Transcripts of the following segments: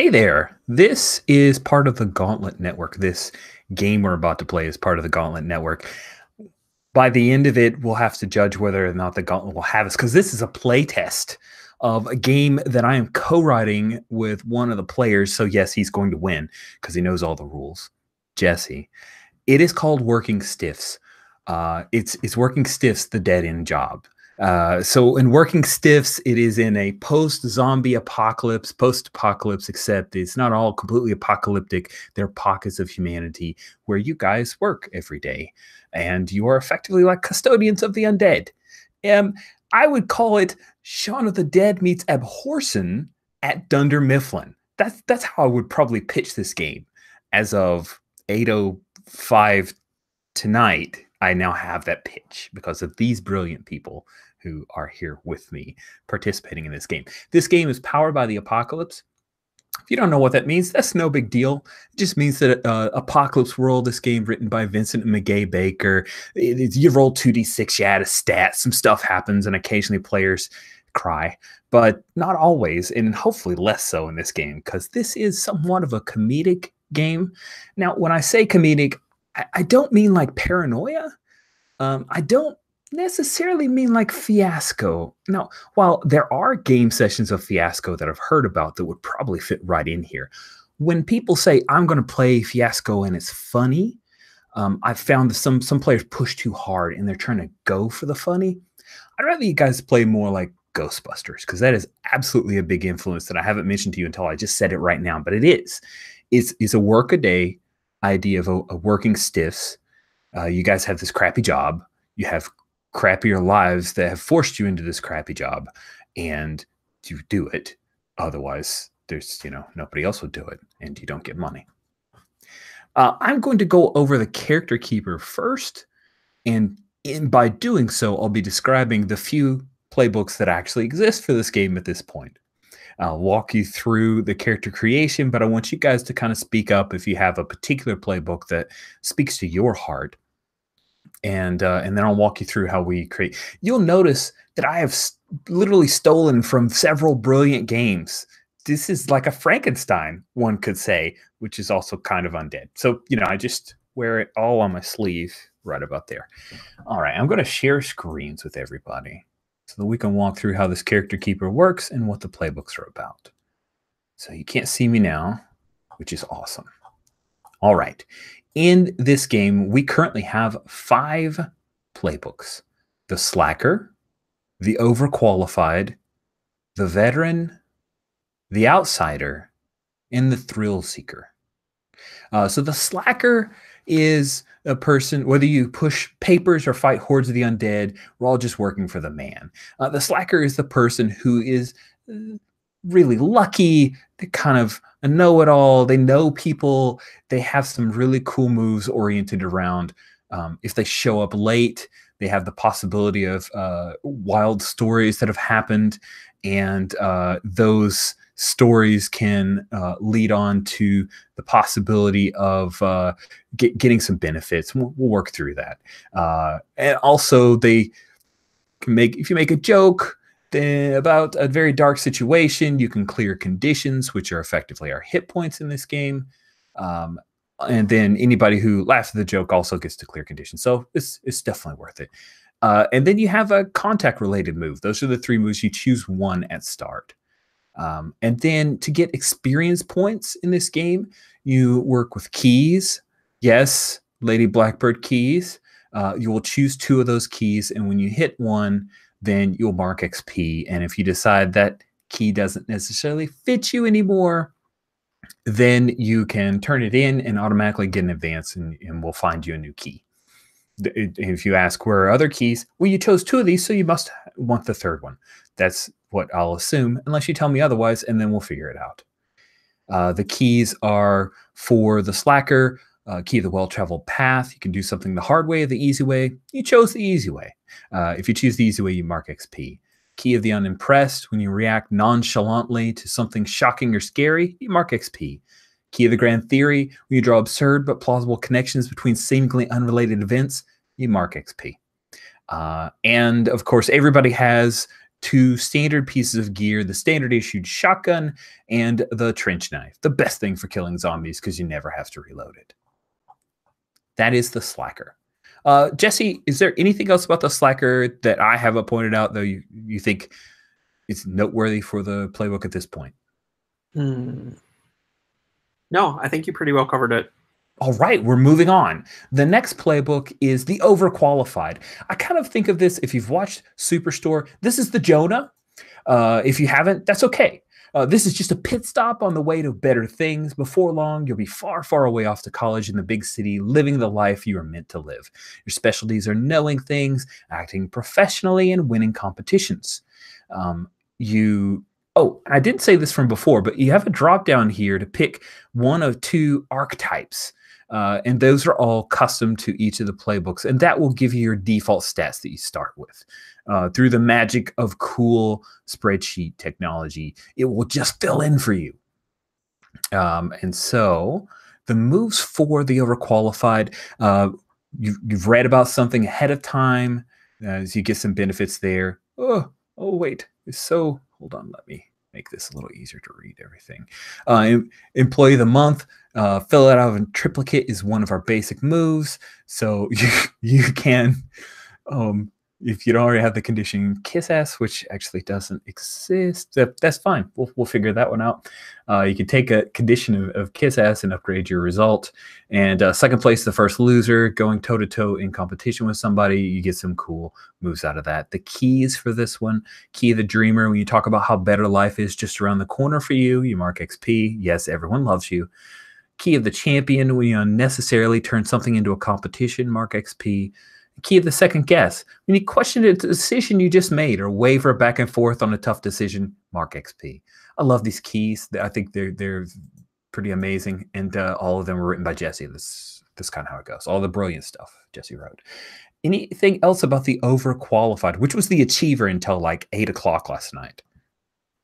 Hey there. This is part of the Gauntlet Network. This game we're about to play is part of the Gauntlet Network. By the end of it, we'll have to judge whether or not the Gauntlet will have us, because this is a playtest of a game that I am co-writing with one of the players. So yes, he's going to win because he knows all the rules. Jesse. It is called Working Stiffs. It's Working Stiffs, the dead end job. So in Working Stiffs, it is in a post-zombie apocalypse, post-apocalypse, except it's not all completely apocalyptic. There are pockets of humanity where you guys work every day, and you are effectively like custodians of the undead. I would call it Shaun of the Dead meets Abhorsen at Dunder Mifflin. That's how I would probably pitch this game. As of 8:05 tonight, I now have that pitch because of these brilliant people who are here with me participating in this game. This game is powered by the apocalypse. If you don't know what that means, that's no big deal. It just means that Apocalypse World, this game written by Vincent and McGay Baker, you roll 2d6, you add a stat, some stuff happens, and occasionally players cry, but not always, and hopefully less so in this game, because this is somewhat of a comedic game. Now, when I say comedic, I don't mean like paranoia. I don't necessarily mean like Fiasco. Now, while there are game sessions of Fiasco that I've heard about that would probably fit right in here, when people say, I'm going to play Fiasco and it's funny, I've found that some players push too hard and they're trying to go for the funny. I'd rather you guys play more like Ghostbusters, because that is absolutely a big influence that I haven't mentioned to you until I just said it right now, but it is. It's a work-a-day idea of a working stiffs. You guys have this crappy job. You have crappier lives that have forced you into this crappy job, and you do it. Otherwise, there's, nobody else would do it, and you don't get money. I'm going to go over the character keeper first, and by doing so, I'll be describing the few playbooks that actually exist for this game at this point. I'll walk you through the character creation, but I want you guys to kind of speak up if you have a particular playbook that speaks to your heart. And then I'll walk you through how we create. You'll notice that I have literally stolen from several brilliant games. This is like a Frankenstein, one could say, which is also kind of undead. So, I just wear it all on my sleeve right about there. All right, I'm going to share screens with everybody so that we can walk through how this character keeper works and what the playbooks are about. So you can't see me now, which is awesome. All right. In this game, we currently have 5 playbooks: the Slacker, the Overqualified, the Veteran, the Outsider, and the Thrill Seeker. So the Slacker is a person, whether you push papers or fight hordes of the undead, we're all just working for the man. The Slacker is the person who is really lucky, they kind of a know-it-all, they know people, they have some really cool moves oriented around if they show up late, they have the possibility of wild stories that have happened, and those stories can lead on to the possibility of getting some benefits. We'll work through that. And also, they can if you make a joke about a very dark situation, you can clear conditions, which are effectively our hit points in this game. And then anybody who laughs at the joke also gets to clear conditions. So it's definitely worth it. And then you have a contact-related move. Those are the 3 moves. You choose one at start. And then to get experience points in this game, you work with keys. Yes, Lady Blackbird keys. You will choose 2 of those keys, and when you hit one, then you'll mark XP. And if you decide that key doesn't necessarily fit you anymore, then you can turn it in and automatically get an advance, and we'll find you a new key. If you ask where are other keys, well, you chose 2 of these, so you must want the 3rd one. That's what I'll assume, unless you tell me otherwise, and then we'll figure it out. The keys are for the Slacker, key of the well-traveled path. You can do something the hard way or the easy way. You chose the easy way. If you choose the easy way, you mark XP. Key of the unimpressed, when you react nonchalantly to something shocking or scary, you mark XP. Key of the grand theory, when you draw absurd but plausible connections between seemingly unrelated events, you mark XP. And of course, everybody has 2 standard pieces of gear, the standard issued shotgun and the trench knife. The best thing for killing zombies because you never have to reload it. That is the Slacker. Jesse, is there anything else about the Slacker that I haven't pointed out, though you think is noteworthy for the playbook at this point? No, I think you pretty well covered it. All right, we're moving on. The next playbook is the Overqualified. I kind of think of this, if you've watched Superstore, this is the Jonah. If you haven't, that's okay. This is just a pit stop on the way to better things. Before long, you'll be far, far away off to college in the big city, living the life you are meant to live. Your specialties are knowing things, acting professionally, and winning competitions. Oh, I didn't say this from before, but you have a drop down here to pick one of 2 archetypes. And those are all custom to each of the playbooks. And that will give you your default stats that you start with. Through the magic of cool spreadsheet technology, it will just fill in for you. And so the moves for the Overqualified, you've read about something ahead of time, as you get some benefits there. Oh, wait. Hold on, let me make this a little easier to read everything. Employee of the month, fill it out of a triplicate is one of our basic moves. So you can, if you don't already have the condition kiss ass, which actually doesn't exist, that's fine. We'll figure that one out. You can take a condition of kiss ass and upgrade your result. And second place, the first loser, going toe to toe in competition with somebody, you get some cool moves out of that. The keys for this one: Key of the Dreamer. When you talk about how better life is just around the corner for you, you mark XP. Yes, everyone loves you. Key of the Champion. When you unnecessarily turn something into a competition, mark XP. Key of the Second Guess. When you question a decision you just made or waver back and forth on a tough decision, mark XP. I love these keys. I think they're pretty amazing, and all of them were written by Jesse. This kind of how it goes. All the brilliant stuff Jesse wrote. Anything else about the Overqualified, which was the achiever until like 8 o'clock last night?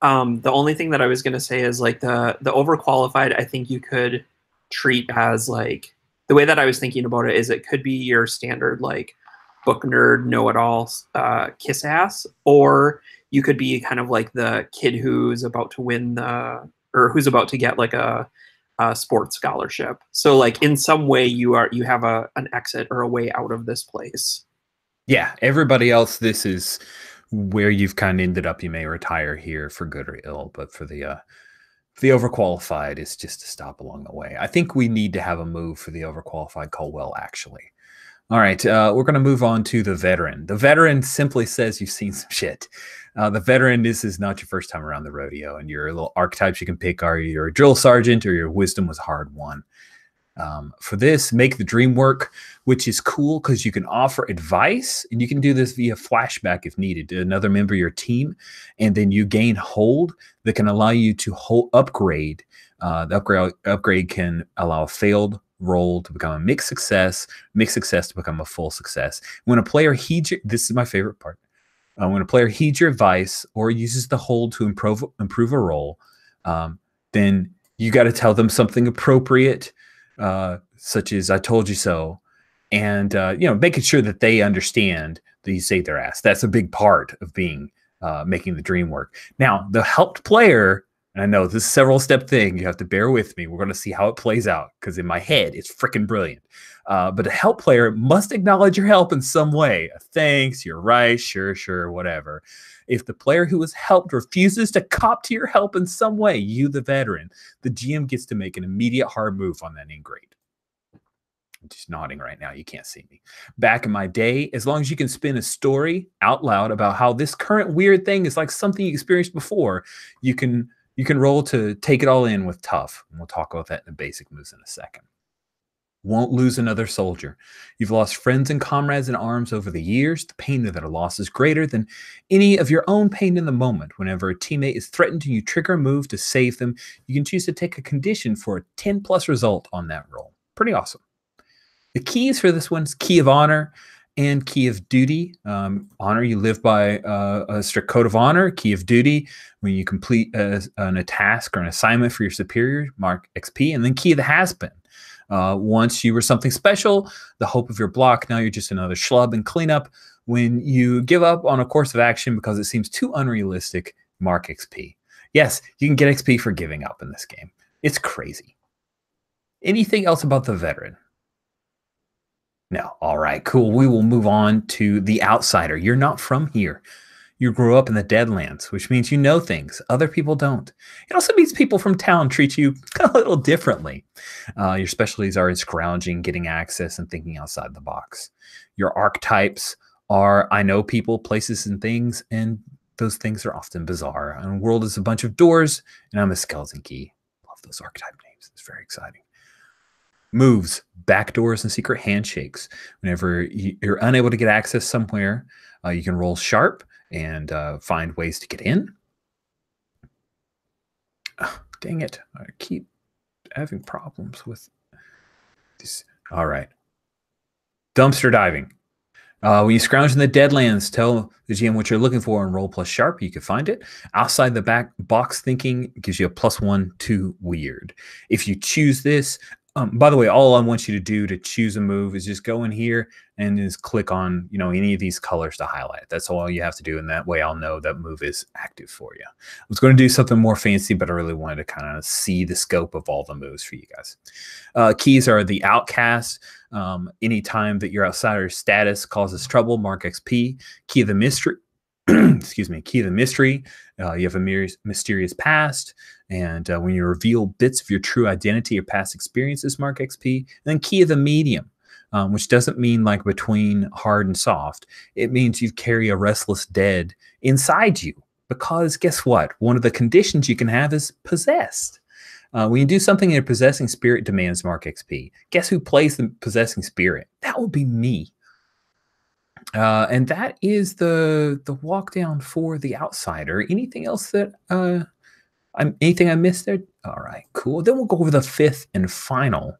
The only thing that I was going to say is like the Overqualified, I think you could treat as like, the way that I was thinking about it is it could be your standard like book nerd know-it-all kiss ass, or you could be kind of like the kid who's about to win or who's about to get like a sports scholarship. So like in some way you have an exit or a way out of this place. Yeah, everybody else, this is where you've kind of ended up. You may retire here for good or ill, but for the Overqualified, is just a stop along the way. I think we need to have a move for the Overqualified called Well Actually. All right, we're going to move on to the Veteran. The Veteran simply says you've seen some shit. The Veteran, this is not your first time around the rodeo, and your little archetypes you can pick are you're a drill sergeant or your wisdom was hard won. For this, make the dream work, which is cool because you can offer advice, and you can do this via flashback if needed to another member of your team, and then you gain hold that can allow you to upgrade. The upgrade can allow a failed roll to become a mixed success to become a full success. When a player heeds this is my favorite part. When a player heeds your advice or uses the hold to improve a roll, then you got to tell them something appropriate, such as "I told you so," and making sure that they understand that you saved their ass. That's a big part of making the dream work. Now, the helped player. And I know this is a several step thing. You have to bear with me. We're going to see how it plays out because in my head, it's freaking brilliant. But a help player must acknowledge your help in some way. Thanks, you're right, sure, whatever. If the player who was helped refuses to cop to your help in some way, you, the veteran, the GM gets to make an immediate hard move on that ingrate. I'm just nodding right now. You can't see me. Back in my day, as long as you can spin a story out loud about how this current weird thing is like something you experienced before, you can roll to take it all in with tough. And we'll talk about that in the basic moves in a second. Won't lose another soldier. You've lost friends and comrades in arms over the years. The pain of their loss is greater than any of your own pain in the moment. Whenever a teammate is threatened and you trigger a move to save them, you can choose to take a condition for a 10+ result on that roll. Pretty awesome. The keys for this one's Key of Honor and Key of Duty. Honor, you live by a strict code of honor. Key of Duty, when you complete a task or an assignment for your superior, mark XP. And then Key of the Has-Been. Once you were something special, the hope of your block, now you're just another schlub and cleanup. When you give up on a course of action because it seems too unrealistic, mark XP. Yes, you can get XP for giving up in this game. It's crazy. Anything else about the veteran? No. All right, cool. We will move on to the outsider. You're not from here. You grew up in the Deadlands, which means you know things other people don't. It also means people from town treat you a little differently. Your specialties are in scrounging, getting access, and thinking outside the box. Your archetypes are I know people, places, and things, and those things are often bizarre. And the world is a bunch of doors, and I'm a skeleton key. Love those archetype names. It's very exciting. Moves, backdoors, and secret handshakes. Whenever you're unable to get access somewhere, you can roll sharp and find ways to get in. Oh, dang it. I keep having problems with this. All right. Dumpster diving. When you scrounge in the Deadlands, tell the GM what you're looking for and roll plus sharp. You can find it. Outside the back box thinking gives you a +1 to weird. If you choose this, by the way, all I want you to do to choose a move is just go in here and just click on any of these colors to highlight. That's all you have to do, and that way I'll know that move is active for you. I was going to do something more fancy, but I really wanted to kind of see the scope of all the moves for you guys. Keys are the outcast. Anytime that your outsider status causes trouble, mark XP. Key of the mystery. Excuse me. Key of the mystery. You have a mysterious past. And when you reveal bits of your true identity or past experiences, mark XP. And then key of the medium, which doesn't mean like between hard and soft. It means you carry a restless dead inside you. Because guess what? One of the conditions you can have is possessed. When you do something in a possessing spirit demands mark XP. Guess who plays the possessing spirit? That would be me. And that is the walk down for the outsider. Anything else that anything I missed there? All right, cool. Then we'll go over the fifth and final.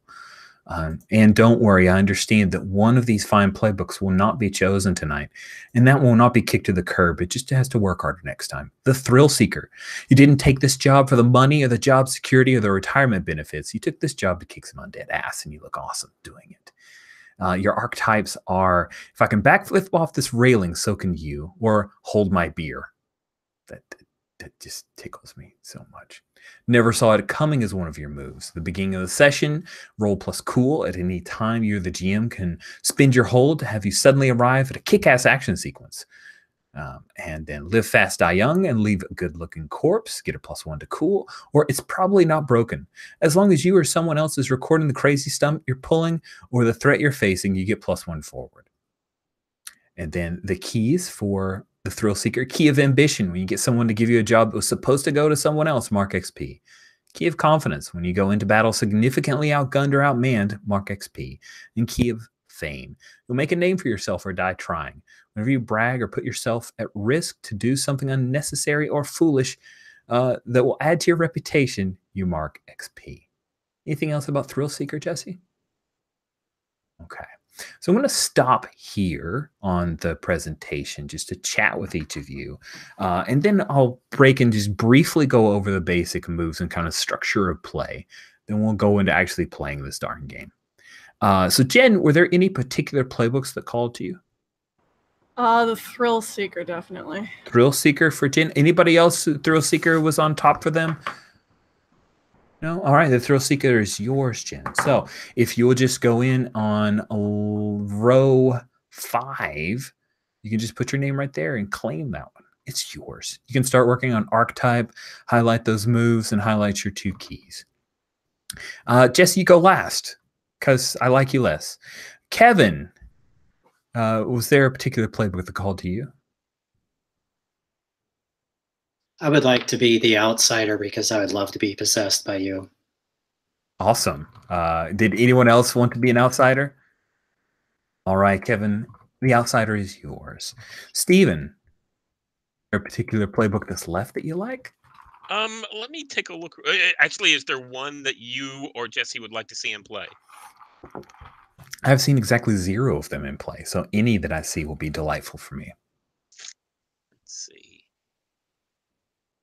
And don't worry, I understand that one of these fine playbooks will not be chosen tonight, and that will not be kicked to the curb. It just has to work harder next time. The Thrill Seeker. You didn't take this job for the money or the job security or the retirement benefits. You took this job to kick some undead ass, and you look awesome doing it. Your archetypes are, if I can backflip off this railing, so can you, or hold my beer. That just tickles me so much. Never saw it coming as one of your moves. The beginning of the session, roll plus cool. At any time, you, the GM, can spend your hold to have you suddenly arrive at a kick-ass action sequence. And then live fast, die young, and leave a good-looking corpse. Get a +1 to cool, or it's probably not broken. As long as you or someone else is recording the crazy stunt you're pulling or the threat you're facing, you get +1 forward. And then the keys for the Thrill Seeker. Key of Ambition. When you get someone to give you a job that was supposed to go to someone else, mark XP. Key of Confidence. When you go into battle significantly outgunned or outmanned, mark XP. And Key of Fame. You'll make a name for yourself or die trying. Whenever you brag or put yourself at risk to do something unnecessary or foolish that will add to your reputation, you mark XP. Anything else about Thrill Seeker, Jesse? Okay. So I'm going to stop here on the presentation just to chat with each of you. And then I'll break and just briefly go over the basic moves and kind of structure of play. Then we'll go into actually playing this darn game. So Jen, were there any particular playbooks that called to you? The Thrill Seeker, definitely. Thrill Seeker for Jen. Anybody else? Thrill Seeker was on top for them? No? All right. The Thrill Seeker is yours, Jen. So if you'll just go in on row 5, you can just put your name right there and claim that one. It's yours. You can start working on archetype, highlight those moves, and highlight your 2 keys. Jesse, you go last because I like you less. Kevin, was there a particular playbook that called to you? I would like to be the outsider because I would love to be possessed by you. Awesome. Did anyone else want to be an outsider? All right, Kevin, the outsider is yours. Steven, is there a particular playbook that's left that you like? Let me take a look. Actually, is there one that you or Jesse would like to see in play? I've seen exactly 0 of them in play, so any that I see will be delightful for me. Let's see.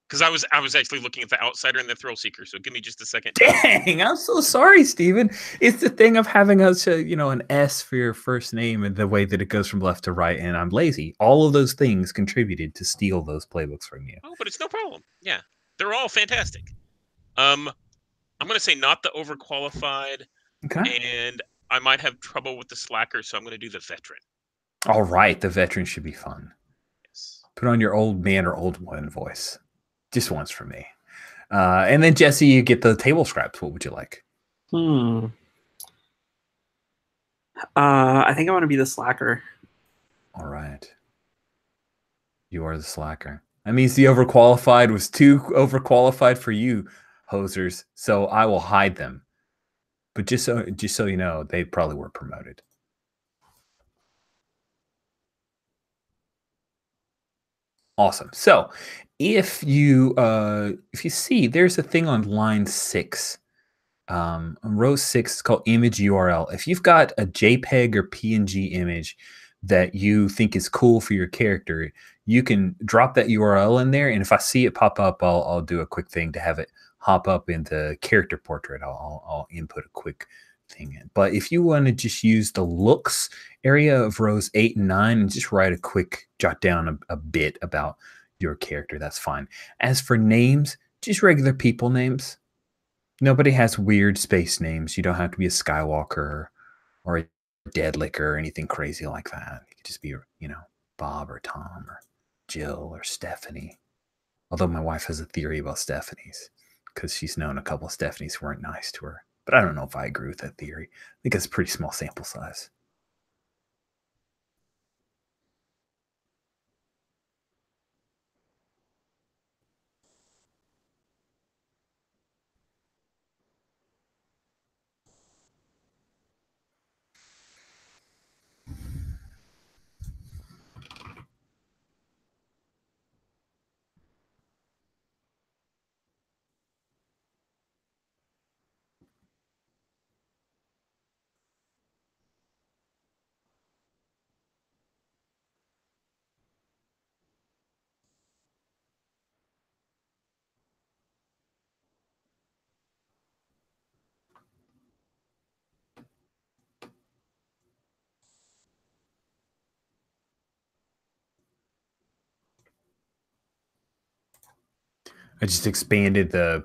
Because I was actually looking at the outsider and the thrill seeker. So give me just a second. Dang, I'm so sorry, Steven. It's the thing of having an S for your first name and the way that it goes from left to right, and I'm lazy. All of those things contributed to steal those playbooks from you. Oh, but it's no problem. Yeah, they're all fantastic. I'm gonna say not the overqualified, Okay. and I might have trouble with the slacker, so I'm gonna do the veteran. All right, the veteran should be fun. Yes. Put on your old man or old woman voice. Just once for me. And then, Jesse, you get the table scraps. What would you like? I think I want to be the slacker. All right. You are the slacker. That means the overqualified was too overqualified for you, hosers. So I will hide them. But just so you know, they probably were promoted. Awesome. So if you see, there's a thing on line 6. On row 6, it's called image URL. If you've got a JPEG or PNG image that you think is cool for your character, you can drop that URL in there. And if I see it pop up, I'll do a quick thing to have it hop up into character portrait. I'll input a quick thing in. But if you want to just use the looks area of rows 8 and 9 and just write a quick jot down a bit about your character, that's fine. As for names, just regular people names. Nobody has weird space names. You don't have to be a Skywalker or a Deadlicker or anything crazy like that. You could just be, Bob or Tom or Jill or Stephanie. Although my wife has a theory about Stephanie's because she's known a couple of Stephanies who weren't nice to her. But I don't know if I agree with that theory. I think it's a pretty small sample size. I just expanded the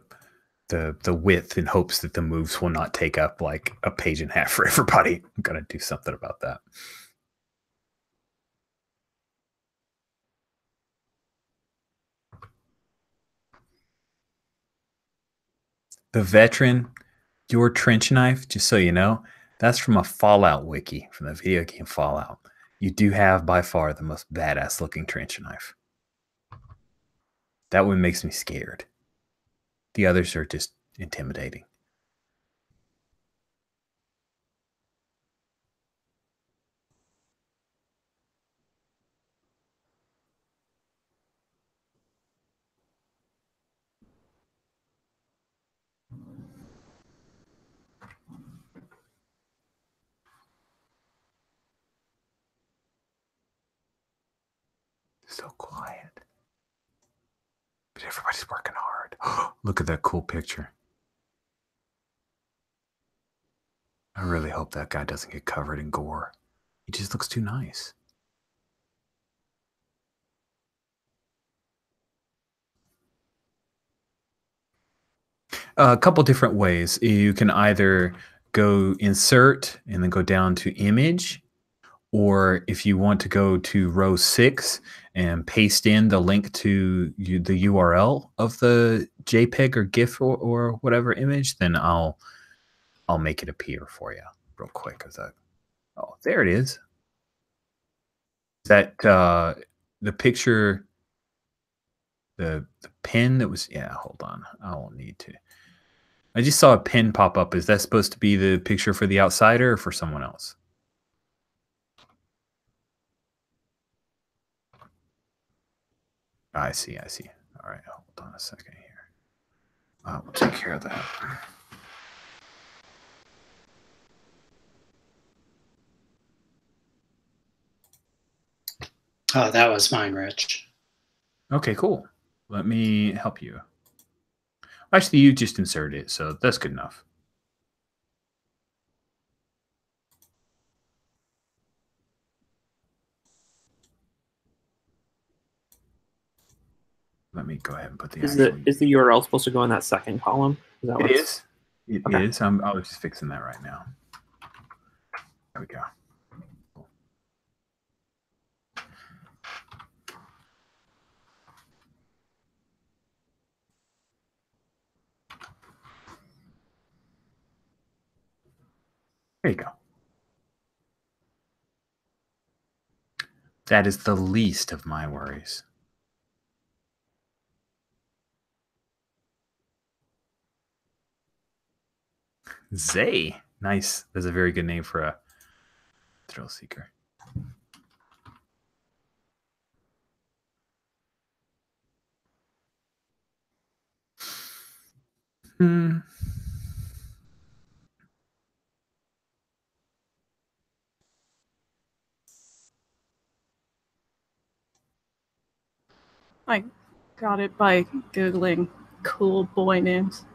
width in hopes that the moves will not take up like a page and a half for everybody. I'm gonna do something about that. The veteran, your trench knife, just so you know, that's from a Fallout wiki, from the video game Fallout. You do have by far the most badass looking trench knife. That one makes me scared. The others are just intimidating. So quiet. But everybody's working hard. Look at that cool picture. I really hope that guy doesn't get covered in gore. He just looks too nice. A couple different ways. You can either go insert and then go down to image, or if you want to go to row 6 and paste in the link to the URL of the JPEG or GIF or whatever image, then I'll make it appear for you real quick. Oh, there it is. Is that the picture, the pen that was, yeah, hold on. I won't need to. I just saw a pen pop up. Is that supposed to be the picture for the outsider or for someone else? I see. All right, hold on a second here. We'll take care of that. Oh, that was mine, Rich. Okay, cool. Let me help you. Actually, you just inserted it, so that's good enough. Let me go ahead and put the Is actual. the URL supposed to go in that second column? Is that It what's... is. It Okay. is. I was just fixing that right now. There we go. There you go. That is the least of my worries. Zay. Nice. That's a very good name for a thrill seeker. Hmm. I got it by Googling cool boy names.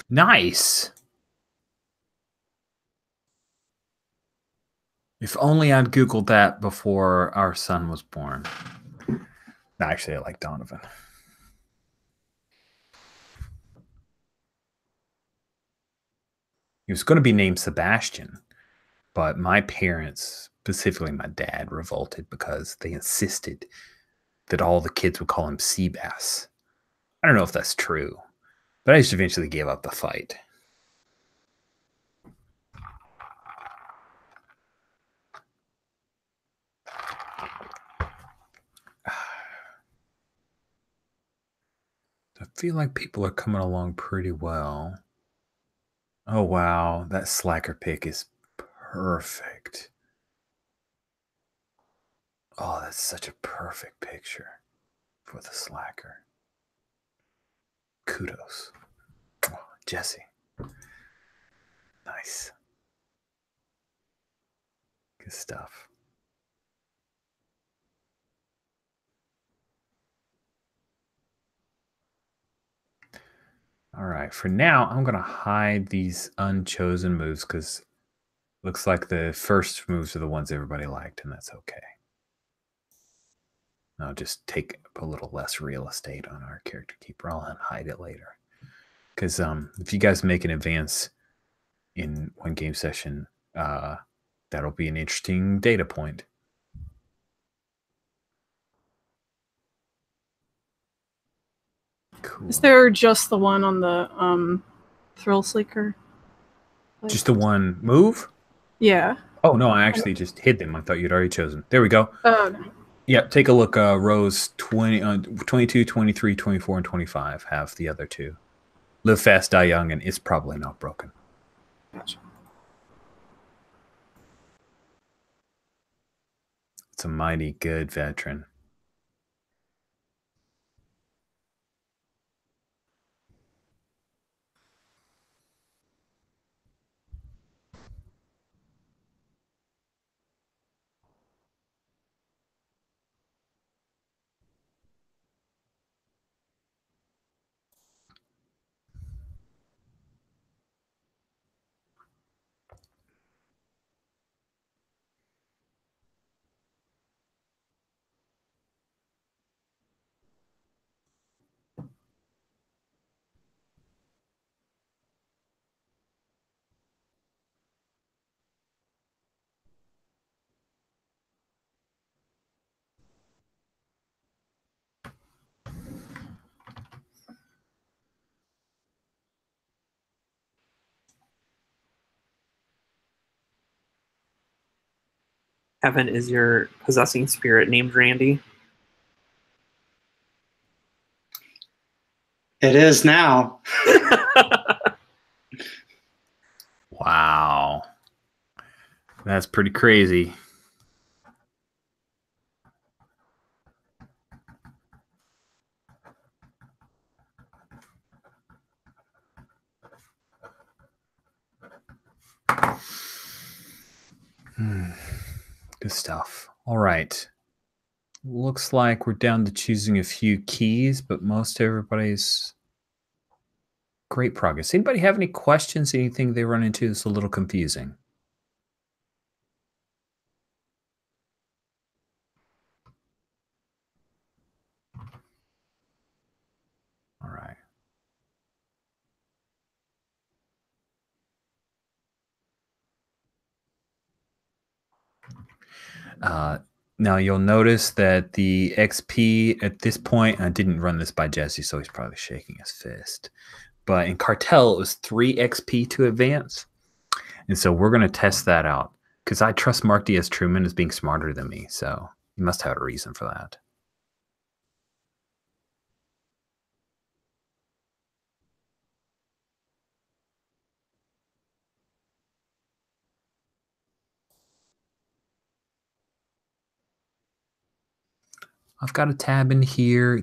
Nice. If only I'd Googled that before our son was born. No, actually, I like Donovan. He was going to be named Sebastian, but my parents, specifically my dad, revolted because they insisted that all the kids would call him Seabass. I don't know if that's true, but I just eventually gave up the fight. I feel like people are coming along pretty well. Oh, wow. That slacker pick is perfect. Oh, that's such a perfect picture for the slacker. Kudos. Oh, Jesse. Nice. Good stuff. All right. For now, I'm going to hide these unchosen moves because looks like the first moves are the ones everybody liked, and that's okay. I'll just take a little less real estate on our character keeper. I'll hide it later. Because if you guys make an advance in one game session, that'll be an interesting data point. Cool. Is there just the one on the Thrill Seeker? Just the one move? Yeah. Oh, no, I actually just hid them. I thought you'd already chosen. There we go. Oh, no. Yeah, take a look. Rows 22, 23, 24, and 25 have the other two. Live fast, die young, and it's probably not broken. Gotcha. It's a mighty good veteran. Heaven, is your possessing spirit named Randy? It is now. Wow. That's pretty crazy. Good stuff. All right. Looks like we're down to choosing a few keys, but most everybody's great progress. Anybody have any questions? Anything they run into that's a little confusing? All right. Now you'll notice that the XP at this point, I didn't run this by Jesse, so he's probably shaking his fist. But in Cartel, it was 3 XP to advance. And so we're going to test that out because I trust Mark D.S. Truman as being smarter than me. So you must have a reason for that. I've got a tab in here.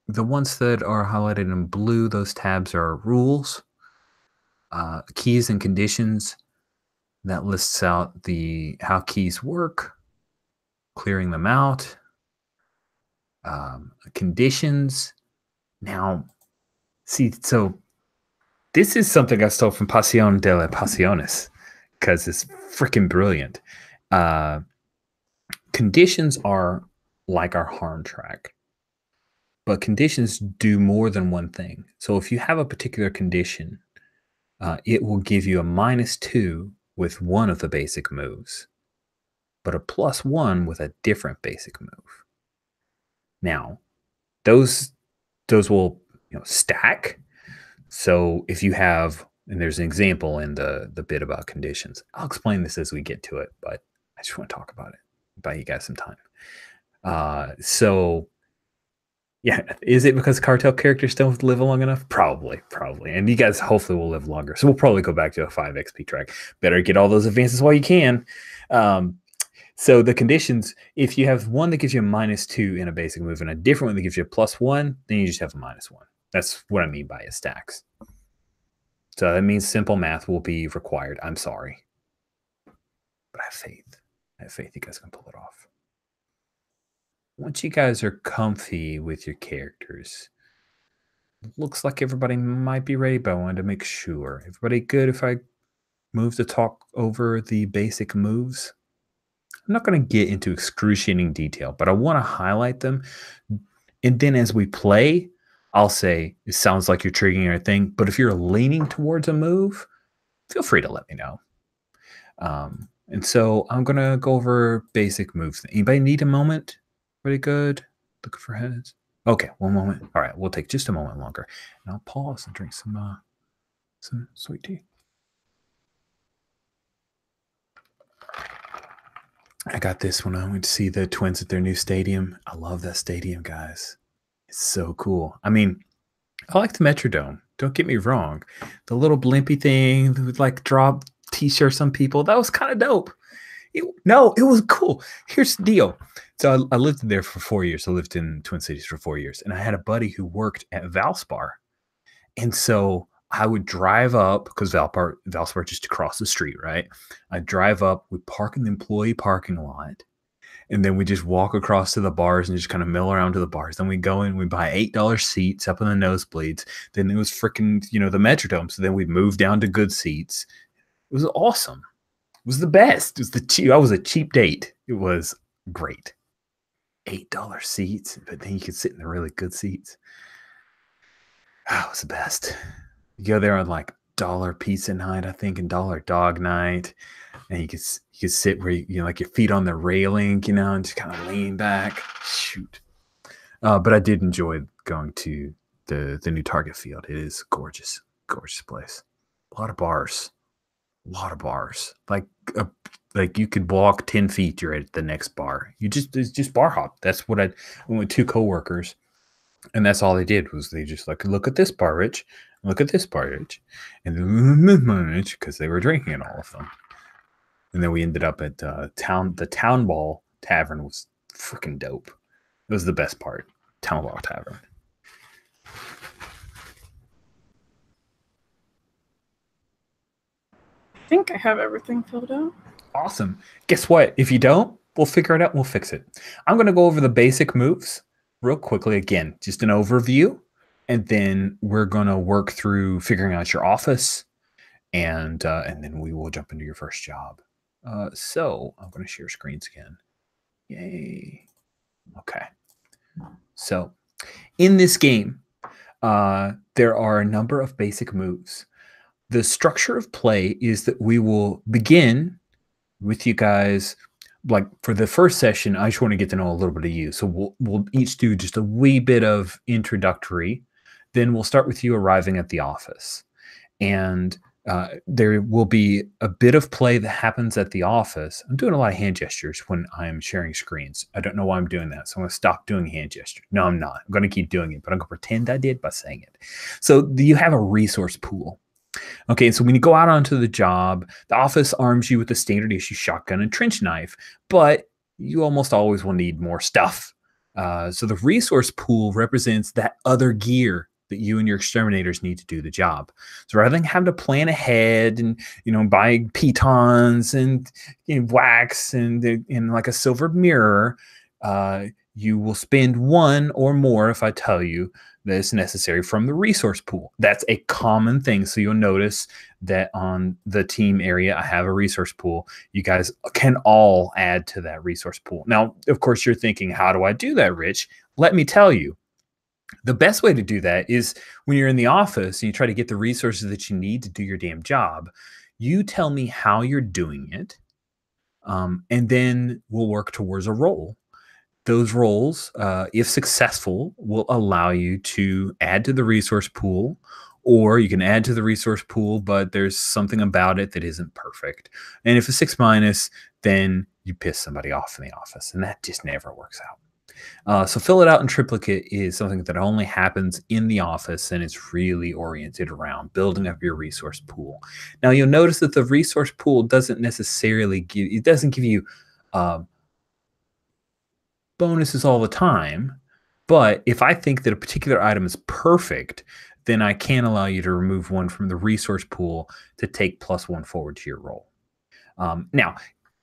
The ones that are highlighted in blue, those tabs are rules, keys and conditions. That lists out how keys work, clearing them out, conditions. Now, see, so this is something I stole from Pasión de las Pasiones because it's freaking brilliant. Conditions are like our harm track, but conditions do more than one thing. So if you have a particular condition, it will give you a -2 with one of the basic moves, but a +1 with a different basic move. Now, those will stack. So if you have, and there's an example in the bit about conditions. I'll explain this as we get to it, but I just want to talk about it, buy you guys some time. So yeah, is it because cartel characters don't live long enough? Probably. And you guys hopefully will live longer. So we'll probably go back to a 5 XP track. Better get all those advances while you can. So the conditions, if you have one that gives you a -2 in a basic move and a different one that gives you a +1, then you just have a -1. That's what I mean by it stacks. So that means simple math will be required. I'm sorry. But I have faith. I have faith you guys can pull it off. Once you guys are comfy with your characters, looks like everybody might be ready, but I wanted to make sure. Everybody good if I move to talk over the basic moves? I'm not going to get into excruciating detail, but I want to highlight them. And then as we play, I'll say, it sounds like you're triggering a thing, but if you're leaning towards a move, feel free to let me know. And so I'm going to go over basic moves. Anybody need a moment? Pretty good. Looking for heads. Okay, one moment. All right, we'll take just a moment longer. And I'll pause and drink some sweet tea. I got this when I went to see the Twins at their new stadium. I love that stadium, guys. It's so cool. I mean, I like the Metrodome. Don't get me wrong. The little blimpy thing that would like drop t-shirts on people, that was kind of dope. It was cool. Here's the deal. So I lived there for 4 years. I lived in Twin Cities for 4 years. And I had a buddy who worked at Valspar. And so I would drive up because Valspar just across the street, right? I'd drive up, we'd park in the employee parking lot, and then we just walk across to the bars and just kind of mill around to the bars. Then we go in, we buy $8 seats up in the nosebleeds. Then it was freaking, the Metrodome. So then we moved down to good seats. It was awesome. It was the best. It was I was a cheap date. It was great. $8 seats, but then you could sit in the really good seats. Oh, it was the best. You go there on like dollar pizza night, I think, and dollar dog night, and you could sit where you like your feet on the railing, and just kind of lean back. Shoot. But I did enjoy going to the new Target Field. It is gorgeous, gorgeous place. A lot of bars. Like you could walk 10 feet, you're at the next bar. It's just bar hop. That's what I went with 2 coworkers, and that's all they did was they just like, look at this bar, Rich. Look at this bar, Rich. And then because they were drinking at all of them. And then we ended up at the Town Ball Tavern was freaking dope. It was the best part. Town Ball Tavern. I think I have everything filled out. Awesome. Guess what? If you don't, We'll figure it out. We'll fix it. I'm going to go over the basic moves real quickly. Again, just an overview. And then we're going to work through figuring out your office. And then we will jump into your first job. So I'm going to share screens again. Yay. Okay. So in this game, there are a number of basic moves. The structure of play is that we will begin with you guys. Like for the first session, I just want to get to know a little bit of you. So we'll each do just a wee bit of introductory. Then we'll start with you arriving at the office. And there will be a bit of play that happens at the office. I'm doing a lot of hand gestures when I'm sharing screens. I don't know why I'm doing that. So I'm going to stop doing hand gestures. No, I'm not. I'm going to keep doing it, but I'm going to pretend I did by saying it. So you have a resource pool. Okay, so when you go out onto the job, the office arms you with a standard issue shotgun and trench knife, but you almost always will need more stuff. So the resource pool represents that other gear that you and your exterminators need to do the job. So rather than having to plan ahead and buy pitons and wax and like a silver mirror, you will spend one or more if I tell you that is necessary from the resource pool. That's a common thing. So you'll notice that on the team area, I have a resource pool. You guys can all add to that resource pool. Now, of course, you're thinking, how do I do that, Rich? Let me tell you. The best way to do that is when you're in the office and you try to get the resources that you need to do your damn job, you tell me how you're doing it, and then we'll work towards a role. Those roles, if successful, will allow you to add to the resource pool, or you can add to the resource pool, but there's something about it that isn't perfect. And if it's 6-, then you piss somebody off in the office, and that just never works out. So fill it out in triplicate is something that only happens in the office, and it's really oriented around building up your resource pool. Now you'll notice that the resource pool doesn't necessarily give you bonuses all the time, but if I think that a particular item is perfect, then I can allow you to remove one from the resource pool to take +1 forward to your roll. Now,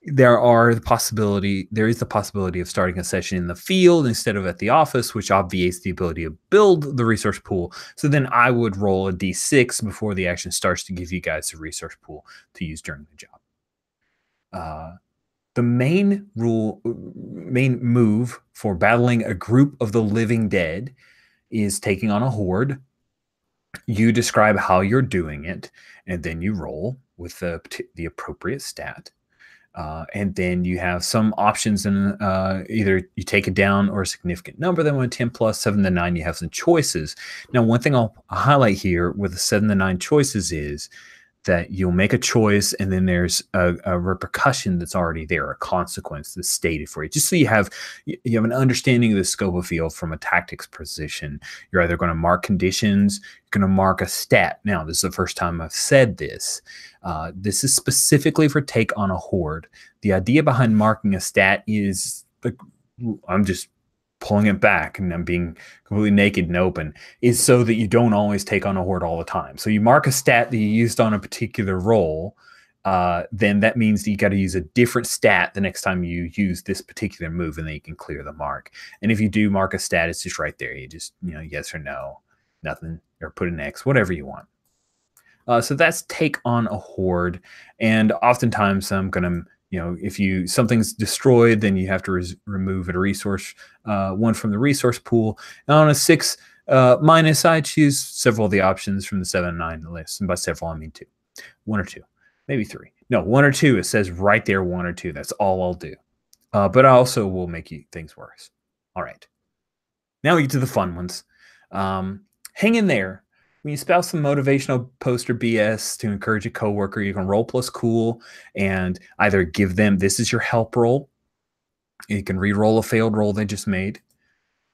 there is the possibility of starting a session in the field instead of at the office, which obviates the ability to build the resource pool. So then I would roll a d6 before the action starts to give you guys the resource pool to use during the job. The main move for battling a group of the living dead is taking on a horde. You describe how you're doing it, and then you roll with the appropriate stat. And then you have some options, and either you take it down or a significant number. Then when 10+, 7-9, you have some choices. Now, one thing I'll highlight here with the 7-9 choices is that you'll make a choice, and then there's a repercussion that's already there, a consequence that's stated for you, just so you have an understanding of the scope of field from a tactics position. You're either going to mark conditions, you're going to mark a stat. Now, this is the first time I've said this. This is specifically for take on a horde. The idea behind marking a stat is, I'm just pulling it back and I'm being completely naked and open, is so that you don't always take on a horde all the time. So you mark a stat that you used on a particular roll, then that means that you got to use a different stat the next time you use this particular move, and then you can clear the mark. And if you do mark a stat, it's just right there. You just, yes or no, nothing, or put an X, whatever you want. So that's take on a horde. And oftentimes I'm going to, if something's destroyed, then you have to remove a resource, one from the resource pool. And on a 6-, I choose several of the options from the 7-9 list. And by several, I mean 2, 1 or 2, maybe 3. No, 1 or 2. It says right there, 1 or 2. That's all I'll do. But I also will make things worse. All right. Now we get to the fun ones. Hang in there. When you spout some motivational poster BS to encourage a coworker, you can roll plus cool and either give them, this is your help roll. You can re-roll a failed roll they just made.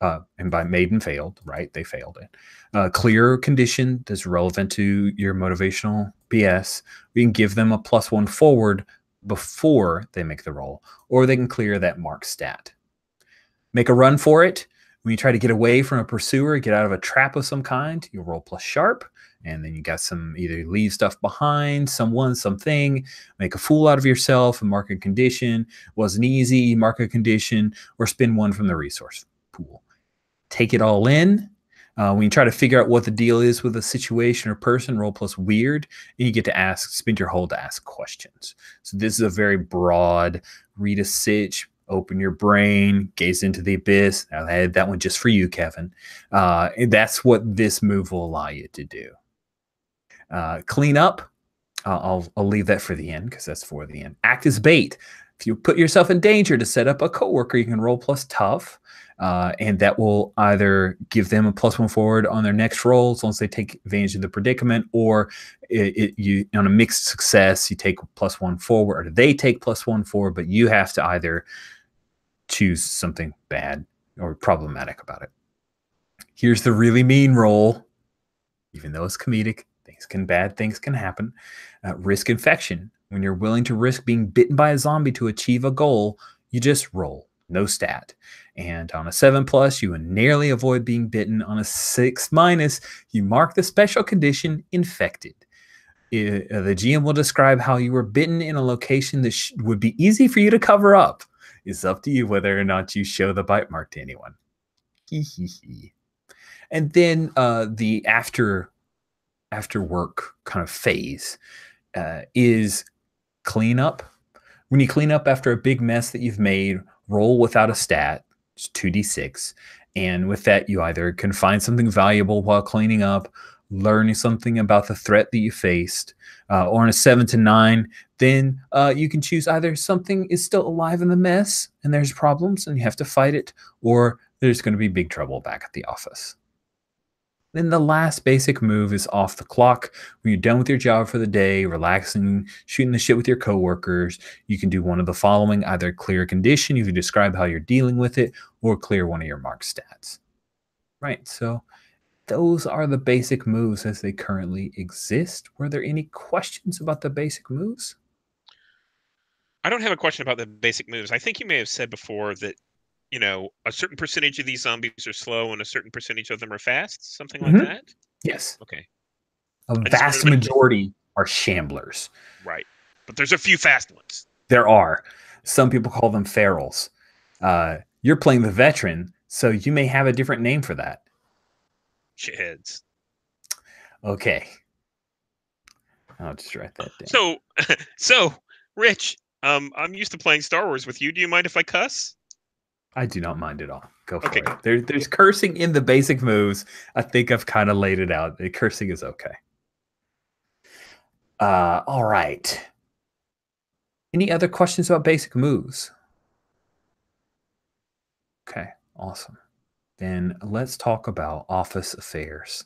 And by made and failed, right? They failed it. Clear condition that's relevant to your motivational BS. We can give them a +1 forward before they make the roll, or they can clear that mark stat. Make a run for it. When you try to get away from a pursuer, get out of a trap of some kind, you roll plus sharp. And then you got some either leave stuff behind, someone, something, make a fool out of yourself and mark a condition. Wasn't easy, mark a condition, or spin one from the resource pool. Take it all in. When you try to figure out what the deal is with a situation or person, roll plus weird, and you get to spend your hold to ask questions. So this is a very broad, read a sitch, open your brain, gaze into the abyss. Now, I had that one just for you, Kevin. And that's what this move will allow you to do. Clean up. I'll leave that for the end because that's for the end. Act as bait. If you put yourself in danger to set up a coworker, you can roll plus tough, and that will either give them a +1 forward on their next roll as long as they take advantage of the predicament, or you on a mixed success, you take +1 forward, or they take +1 forward, but you have to either choose something bad or problematic about it. Here's the really mean roll, even though it's comedic. Bad things can happen. Risk infection. When you're willing to risk being bitten by a zombie to achieve a goal, you just roll. No stat. And on a 7+, you would nearly avoid being bitten. On a 6-, you mark the special condition infected. The GM will describe how you were bitten in a location that would be easy for you to cover up. It's up to you whether or not you show the bite mark to anyone. And then the after work kind of phase is clean up. When you clean up after a big mess that you've made, roll without a stat. It's 2d6. And with that, you either can find something valuable while cleaning up, learn something about the threat that you faced, or on a 7 to 9, then you can choose either something is still alive in the mess and there's problems and you have to fight it, or there's going to be big trouble back at the office. Then the last basic move is off the clock. When you're done with your job for the day, relaxing, shooting the shit with your coworkers, you can do one of the following: either clear a condition, you can describe how you're dealing with it, or clear one of your marked stats. Right, so those are the basic moves as they currently exist. Were there any questions about the basic moves? I don't have a question about the basic moves. I think you may have said before that, you know, a certain percentage of these zombies are slow and a certain percentage of them are fast, something like that? Yes. Okay. A vast majority are shamblers. Right. But there's a few fast ones. There are. Some people call them ferals. You're playing the veteran, so you may have a different name for that. Shitheads. Okay. I'll just write that down. So, Rich, I'm used to playing Star Wars with you. Do you mind if I cuss? I do not mind at all. Go for it. There's cursing in the basic moves. I think I've kind of laid it out. The cursing is okay. All right. Any other questions about basic moves? Okay, awesome. Then let's talk about office affairs.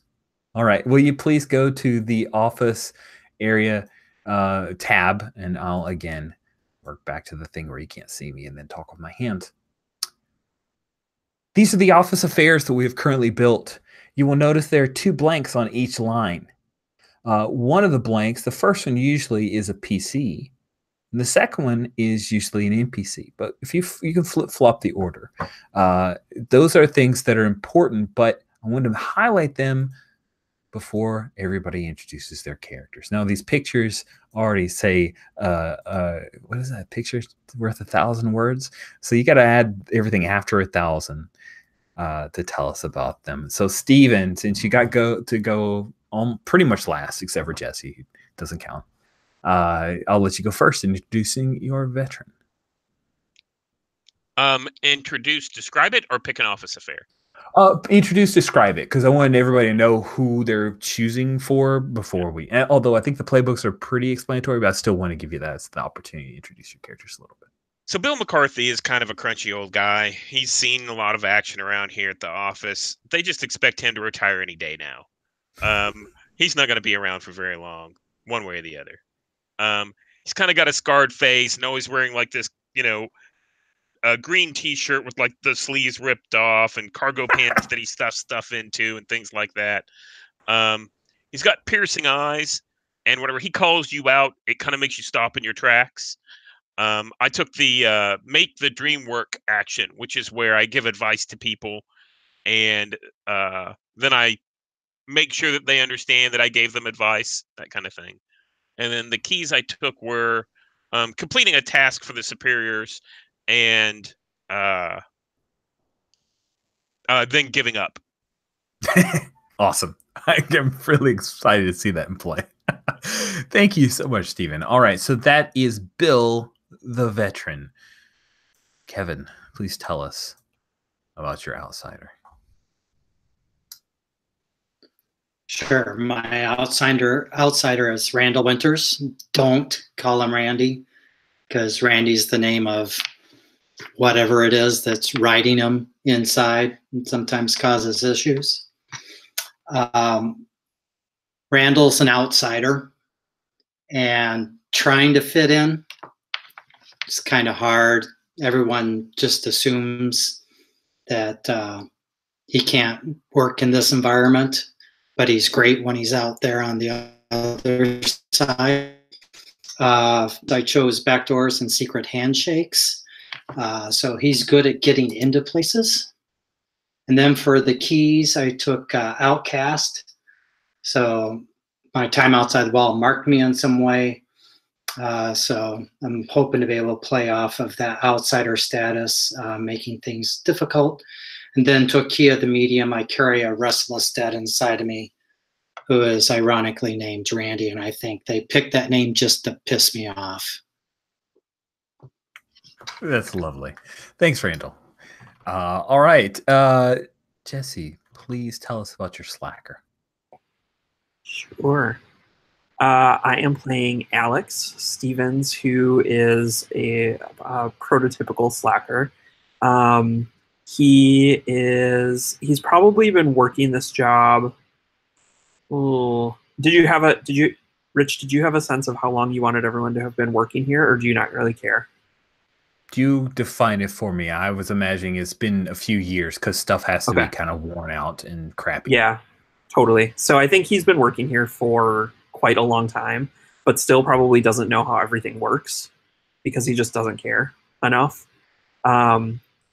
All right. Will you please go to the office area tab, and I'll again work back to the thing where you can't see me and then talk with my hands. These are the office affairs that we have currently built. You will notice there are 2 blanks on each line. One of the blanks, the first one usually is a PC, and the second one is usually an NPC. But if you can flip-flop the order. Those are things that are important, but I want to highlight them before everybody introduces their characters. Now, these pictures already say, what is that? Picture's worth 1,000 words. So you got to add everything after 1,000 to tell us about them. So Steven, since you got to go on pretty much last, except for Jesse, doesn't count. I'll let you go first, introducing your veteran. Describe it, or pick an office affair? Describe it, because I wanted everybody to know who they're choosing for before we. Although I think the playbooks are pretty explanatory, but I still want to give you that as the opportunity to introduce your characters a little bit. So Bill McCarthy is kind of a crunchy old guy. He's seen a lot of action around here at the office. They just expect him to retire any day now. He's not going to be around for very long, one way or the other. He's kind of got a scarred face and always wearing like this, a green T-shirt with like the sleeves ripped off and cargo pants that he stuffs stuff into and things like that. He's got piercing eyes, and whenever he calls you out, it kind of makes you stop in your tracks. I took the make the dream work action, which is where I give advice to people and then I make sure that they understand that I gave them advice, that kind of thing. And then the keys I took were completing a task for the superiors and then giving up. Awesome. I'm really excited to see that in play. Thank you so much, Stephen. All right, so that is Bill the veteran. Kevin, please tell us about your outsider. Sure. My outsider is Randall Winters. Don't call him Randy, because Randy's the name of whatever it is that's riding him inside and sometimes causes issues. Randall's an outsider, and trying to fit in is kind of hard. Everyone just assumes that he can't work in this environment, but he's great when he's out there on the other side. I chose backdoors and secret handshakes. So he's good at getting into places. And then for the keys, I took Outcast. So my time outside the wall marked me in some way. So I'm hoping to be able to play off of that outsider status, making things difficult. And then took Key of the Medium. I carry a restless dead inside of me, who is ironically named Randy, and I think they picked that name just to piss me off. That's lovely. Thanks, Randall. All right. Jesse, please tell us about your slacker. Sure. I am playing Alex Stevens, who is a prototypical slacker. He's probably been working this job. Oh, Rich, did you have a sense of how long you wanted everyone to have been working here, or do you not really care? Do you define it for me? I was imagining it's been a few years because stuff has to be kind of worn out and crappy. Yeah, totally. So I think he's been working here for quite a long time, but still probably doesn't know how everything works because he just doesn't care enough.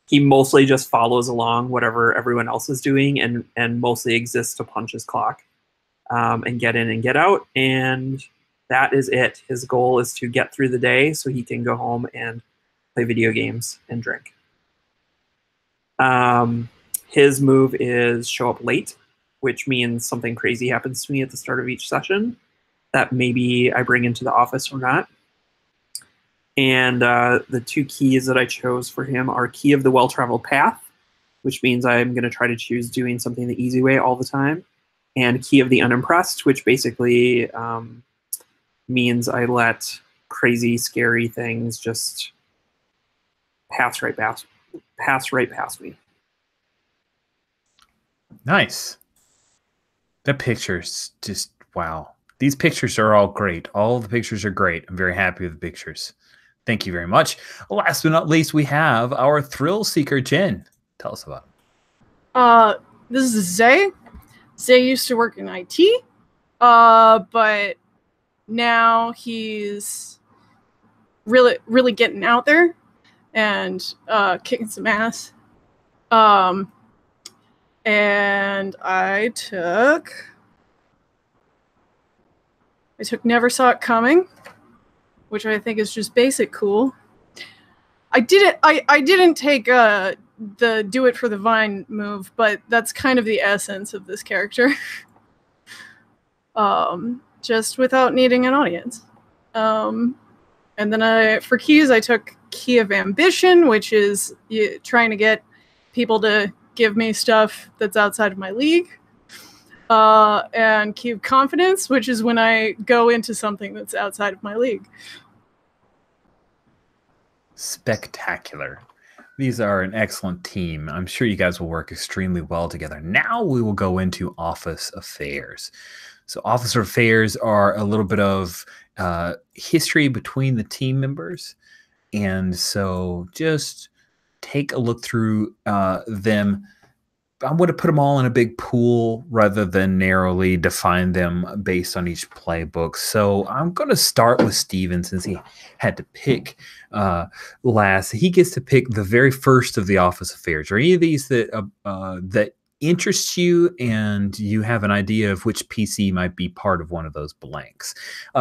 He mostly just follows along whatever everyone else is doing and mostly exists to punch his clock and get in and get out. And that is it. His goal is to get through the day so he can go home and play video games and drink. His move is show up late, which means something crazy happens to me at the start of each session that maybe I bring into the office or not. And the two keys that I chose for him are Key of the Well-Traveled Path, which means I'm going to try to choose doing something the easy way all the time, and Key of the Unimpressed, which basically means I let crazy, scary things just pass right past me. Nice. The pictures, just wow. These pictures are all great. All the pictures are great. I'm very happy with the pictures. Thank you very much. Last but not least, we have our thrill seeker, Jen. Tell us about it. This is Zay. Zay used to work in IT, but now he's really getting out there and kicking some ass. And I took Never Saw It Coming, which I think is just basic cool. I didn't take the Do It for the Vine move, but that's kind of the essence of this character. Just without needing an audience. And then for keys, I took Key of Ambition, which is trying to get people to give me stuff that's outside of my league. And Key of Confidence, which is when I go into something that's outside of my league. Spectacular. These are an excellent team. I'm sure you guys will work extremely well together. Now we will go into office affairs. So office affairs are a little bit of history between the team members. And so just take a look through them. I'm going to put them all in a big pool rather than narrowly define them based on each playbook. So I'm going to start with Steven since he had to pick last. He gets to pick the very first of the office affairs. Are any of these that interests you, and you have an idea of which PC might be part of one of those blanks.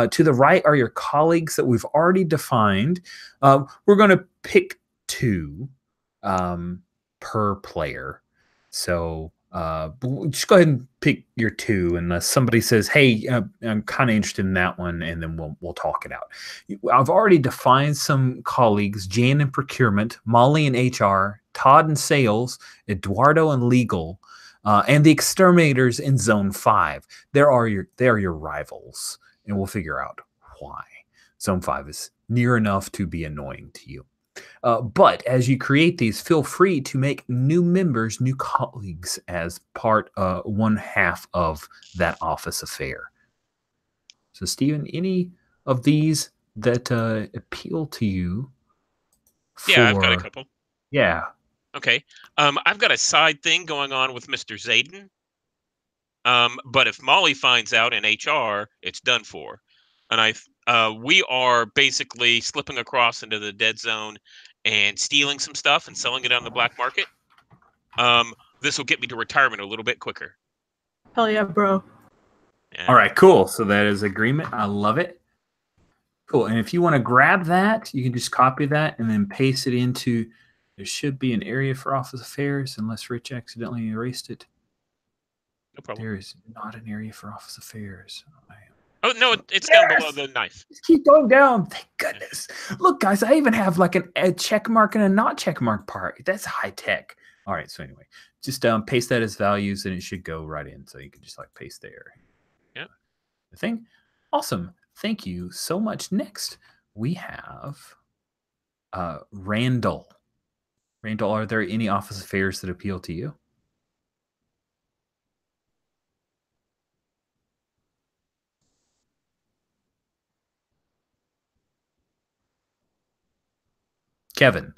To the right are your colleagues that we've already defined. We're going to pick 2 per player. So just go ahead and pick your 2 unless somebody says, hey, I'm kind of interested in that one, and then we'll talk it out. I've already defined some colleagues: Jan in procurement, Molly in HR, Todd in sales, Eduardo in legal, and the exterminators in zone 5. They are your rivals, and we'll figure out why. Zone 5 is near enough to be annoying to you. But as you create these, feel free to make new members, new colleagues as part, one half of that office affair. So, Stephen, any of these that appeal to you? Yeah, I've got a couple. Yeah. Okay. I've got a side thing going on with Mr. Zayden. But if Molly finds out in HR, it's done for. And we are basically slipping across into the dead zone and stealing some stuff and selling it on the black market. This will get me to retirement a little bit quicker. Hell yeah, bro. Yeah. All right, cool. So that is agreement. I love it. Cool. And if you want to grab that, you can just copy that and then paste it into. There should be an area for office affairs, unless Rich accidentally erased it. No problem. There is not an area for office affairs. Oh, no, it's down below the knife. Just keep going down. Thank goodness. Look, guys, I even have like a check mark and a not check mark part. That's high tech. All right. So anyway, just paste that as values, and it should go right in. So you can just like paste there. Yeah. The thing. Awesome. Thank you so much. Next, we have Randall. Randall, are there any office affairs that appeal to you? Kevin.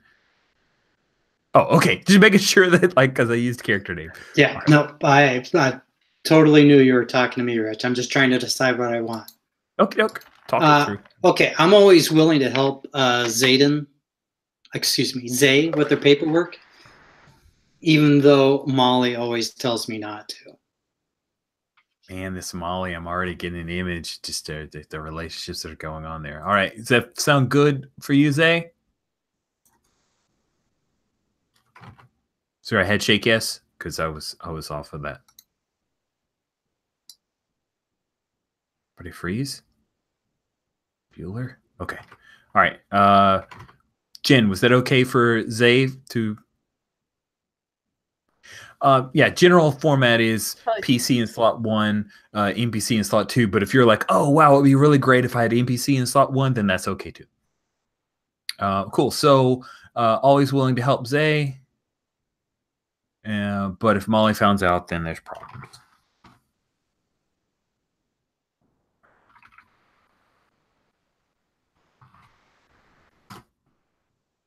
Oh, okay. Just making sure that, like, because I used character name. Yeah, Right. no, I totally knew you were talking to me, Rich. I'm just trying to decide what I want. Okay. Talk it through. Okay, I'm always willing to help Zay with their paperwork, even though Molly always tells me not to. Man, this Molly, I'm already getting an image, just the relationships that are going on there. All right. Does that sound good for you, Zay? Sorry, head shake yes, because I was off of that. Pretty freeze? Bueller? Okay. All right. Jen, was that okay for Zay to... yeah, general format is PC in slot 1, NPC in slot 2. But if you're like, oh, wow, it would be really great if I had NPC in slot 1, then that's okay too. Cool. So always willing to help Zay. But if Molly finds out, then there's problems.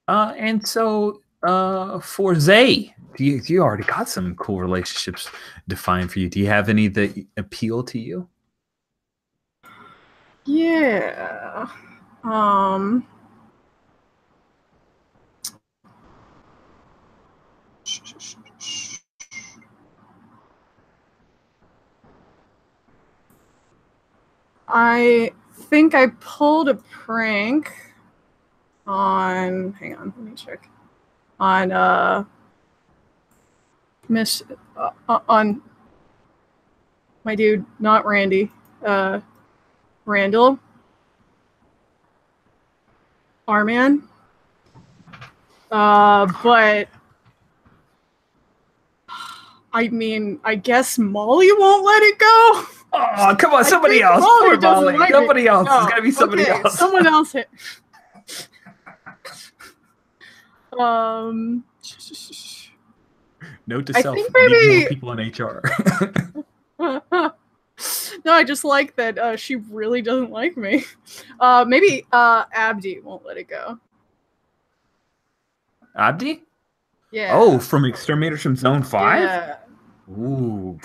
And so for Zay, you already got some cool relationships defined for you. Do you have any that appeal to you? Yeah. I think I pulled a prank on, hang on, let me check. On on my dude, not Randy. Randall. Arman. But I mean, I guess Molly won't let it go. Oh, come on, somebody else. Poor Molly. Like somebody else. No. It's got to be somebody Okay, else. Someone else hit. Note to I self: think need maybe more people in HR. No, I just like that she really doesn't like me. Maybe Abdi won't let it go. Abdi? Yeah. Oh, from Exterminators from Zone 5? Yeah. Ooh.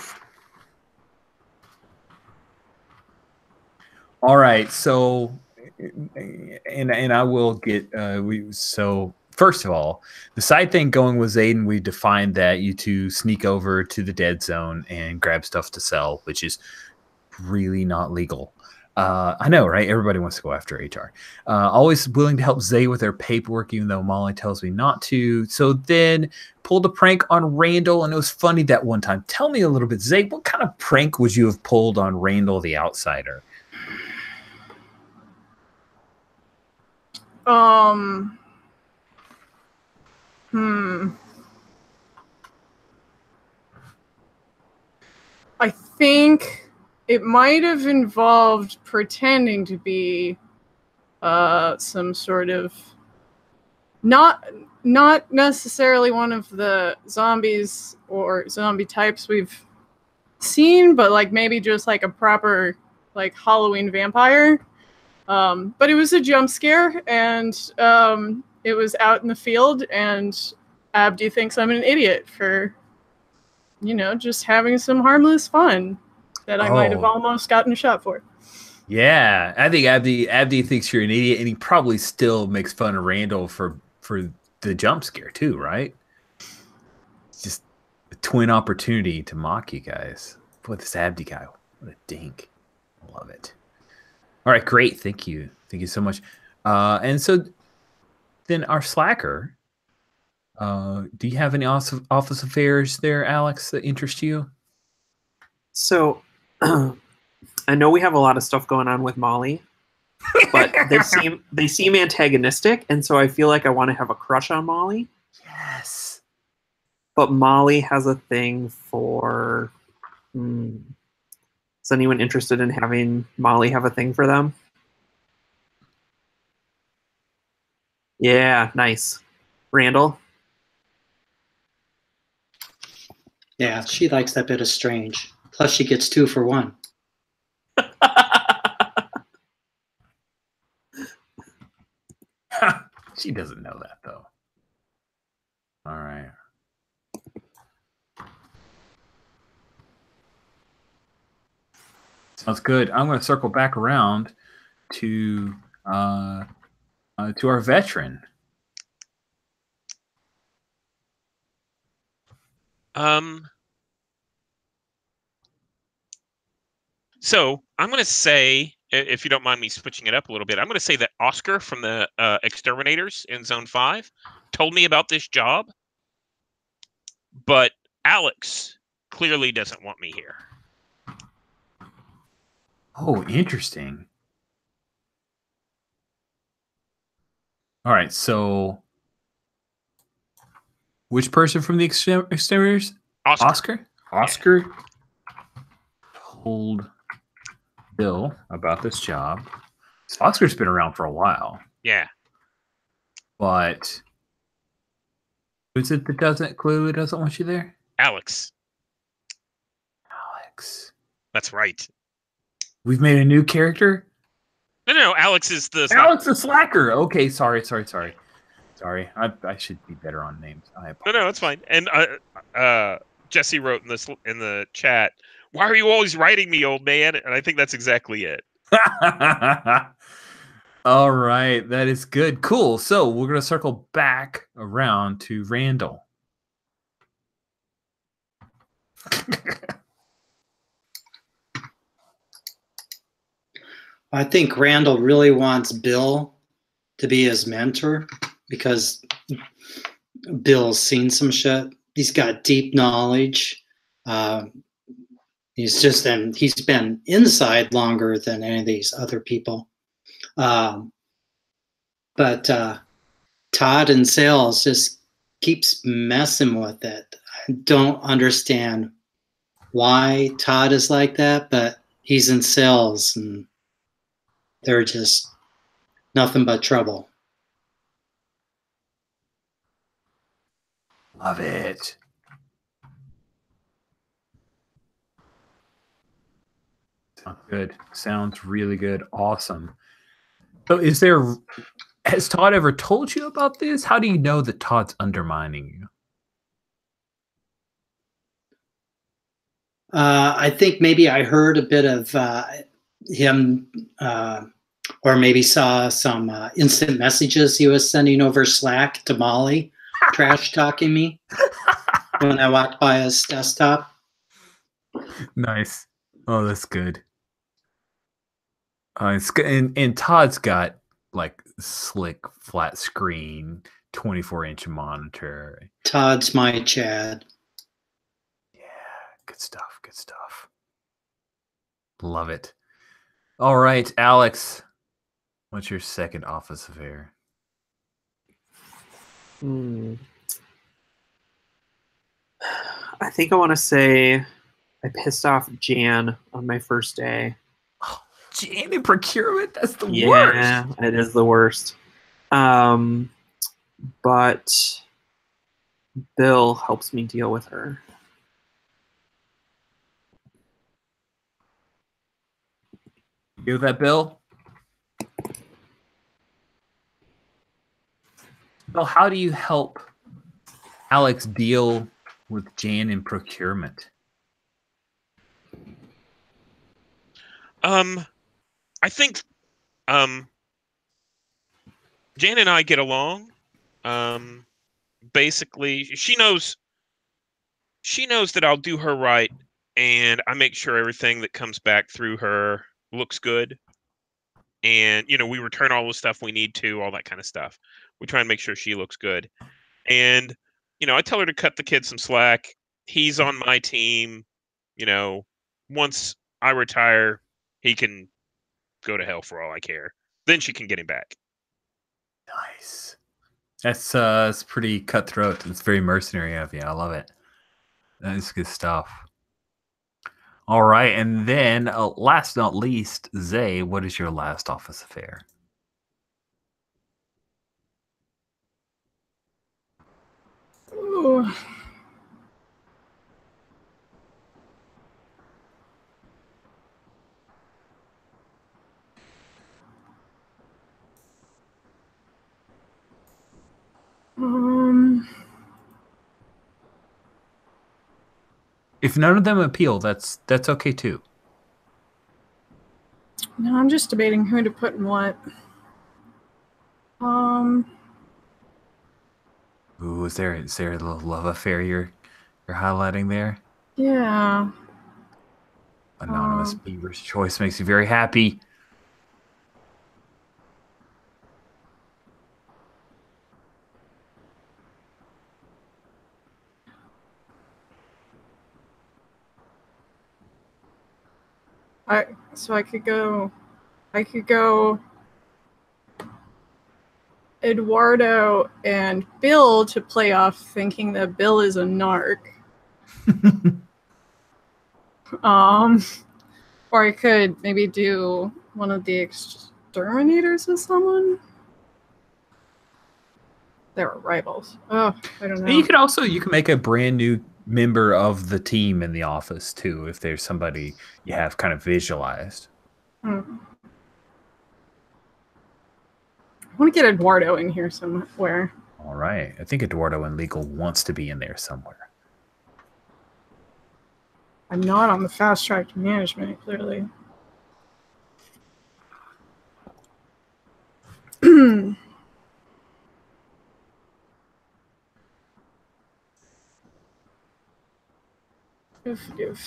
All right, so and I will get so first of all, the side thing going with Zayden, we defined that you two sneak over to the dead zone and grab stuff to sell, which is really not legal. I know, right? Everybody wants to go after HR. Always willing to help Zay with their paperwork, even though Molly tells me not to. So then pulled a prank on Randall, and it was funny that one time. Tell me a little bit, Zay, what kind of prank would you have pulled on Randall the Outsider? I think it might have involved pretending to be some sort of not necessarily one of the zombies or zombie types we've seen, but like maybe just like a proper like Halloween vampire. But it was a jump scare, and it was out in the field, and Abdi thinks I'm an idiot for, just having some harmless fun that I might have almost gotten shot for. Yeah, I think Abdi thinks you're an idiot, and he probably still makes fun of Randall for the jump scare too, right? It's just a twin opportunity to mock you guys. Boy, this Abdi guy, what a dink. I love it. All right, great. Thank you so much. And so then our slacker, do you have any office affairs there, Alex, that interest you? So I know we have a lot of stuff going on with Molly, but they seem antagonistic, and so I feel like I want to have a crush on Molly. Yes. But Molly has a thing for... Is anyone interested in having Molly have a thing for them? Yeah, nice. Randall? Yeah, she likes that bit of strange. Plus, she gets 2 for 1. She doesn't know that, though. All right. Sounds good. I'm going to circle back around to our veteran. So I'm going to say, if you don't mind me switching it up a little bit, I'm going to say that Oscar from the Exterminators in Zone 5 told me about this job, but Alex clearly doesn't want me here. Oh, interesting. All right, so which person from the Exterminators? Oscar. Oscar told Bill about this job. So Oscar's been around for a while. Yeah. But who is it that clearly doesn't want you there? Alex. That's right. We've made a new character? No, Alex is the slacker. Alex the slacker. Okay, sorry. I should be better on names. No, it's fine. And Jesse wrote in the chat, "Why are you always writing me, old man?" And I think that's exactly it. All right, that is good. Cool. So we're going to circle back around to Randall. I think Randall really wants Bill to be his mentor because Bill's seen some shit. He's got deep knowledge. He's been inside longer than any of these other people. But Todd in sales just keeps messing with it. I don't understand why Todd is like that, but he's in sales and they're just nothing but trouble. Love it. Sounds good. Sounds really good. Awesome. So has Todd ever told you about this? How do you know that Todd's undermining you? I think maybe I heard a bit of him Or maybe saw some instant messages he was sending over Slack to Molly, trash talking me when I walked by his desktop. Nice. Oh, that's good. It's good. And Todd's got like slick flat screen, 24-inch monitor. Todd's my Chad. Yeah, good stuff. Good stuff. Love it. All right, Alex, what's your second office affair? I think I want to say I pissed off Jan on my first day. Oh, Jan in procurement? That's the Yeah, worst. it is the worst. But Bill helps me deal with her. You with that, Bill? Bill, how do you help Alex deal with Jan in procurement? I think Jan and I get along. Basically, she knows that I'll do her right, and I make sure everything that comes back through her looks good. And we return all the stuff we need to, all that kind of stuff. We try and make sure she looks good. And I tell her to cut the kid some slack. He's on my team. Once I retire, he can go to hell for all I care. Then she can get him back. Nice. That's pretty cutthroat. It's very mercenary of you. I love it. That's good stuff. All right, and then last not least, Zay, what is your last office affair? Ooh. If none of them appeal, that's okay too. No, I'm just debating who to put in what. Ooh, is there a little love affair you're highlighting there? Yeah. Anonymous Beaver's choice makes you very happy. I could go Eduardo and Bill to play off thinking that Bill is a narc. Or I could maybe do one of the exterminators with someone. They were rivals. Oh, I don't know. And you can make a brand new member of the team in the office too, if there's somebody you have kind of visualized. I want to get Eduardo in here somewhere. All right. I think Eduardo in legal wants to be in there somewhere. I'm not on the fast track to management, clearly. Oof.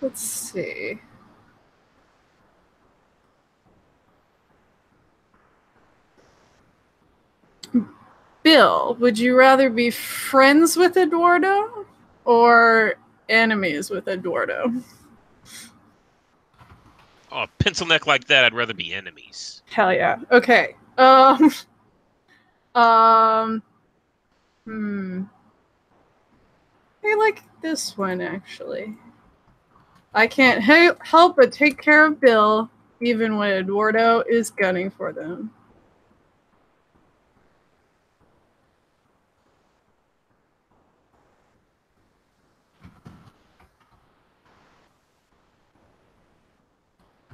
Let's see. Bill, would you rather be friends with Eduardo or enemies with Eduardo? Oh, pencil neck like that, I'd rather be enemies. Hell yeah. Okay. I like this one actually. I can't help but take care of Bill, even when Eduardo is gunning for them.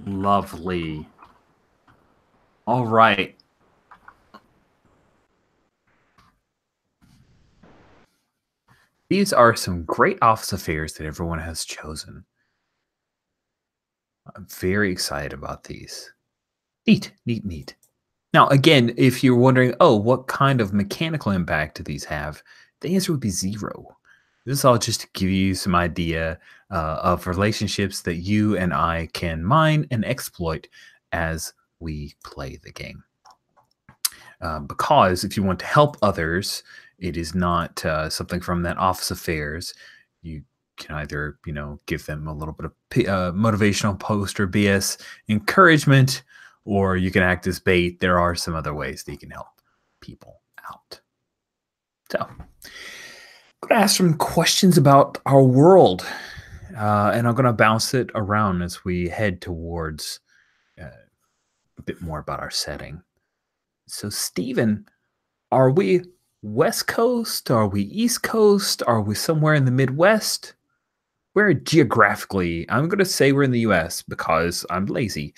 Lovely. All right. These are some great office affairs that everyone has chosen. I'm very excited about these. Neat, neat, neat. Now, again, if you're wondering, oh, what kind of mechanical impact do these have? The answer would be 0. This is all just to give you some idea of relationships that you and I can mine and exploit as we play the game. Because if you want to help others, it is not something from that office affairs. You can either, give them a little bit of motivational post or BS encouragement, or you can act as bait. There are some other ways that you can help people out. So, I'm going to ask some questions about our world, and I'm going to bounce it around as we head towards a bit more about our setting. So, Stephen, are we West Coast? Are we East Coast? Are we somewhere in the Midwest? Where geographically? I'm going to say we're in the U.S. because I'm lazy.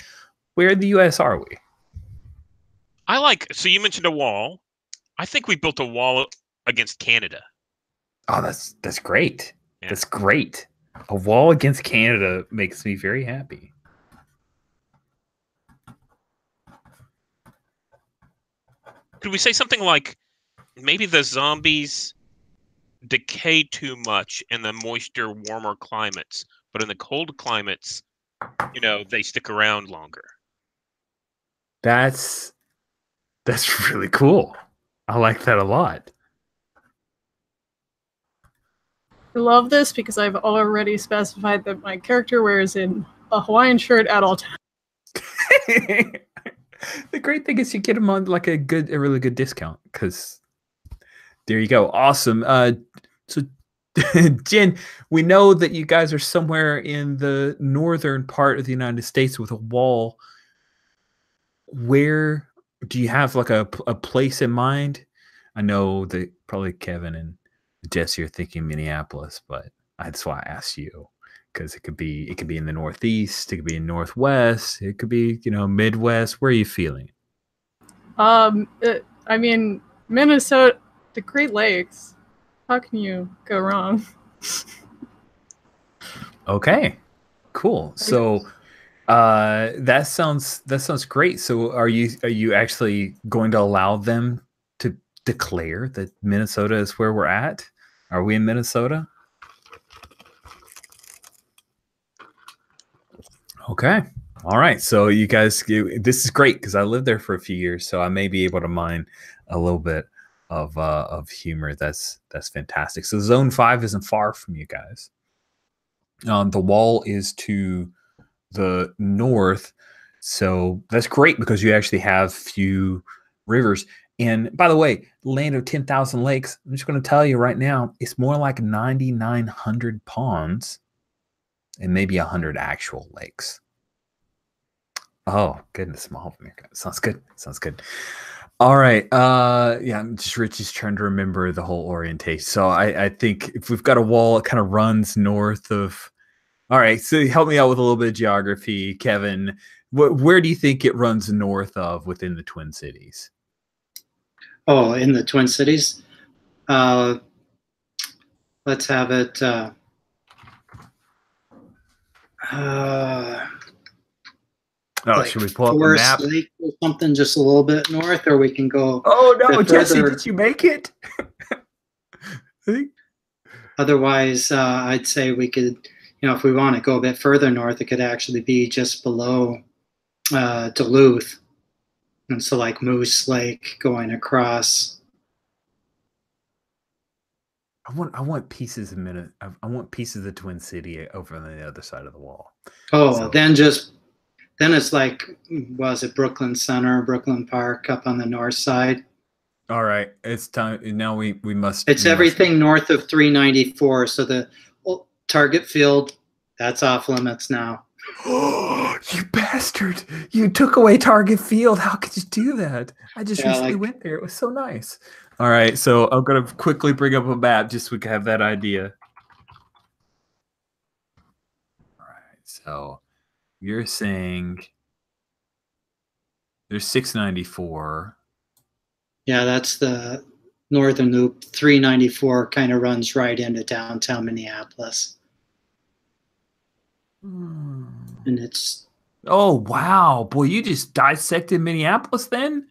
Where in the U.S. are we? So you mentioned a wall. I think we built a wall against Canada. Oh, that's great. Yeah. That's great. A wall against Canada makes me very happy. Could we say something like maybe the zombies decay too much in the moisture, warmer climates, but in the cold climates, they stick around longer? That's really cool. I like that a lot. I love this because I've already specified that my character wears a Hawaiian shirt at all times. The great thing is you get them on like a really good discount because there you go. Awesome. So Jen, we know that you guys are somewhere in the northern part of the United States with a wall. Where do you have like a place in mind? I know that probably Kevin and Jesse are thinking Minneapolis, but that's why I asked you. Because it could be in the Northeast, it could be in Northwest, it could be, Midwest. Where are you feeling? I mean, Minnesota, the Great Lakes. How can you go wrong? Okay, cool. So that sounds great. So are you actually going to allow them to declare that Minnesota is where we're at? Are we in Minnesota? Okay. All right. So you guys, this is great because I lived there for a few years, so I may be able to mine a little bit of humor. That's fantastic. So Zone 5 isn't far from you guys. The wall is to the north, so that's great because you actually have few rivers. And by the way, land of 10,000 lakes. I'm just going to tell you right now, it's more like 9,900 ponds and maybe 100 actual lakes. Oh, goodness, Mall of America. Sounds good. Sounds good. All right. Yeah, I'm just trying to remember the whole orientation. So I think if we've got a wall, it kind of runs north of. All right. So help me out with a little bit of geography, Kevin. Where do you think it runs north of within the Twin Cities? Oh, in the Twin Cities? Let's have it. Like should we pull up a Forest map? Lake or something just a little bit north, or we can go. Oh no, Jesse, further. did you make it? Otherwise, I'd say we could, if we want to go a bit further north, it could actually be just below Duluth, and so like Moose Lake going across. I want pieces a minute. I want pieces of the Twin City over on the other side of the wall. Oh, So- then it's like, was it Brooklyn Center, Brooklyn Park up on the north side? All right, it's time now. We must. It's everything north of 394. So the Target Field, that's off limits now. Oh, you bastard! You took away Target Field. How could you do that? I just recently went there. It was so nice. All right, so I'm gonna quickly bring up a map just so we can have that idea. All right, so you're saying There's 694. Yeah, that's the northern loop. 394 kind of runs right into downtown Minneapolis. And it's Oh wow, boy! You just dissected Minneapolis then.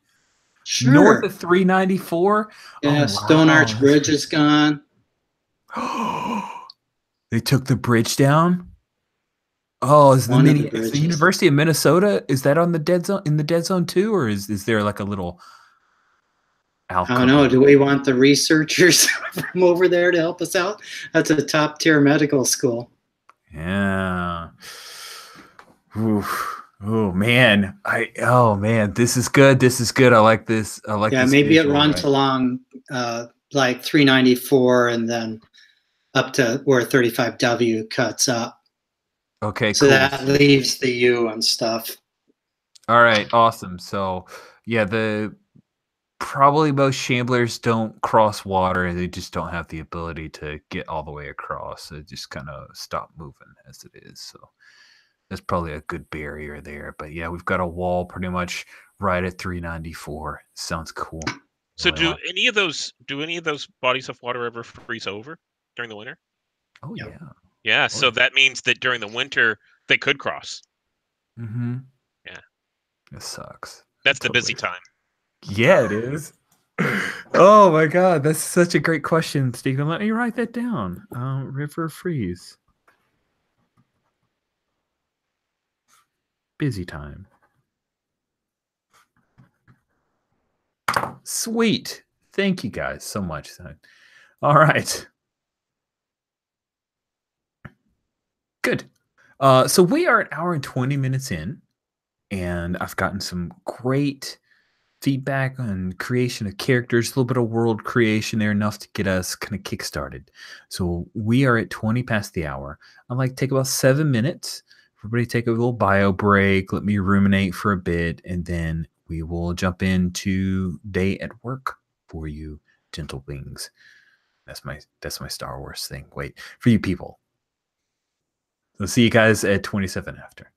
North sure. of 394. Yeah, Oh Stone wow, Arch Bridge is gone. they took the bridge down. Oh, One of the is the bridges. University of Minnesota? Is that on the dead zone in the dead zone too, or is there like a little I don't know. alcove? Do we want the researchers from over there to help us out? That's a top tier medical school. Yeah. Oof. Oh man, oh man, this is good. This is good. I like this. I like Yeah, this maybe it visual, runs right? along like 394 and then up to where 35W cuts up. Okay, So cool. that leaves the U and stuff. All right, awesome. So yeah, the probably most shamblers don't cross water. They just don't have the ability to get all the way across. They just kind of stop moving as it is. So that's probably a good barrier there. But yeah, we've got a wall pretty much right at 394. Sounds cool. So Really like- any of those bodies of water ever freeze over during the winter? Oh Yeah. yeah. Yeah, Oh, so yeah. that means that during the winter they could cross. Mm-hmm. Yeah. It sucks. That's the busy Totally. time. Yeah, it is. Oh my god, that's such a great question, Stephen. Let me write that down. River freeze. Busy time. Sweet. Thank you guys so much. All right. Good. So we are an hour and 20 minutes in, and I've gotten some great feedback on creation of characters, a little bit of world creation there, enough to get us kind of kick-started. So we are at 20 past the hour. I'd like to take about 7 minutes. Everybody take a little bio break. Let me ruminate for a bit, and then we will jump into day at work for you, gentle wings. That's my Star Wars thing. Wait, for you people. So see you guys at 27 after.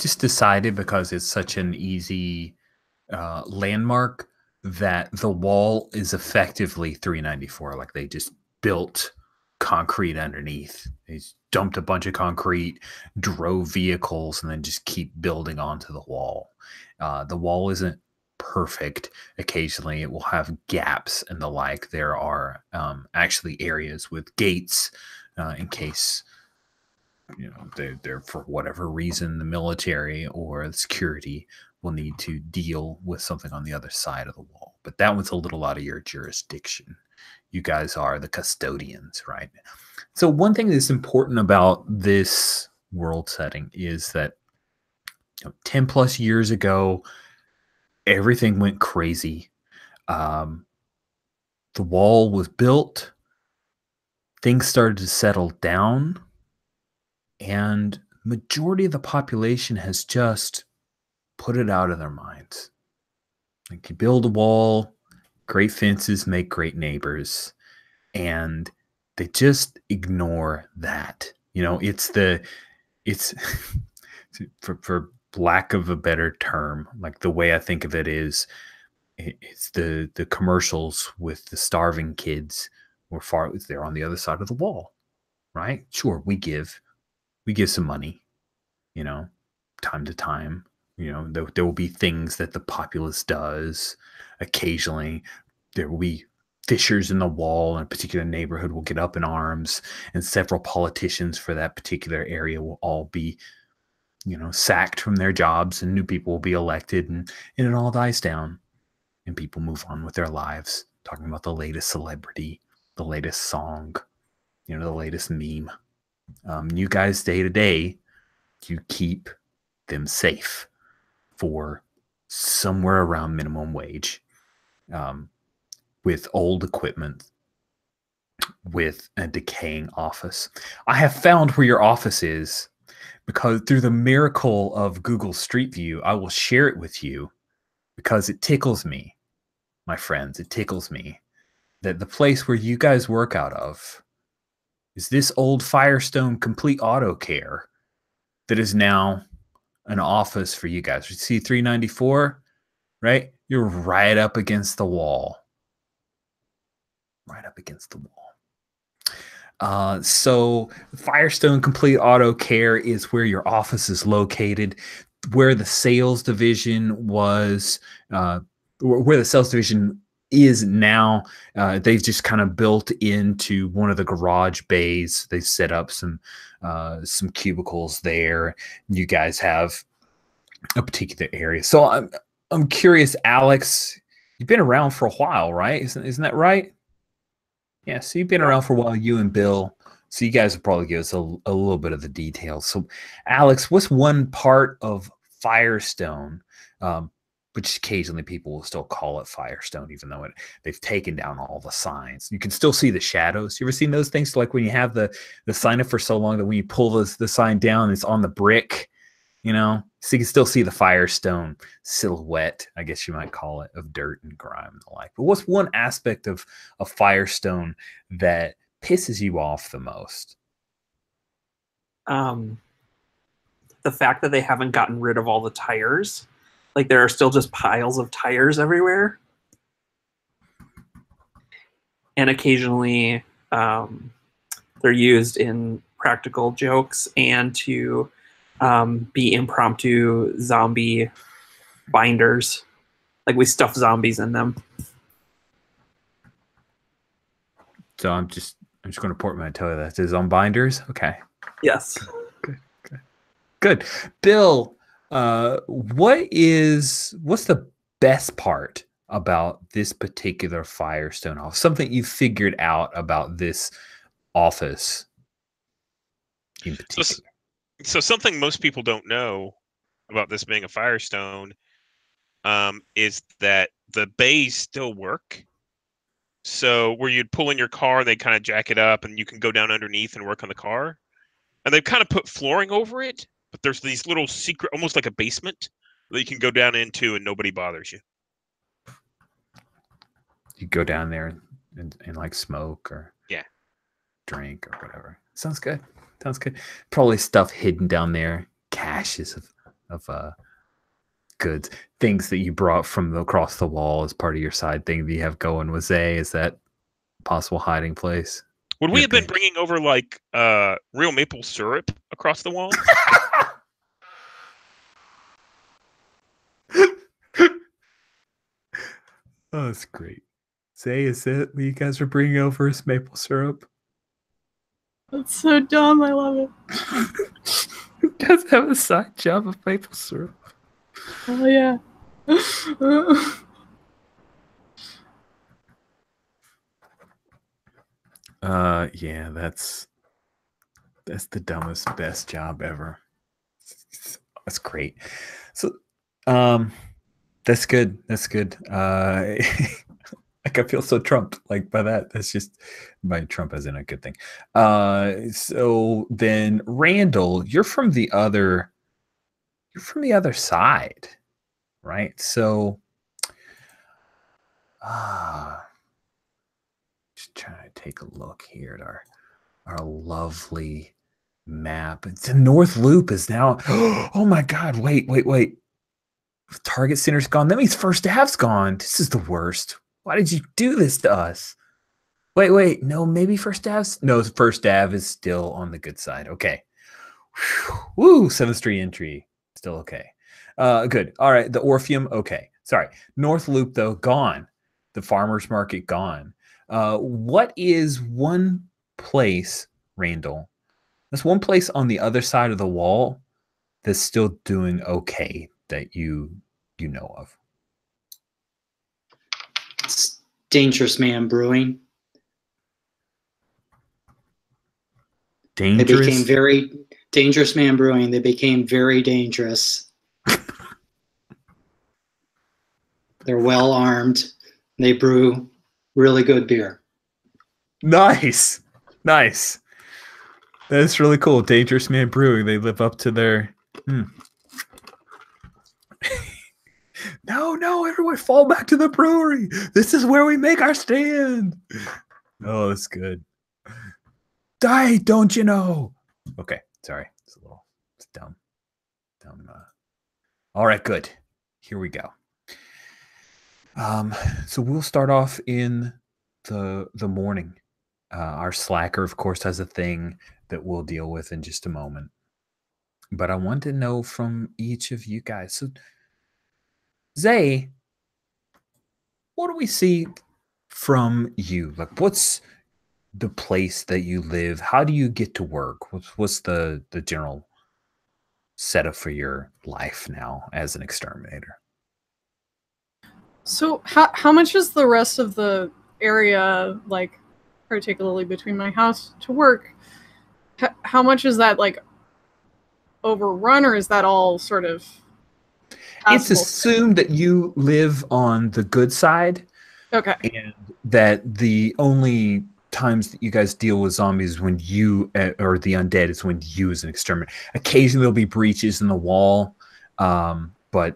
just decided, because it's such an easy landmark, that the wall is effectively 394. Like, they just built concrete underneath. They just dumped a bunch of concrete, drove vehicles, and then just keep building onto the wall. The wall isn't perfect. Occasionally it will have gaps and the like. There are actually areas with gates in case they're for whatever reason the military or the security will need to deal with something on the other side of the wall. But that one's a little out of your jurisdiction. You guys are the custodians, right? So one thing that's important about this world setting is that 10 plus years ago, everything went crazy. The wall was built. Things started to settle down. And majority of the population has just put it out of their minds. Like, you build a wall, great fences make great neighbors, and they just ignore that. It's for lack of a better term, like, the way I think of it is, it's the commercials with the starving kids they're on the other side of the wall, right? Sure, we give some money, time to time. There will be things that the populace does. Occasionally, there will be fissures in the wall, and a particular neighborhood will get up in arms, and several politicians for that particular area will all be, sacked from their jobs, and new people will be elected, and it all dies down, and people move on with their lives, talking about the latest celebrity, the latest song, the latest meme. You guys, day to day, you keep them safe for somewhere around minimum wage, with old equipment, with a decaying office. I have found where your office is, because through the miracle of Google Street View, I will share it with you, because it tickles me, my friends. It tickles me that the place where you guys work out of is this old Firestone Complete Auto Care that is now an office for you guys. You see 394, right? You're right up against the wall. Right up against the wall. So Firestone Complete Auto Care is where your office is located, where the sales division was, where the sales division is now. They've just kind of built into one of the garage bays. They've set up some cubicles there. You guys have a particular area. So I'm curious, Alex, you've been around for a while, right? Isn't that right? Yeah, so you've been around for a while, you and Bill. So you guys will probably give us a little bit of the details. So, Alex, what's one part of Firestone, which occasionally people will still call it Firestone, even though they've taken down all the signs. You can still see the shadows. You ever seen those things? Like when you have the sign up for so long that when you pull the sign down, it's on the brick, so you can still see the Firestone silhouette, I guess you might call it, of dirt and grime and the like. But what's one aspect of Firestone that pisses you off the most? The fact that they haven't gotten rid of all the tires. Like, there are still just piles of tires everywhere. And occasionally they're used in practical jokes and to be impromptu zombie binders. Like, we stuff zombies in them. So I'm just going to portmanteau that. Is on binders? Okay. Yes. Good. Bill, what's the best part about this particular Firestone office? Something you figured out about this office in particular? So something most people don't know about this being a Firestone is that the bays still work. So where you'd pull in your car, they kind of jack it up, and you can go down underneath and work on the car. And they've kind of put flooring over it, but there's these little secret, almost like a basement, that you can go down into and nobody bothers you. You go down there and like smoke or drink or whatever. Sounds good. Probably stuff hidden down there, caches of of goods, things that you brought from across the wall as part of your side thing that you have going with Zay? Is that a possible hiding place? Would we have been Okay. bringing over like real maple syrup across the wall? Oh, that's great. Zay, is it what you guys are bringing over is maple syrup? That's so dumb. I love it. You guys have a side job of maple syrup. Oh yeah. Yeah, that's the dumbest, best job ever. That's great. So, that's good. That's good. Like I feel so Trump like by that. That's just by Trump as in a good thing. So then Randall, you're from the other side, right? So just trying to take a look here at our lovely map. The North Loop is now oh my god, wait. Target Center's gone. That means First Ave's gone. This is the worst. Why did you do this to us? Wait. No, maybe First Ave's. No, First Ave is still on the good side. Okay. Woo, 7th Street entry. Still okay. Good. All right. The Orpheum. Okay. Sorry. North Loop, though, gone. The Farmer's Market, gone. What is one place, Randall? That's one place on the other side of the wall that's still doing okay that you know of. It's Dangerous Man Brewing. They Dangerous. became very Dangerous Man Brewing. They became very dangerous. They're well armed. They brew really good beer. Nice. That's really cool. Dangerous Man Brewing. They live up to their. No, everyone fall back to the brewery. This is where we make our stand. Oh, that's good. Die, don't you know? Okay, sorry. It's dumb. All right, good. Here we go. So we'll start off in the morning. Our slacker, of course, has a thing that we'll deal with in just a moment. But I want to know from each of you guys. So, Zay, what do we see from you? Like, what's the place that you live? How do you get to work? What's the general setup for your life now as an exterminator? So how much is the rest of the area, like particularly between my house to work? How much is that like overrun, or is that all sort of It's passable? assumed that you live on the good side. Okay. And that the only times that you guys deal with zombies when you or the undead is when you as an exterminator. Occasionally there'll be breaches in the wall, but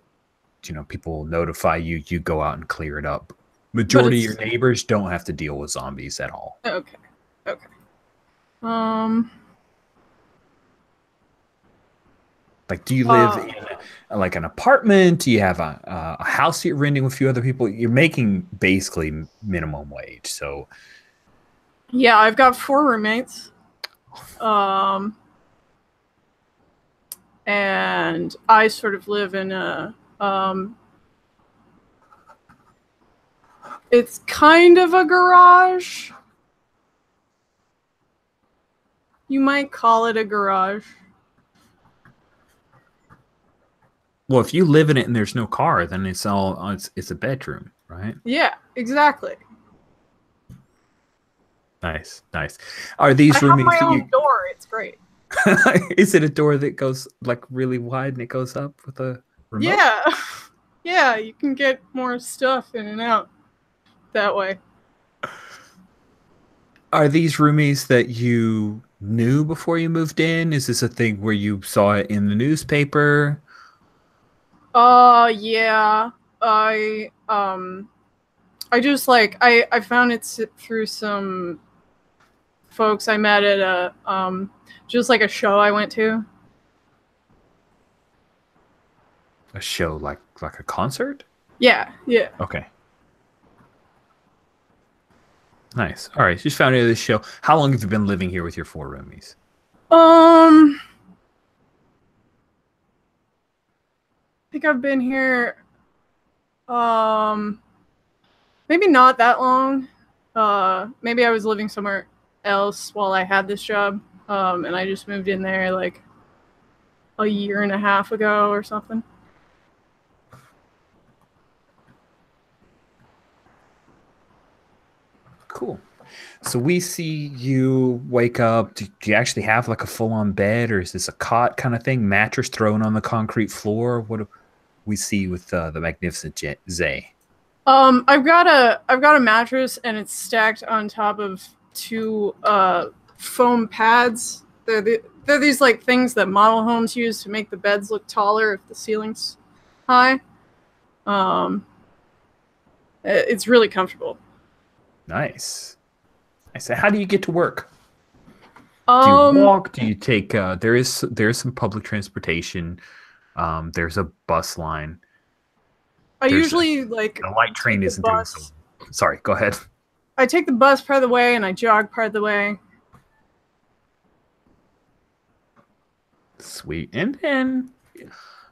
people will notify you. You go out and clear it up. Majority of your neighbors don't have to deal with zombies at all. Okay. Like, do you live in like an apartment? Do you have a house that you're renting with a few other people? You're making basically minimum wage. So yeah, I've got 4 roommates. And I sort of live in a it's kind of a garage. You might call it a garage. well, if you live in it and there's no car, then it's a bedroom, right? Yeah, exactly. Nice. Are these I have roomies my that own door. It's great. Is it a door that goes like really wide and it goes up with a remote? Yeah, you can get more stuff in and out that way. Are these roomies that you knew before you moved in? Is this a thing where you saw it in the newspaper? Yeah. I just like I found it through some folks I met at a just like a show I went to. A show like a concert? Yeah, yeah. Okay. Nice. All right. Just found out of this show. How long have you been living here with your 4 roomies? I think I've been here maybe not that long. Maybe I was living somewhere else while I had this job. And I just moved in there like a year and a half ago or something. Cool. So we see you wake up. Do you actually have like a full-on bed, or is this a cot kind of thing? Mattress thrown on the concrete floor? What do we see with the magnificent Zay? I've got a mattress and it's stacked on top of 2 foam pads. They're these like things that model homes use to make the beds look taller if the ceiling's high. It's really comfortable. Nice. I said, how do you get to work? Do Um, you walk? Do you take? There is some public transportation. There's a bus line. I There's usually like The light train take the isn't doing so. bus. Sorry, go ahead. I take the bus part of the way and I jog part of the way. Sweet. And then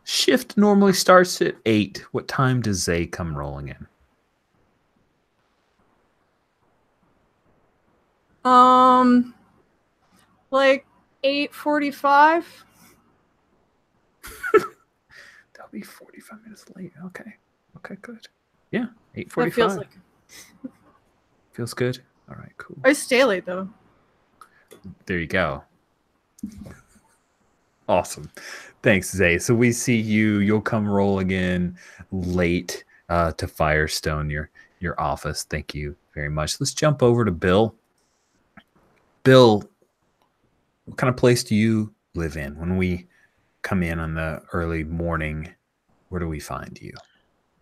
shift normally starts at 8. What time does Zay come rolling in? Like 8:45. That'll be 45 minutes late. Okay. Okay, good. Yeah, That 8:45. feels like Feels good. All right, cool. I stay late though. There you go. Awesome. Thanks, Zay. So we see you'll come rolling in late to Firestone, your office. Thank you very much. Let's jump over to Bill. Bill, what kind of place do you live in? When we come in on the early morning, where do we find you?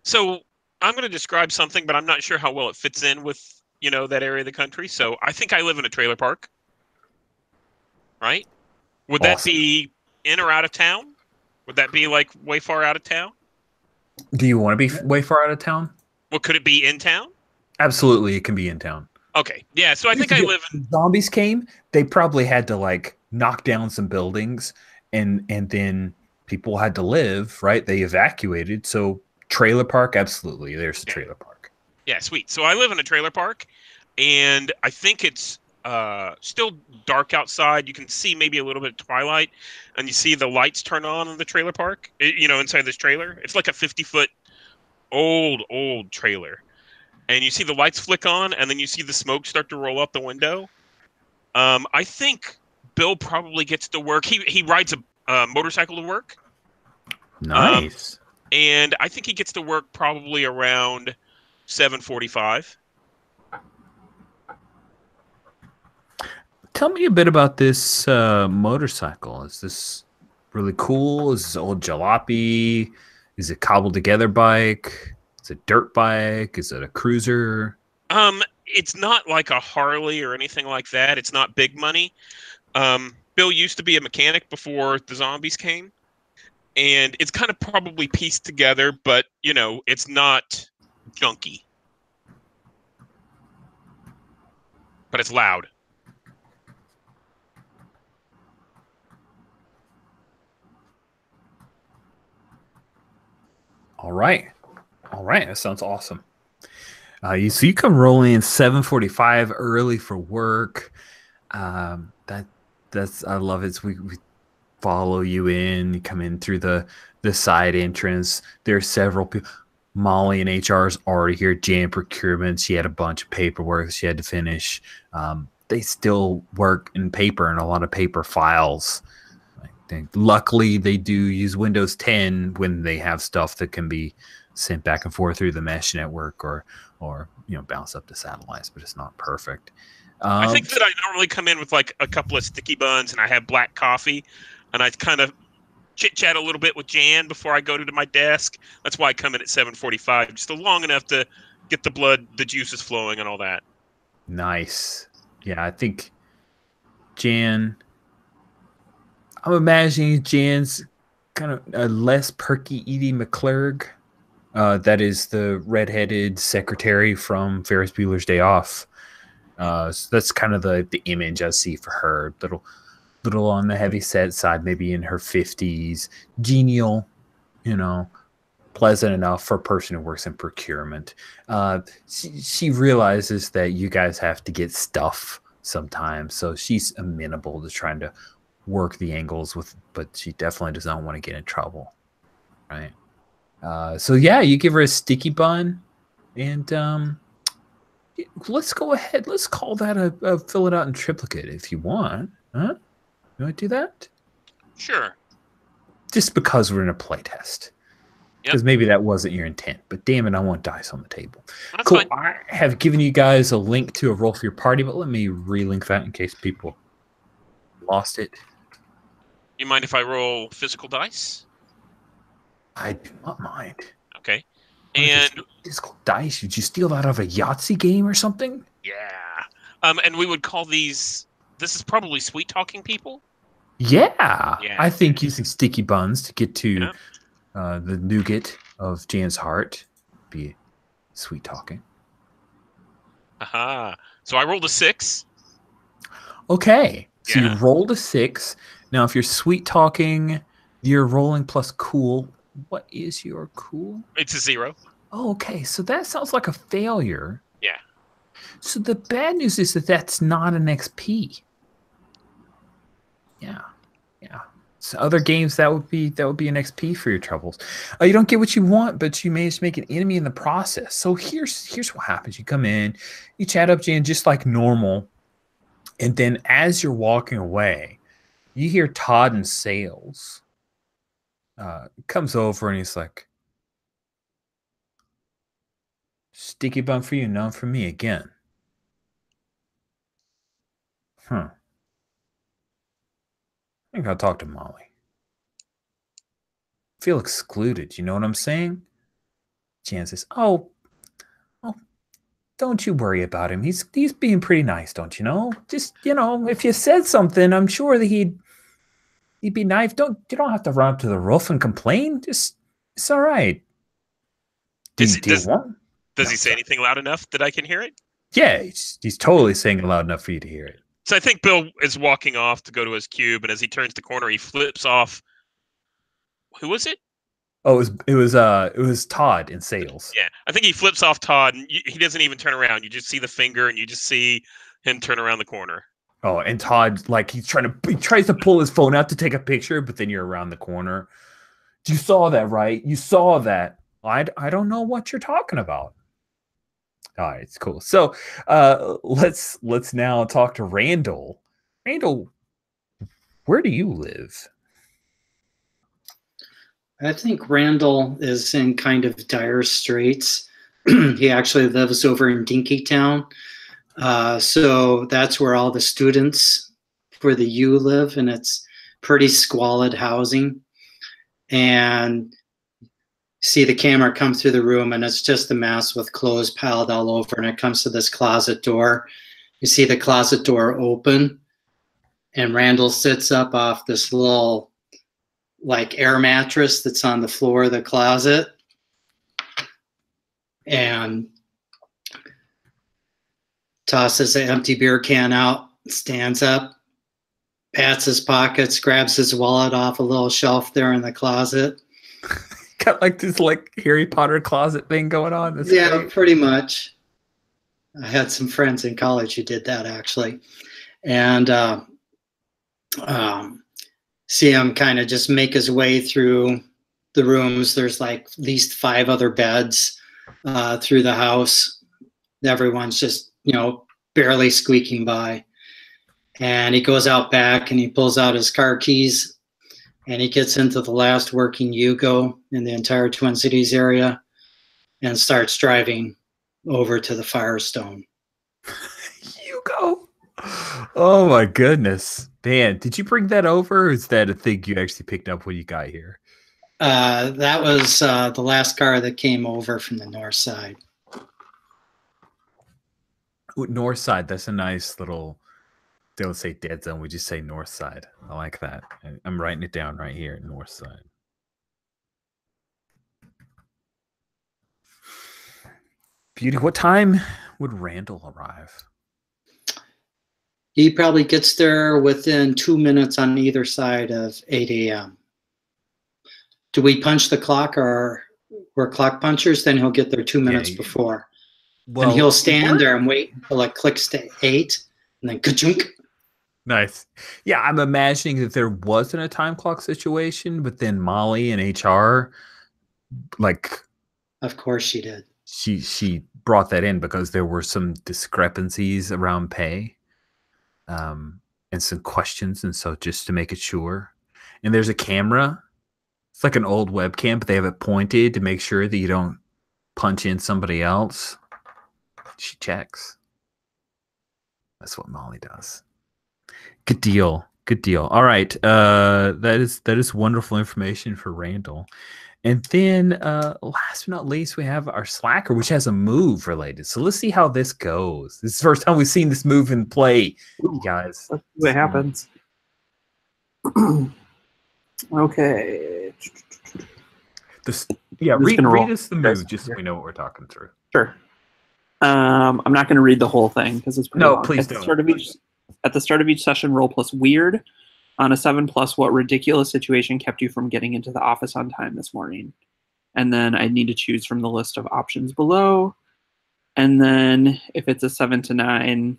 So I'm going to describe something, but I'm not sure how well it fits in with, that area of the country. So I think I live in a trailer park, right? Would that Awesome. be in or out of town? Would that be like way far out of town? Do you want to be way far out of town? Well, could it be in town? Absolutely, it can be in town. Okay. Yeah. So I think I live in. Zombies came, they probably had to like knock down some buildings and then people had to live, right? They evacuated. So trailer park, absolutely. There's a trailer park. Yeah, sweet. So I live in a trailer park, and I think it's still dark outside. You can see maybe a little bit of twilight, and you see the lights turn on in the trailer park, inside this trailer. It's like a 50-foot old trailer. And you see the lights flick on, and then you see the smoke start to roll up the window. I think Bill probably gets to work. He rides a motorcycle to work. Nice. And I think he gets to work probably around 7:45. Tell me a bit about this motorcycle. Is this really cool? Is this old jalopy? Is it cobbled together bike? Is it dirt bike? Is it a cruiser? It's not like a Harley or anything like that. It's not big money. Bill used to be a mechanic before the zombies came, and it's kind of probably pieced together, but it's not junky. But it's loud. All right. That sounds awesome. You come rolling in 7:45 early for work. That's I love it. We follow you in. You come in through the side entrance. There's several people. Molly in HR is already here. Jan procurement. She had a bunch of paperwork she had to finish. They still work in paper and a lot of paper files. Luckily, they do use Windows 10 when they have stuff that can be sent back and forth through the mesh network or bounce up to satellites, but it's not perfect. I think that I normally come in with like a couple of sticky buns and I have black coffee, and I kind of chit chat a little bit with Jan before I go to my desk. That's why I come in at 7:45, just long enough to get the juices flowing and all that. Nice. Yeah, I think Jan. I'm imagining Jan's kind of a less perky Edie McClurg. That is the redheaded secretary from Ferris Bueller's Day Off. So that's kind of the image I see for her. Little on the heavy set side, maybe in her 50s. Genial, pleasant enough for a person who works in procurement. She realizes that you guys have to get stuff sometimes, so she's amenable to trying to work the angles but she definitely does not want to get in trouble, right? So yeah, you give her a sticky bun, and let's go ahead. Let's call that a fill it out in triplicate if you want. Huh? You want to do that? Sure. Just because we're in a playtest. Because maybe that wasn't your intent, but damn it, I want dice on the table. That's cool. fine. I have given you guys a link to a roll for your party, but let me relink that in case people lost it. You mind if I roll physical dice? I do not mind. Okay. And physical dice? Did you steal that out of a Yahtzee game or something? yeah. And we would call these. This is probably sweet talking people. Yeah. I think using sticky buns to get to the nougat of Jan's heart be sweet talking. Aha. So I rolled a 6. Okay. So you rolled a 6. Now, if you're sweet talking, you're rolling plus cool. What is your cool? It's a 0. Oh, okay. So that sounds like a failure. Yeah. So the bad news is that that's not an XP. Yeah. So other games that would be an XP for your troubles. You don't get what you want, but you manage to make an enemy in the process. So here's what happens. You come in, you chat up Jan just like normal, and then as you're walking away, you hear Todd in sales comes over and he's like, sticky bun for you, none for me again. I think I'll talk to Molly. Feel excluded. You know what I'm saying? Jan says, oh, don't you worry about him. He's being pretty nice, don't you know? Just, if you said something, I'm sure that he'd be nice. You don't have to run up to the roof and complain. Just, it's all right. Does he say anything loud enough that I can hear it? Yeah, he's totally saying it loud enough for you to hear it. So I think Bill is walking off to go to his cube, and as he turns the corner, he flips off. Who was it? Oh, it was Todd in sales. Yeah, I think he flips off Todd, and he doesn't even turn around. You just see the finger, and you just see him turn around the corner. Oh, and Todd, like he tries to pull his phone out to take a picture, but then you're around the corner. You saw that, right? You saw that. I don't know what you're talking about. All right, it's cool. So let's now talk to Randall. Randall, where do you live? I think Randall is in kind of dire straits. He actually lives over in Dinkytown. So that's where all the students for the U live, and it's pretty squalid housing. And see the camera come through the room, and it's just a mess with clothes piled all over, and it comes to this closet door. You see the closet door open, and Randall sits up off this little like air mattress that's on the floor of the closet, and tosses an empty beer can out, stands up, pats his pockets, grabs his wallet off a little shelf there in the closet. Got like this like Harry Potter closet thing going on. That's great. Pretty much. I had some friends in college who did that actually. And see him kind of just make his way through the rooms. There's like at least 5 other beds through the house. Everyone's just, barely squeaking by. And he goes out back and he pulls out his car keys and he gets into the last working Yugo in the entire Twin Cities area and starts driving over to the Firestone. Yugo? Oh my goodness. Dan, did you bring that over, or is that a thing you actually picked up when you got here? That was the last car that came over from the north side. North side, that's a nice little, they don't say dead zone, we just say north side. I like that. I'm writing it down right here, north side. Beauty. What time would Randall arrive? He probably gets there within 2 minutes on either side of 8 a.m. Do we punch the clock, or we're clock punchers? Then he'll get there 2 minutes before. Well, and he'll stand there and wait until it clicks to 8, and then ka-chunk. Nice. Yeah, I'm imagining that there wasn't a time clock situation, but then Molly and HR, like, of course she did. She brought that in because there were some discrepancies around pay, and some questions, and so just to make it sure. And there's a camera. It's like an old webcam, but they have it pointed to make sure that you don't punch in somebody else. She checks. That's what Molly does. Good deal. Good deal. All right. That is wonderful information for Randall. And then last but not least, we have our Slacker, which has a move related. So let's see how this goes. This is the first time we've seen this move in play, you guys. Let's see what happens. Okay. Read us the move just so we know what we're talking through. Sure. I'm not going to read the whole thing because it's pretty long. Please don't. At the start of each session, roll plus weird. On a 7+, what ridiculous situation kept you from getting into the office on time this morning? And then I need to choose from the list of options below. And then if it's a 7 to 9,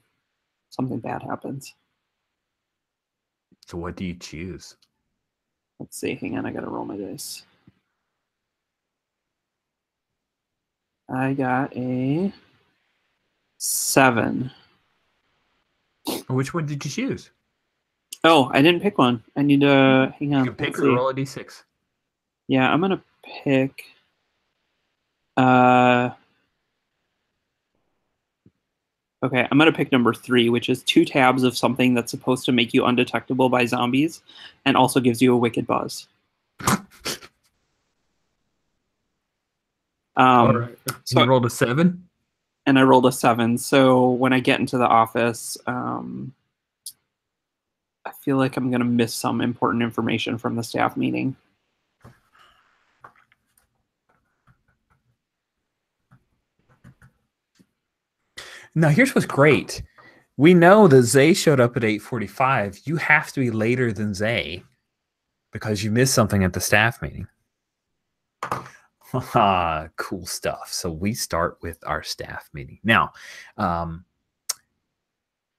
something bad happens. So what do you choose? Let's see. Hang on. I got to roll my dice. I got a 7. Which one did you choose? Oh, I didn't pick one. I need to hang on. You can pick or roll a d6. Yeah, I'm gonna pick. Okay, I'm gonna pick number 3, which is 2 tabs of something that's supposed to make you undetectable by zombies, and also gives you a wicked buzz. All right. So you rolled a 7, and I rolled a 7. So when I get into the office, I feel like I'm going to miss some important information from the staff meeting. Now, here's what's great. We know that Zay showed up at 8:45. You have to be later than Zay because you missed something at the staff meeting. Cool stuff. So we start with our staff meeting. Now,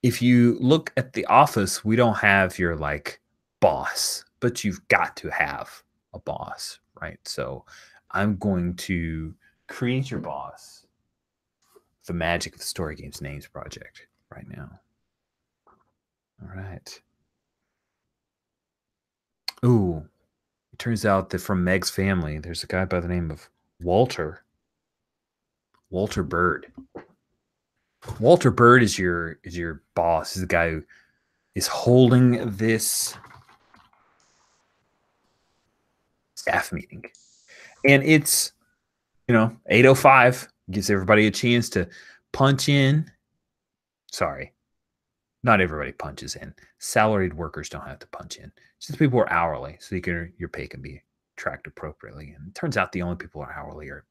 if you look at the office, we don't have your boss, but you've got to have a boss, right? So I'm going to create your boss, the magic of the Story Games Names Project right now. All right. Ooh, it turns out that from Meg's family, there's a guy by the name of Walter Bird. Walter Bird is your boss. Is the guy who is holding this staff meeting, and it's 8:05. Gives everybody a chance to punch in. Sorry, not everybody punches in. Salaried workers don't have to punch in. Just people who are hourly, so your pay can be tracked appropriately. And it turns out the only people who are hourly are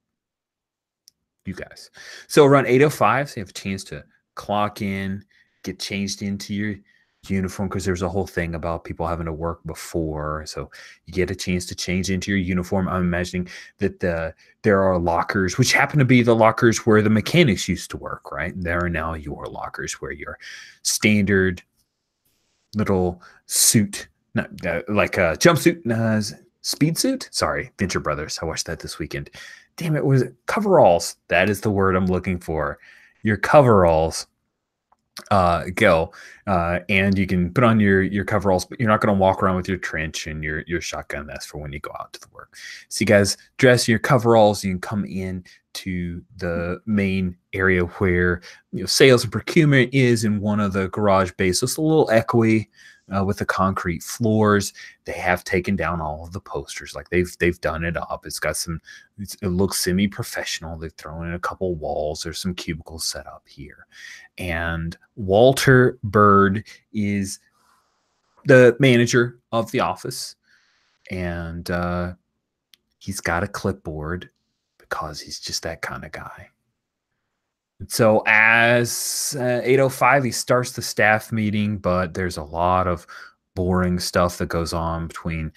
you guys. So around 8:05, so you have a chance to clock in, get changed into your uniform, because there's a whole thing about people having to work before. So you get a chance to change into your uniform. I'm imagining that there are lockers, which happen to be the lockers where the mechanics used to work, right? There are now your lockers where your standard little suit, like a jumpsuit, speed suit. Sorry, Venture Brothers. I watched that this weekend. Damn it, was it coveralls? That is the word I'm looking for. Your coveralls go, and you can put on your coveralls, but you're not going to walk around with your trench and your shotgun. That's for when you go out to the work. So you guys dress your coveralls. You can come in to the main area where sales and procurement is in one of the garage bays. So it's a little echoey. With the concrete floors, they have taken down all of the posters. Like they've done it up. It looks semi-professional. They've thrown in a couple walls. There's some cubicles set up here. And Walter Bird is the manager of the office. And he's got a clipboard because he's just that kind of guy. So as 8:05, he starts the staff meeting, but there's a lot of boring stuff that goes on between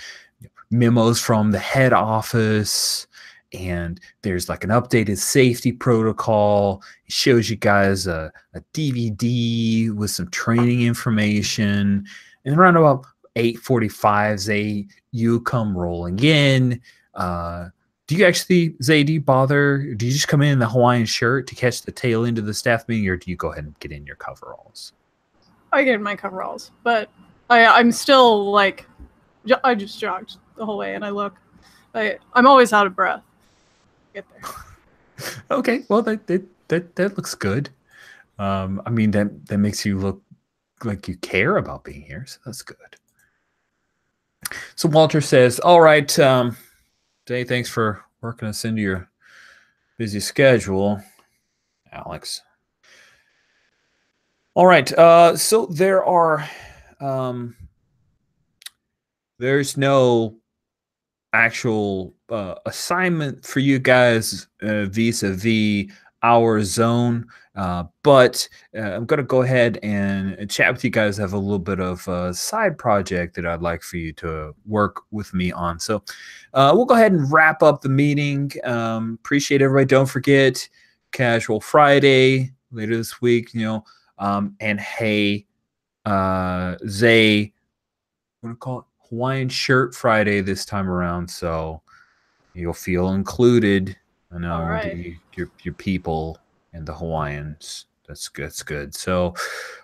memos from the head office, and there's like an updated safety protocol. It shows you guys a DVD with some training information, and around about 8:45, Zay, you come rolling in. Do you actually, Zay, do you just come in the Hawaiian shirt to catch the tail end of the staff meeting, or do you go ahead and get in your coveralls? I get in my coveralls, but I'm still like, I just jogged the whole way, and I look, I'm always out of breath. Get there. Okay, well that looks good. I mean that makes you look like you care about being here, so that's good. So Walter says, "All right, Jay, thanks for working us into your busy schedule, Alex. All right, so there's no actual assignment for you guys vis-a-vis our zone, but I'm going to go ahead and chat with you guys. I have a little bit of a side project that I'd like for you to work with me on. So we'll go ahead and wrap up the meeting. Appreciate everybody. Don't forget Casual Friday later this week, and hey, Zay, what do you call it? Hawaiian Shirt Friday this time around, so you'll feel included. I know right. your people and the Hawaiians. That's good. That's good. So,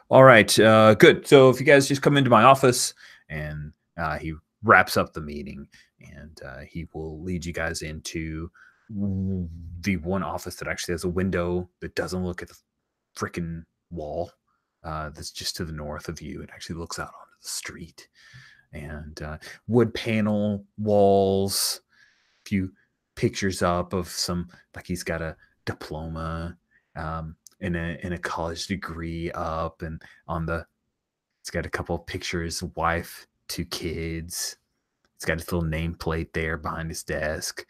all right, good. So if you guys just come into my office, and he wraps up the meeting, and he will lead you guys into the one office that actually has a window that doesn't look at the freaking wall. That's just to the north of you. It actually looks out onto the street. And wood panel walls, a few pictures up of some, like he's got a diploma in a college degree up, and it's got a couple of pictures, wife, 2 kids. It's got his little nameplate there behind his desk,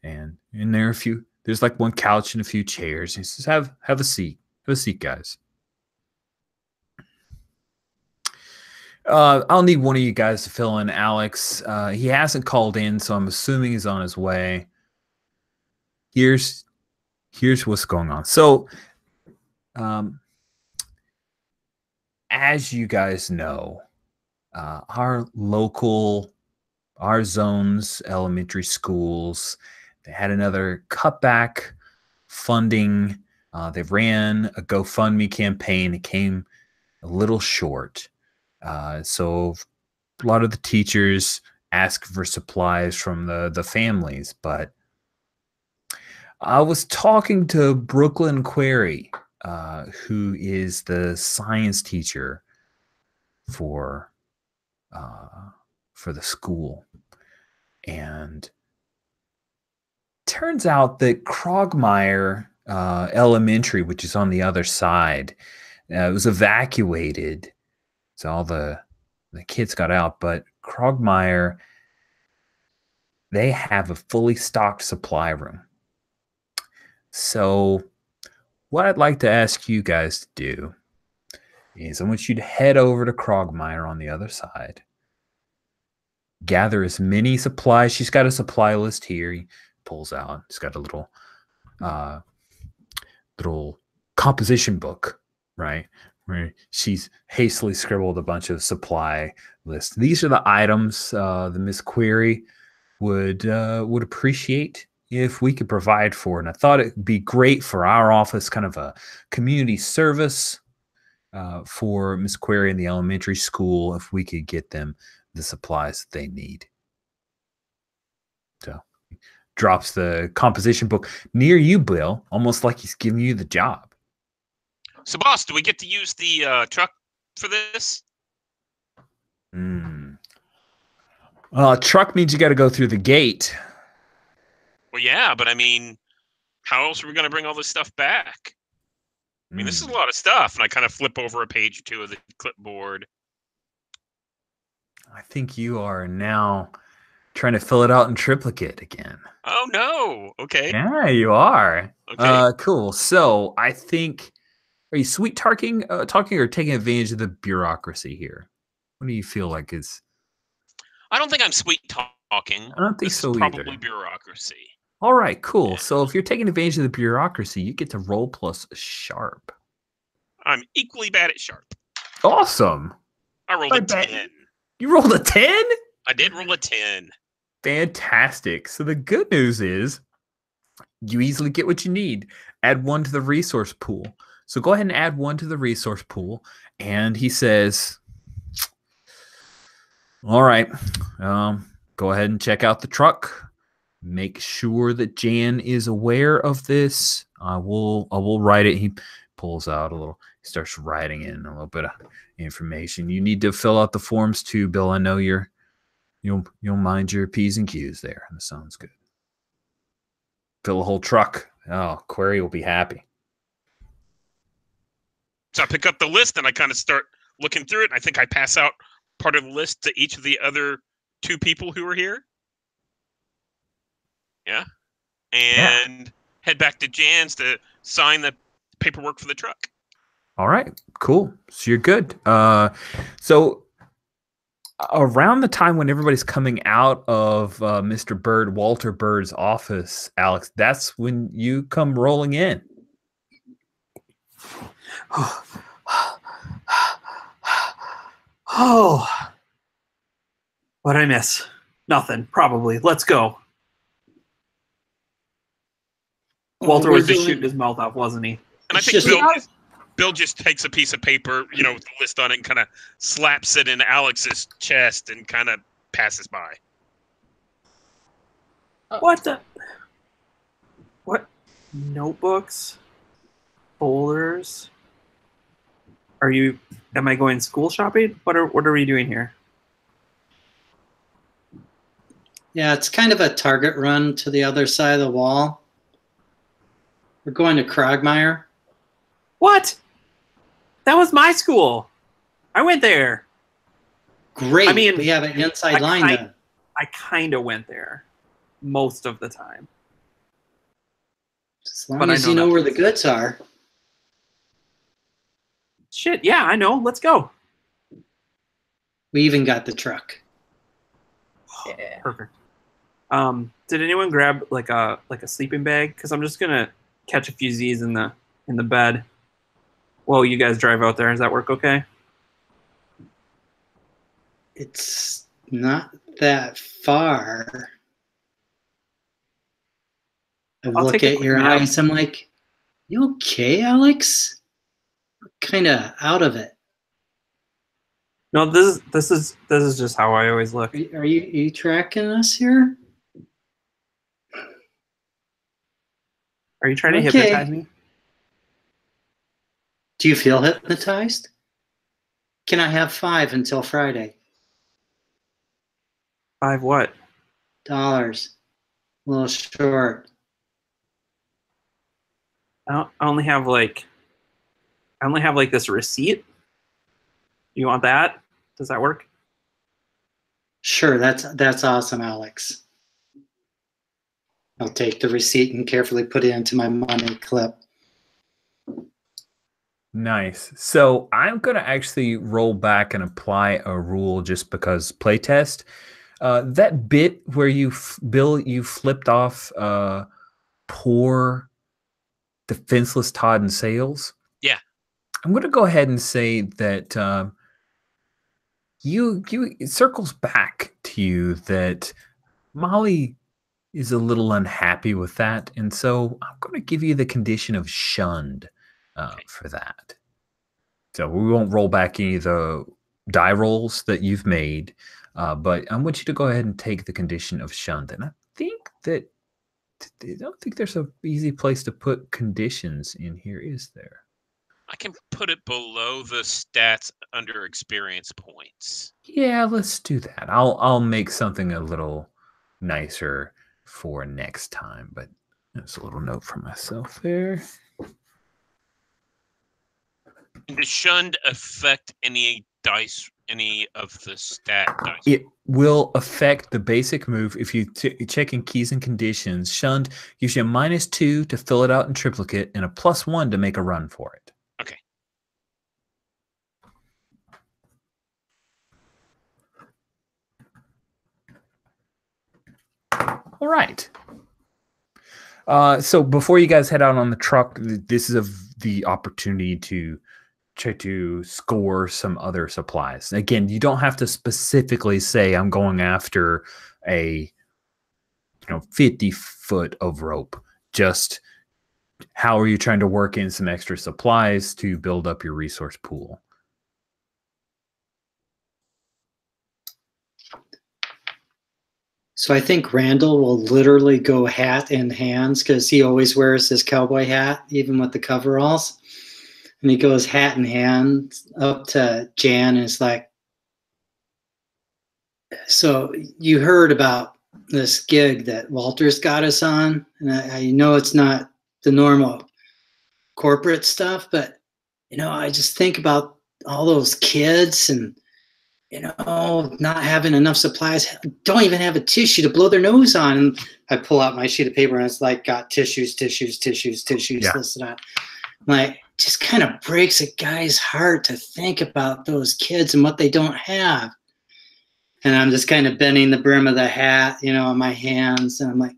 and there's like one couch and a few chairs. He says, have a seat. Have a seat, guys. I'll need one of you guys to fill in Alex. He hasn't called in, so I'm assuming he's on his way. Here's what's going on. So, as you guys know, our zone's elementary schools, they had another cutback funding. They ran a GoFundMe campaign. It came a little short. So a lot of the teachers ask for supplies from the families, but I was talking to Brooklyn Query, who is the science teacher for the school, and turns out that Krogmeyer Elementary, which is on the other side, was evacuated. So all the kids got out, but Krogmeyer, they have a fully stocked supply room. So what I'd like to ask you guys to do is I want you to head over to Krogmeyer on the other side. Gather as many supplies. She's got a supply list here. He pulls out. She's got a little composition book, right? Where she's hastily scribbled a bunch of supply lists. These are the items the Miss Query would appreciate if we could provide for. And I thought it'd be great for our office, kind of a community service for Miss Query in the elementary school, if we could get them the supplies that they need. So drops the composition book near you, Bill, almost like he's giving you the job. So, boss, do we get to use the truck for this? Truck means you got to go through the gate. Well, yeah, but I mean, how else are we going to bring all this stuff back? I mean, this is a lot of stuff, and I kind of flip over a page or two of the clipboard. I think you are now trying to fill it out in triplicate again. Oh no. Okay. Yeah, you are. Okay. Cool. So I think, are you sweet talking, or taking advantage of the bureaucracy here? What do you feel like is? I don't think I'm sweet talking. I don't think This is so either. probably bureaucracy. All right, cool. Yeah. So if you're taking advantage of the bureaucracy, you get to roll plus sharp. I'm equally bad at sharp. Awesome. I rolled I a bet. 10. You rolled a 10? I did roll a 10. Fantastic. So the good news is you easily get what you need. Add 1 to the resource pool. So go ahead and add 1 to the resource pool. And he says, all right, go ahead and check out the truck. Make sure that Jan is aware of this. I will write it. He pulls out a little, he starts writing in a little bit of information. You need to fill out the forms too, Bill. I know you'll mind your P's and Q's there. That sounds good. Fill a whole truck. Oh, Query will be happy. So I pick up the list and I kind of start looking through it. I think I pass out part of the list to each of the other 2 people who are here. Yeah. And head back to Jan's to sign the paperwork for the truck. All right, cool. So you're good. So around the time when everybody's coming out of Mr. Bird, Walter Bird's office, Alex, that's when you come rolling in. Oh, what'd I miss? Nothing, probably. Let's go. Walter was just shooting his mouth off, wasn't he? And I think Bill just takes a piece of paper, with the list on it and kind of slaps it in Alex's chest and kind of passes by. What the? What? Notebooks? Folders? Am I going school shopping? What are we doing here? Yeah, it's kind of a target run to the other side of the wall. We're going to Krogmeyer. What? That was my school. I went there. Great. I mean, we have an inside line then. I kind of went there most of the time. As long as you know where the goods are. Shit, yeah, I know. Let's go. We even got the truck. Yeah. Perfect. Did anyone grab like a sleeping bag? Because I'm just gonna catch a few Z's in the bed. Well, you guys drive out there. Does that work okay? It's not that far. I look at your eyes. I'm like, you okay, Alex? Kind of out of it. No, this is just how I always look. Are you tracking us here? Are you trying to hypnotize me? Do you feel hypnotized? Can I have 5 until Friday? 5 what? $. A little short. I only have this receipt. You want that? Does that work? Sure, that's awesome, Alex. I'll take the receipt and carefully put it into my money clip. Nice. So I'm going to actually roll back and apply a rule just because playtest. That bit where you flipped off poor defenseless Todd and Sales. Yeah. I'm going to go ahead and say that it circles back to you that Molly is a little unhappy with that. And so I'm going to give you the condition of shunned for that. So we won't roll back any of the die rolls that you've made, but I want you to go ahead and take the condition of shunned. And I don't think there's an easy place to put conditions in here, is there? I can put it below the stats under experience points. Yeah, let's do that. I'll make something a little nicer for next time, but there's a little note for myself there. Does shunned affect any dice any of the stat dice? It will affect the basic move if you check in keys and conditions. Shunned gives you a -2 to fill it out in triplicate and a +1 to make a run for it. Okay. All right. So before you guys head out on the truck, this is the opportunity to try to score some other supplies. Again, you don't have to specifically say I'm going after a 50 foot of rope. Just how are you trying to work in some extra supplies to build up your resource pool? So I think Randall will literally go hat in hands because he always wears his cowboy hat, even with the coveralls. And he goes hat in hand up to Jan and is like, so you heard about this gig that Walter's got us on? And I know it's not the normal corporate stuff, but, I just think about all those kids and, not having enough supplies, don't even have a tissue to blow their nose on. And I pull out my sheet of paper and it's like got tissues, Yeah. listed on. Like, just kind of breaks a guy's heart to think about those kids and what they don't have. And I'm just kind of bending the brim of the hat, on my hands. And I'm like,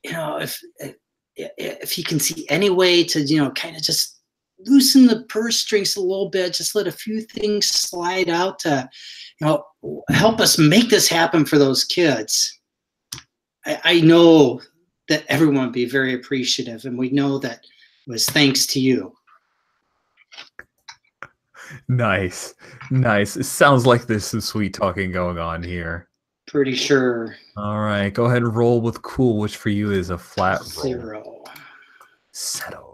if you can see any way to, kind of just loosen the purse strings a little bit, just let a few things slide out to, help us make this happen for those kids. I know that everyone would be very appreciative, and we know that it was thanks to you. Nice. It sounds like there's some sweet talking going on here. Pretty sure. All right, go ahead and roll with cool, which for you is a flat roll. 0. Settle.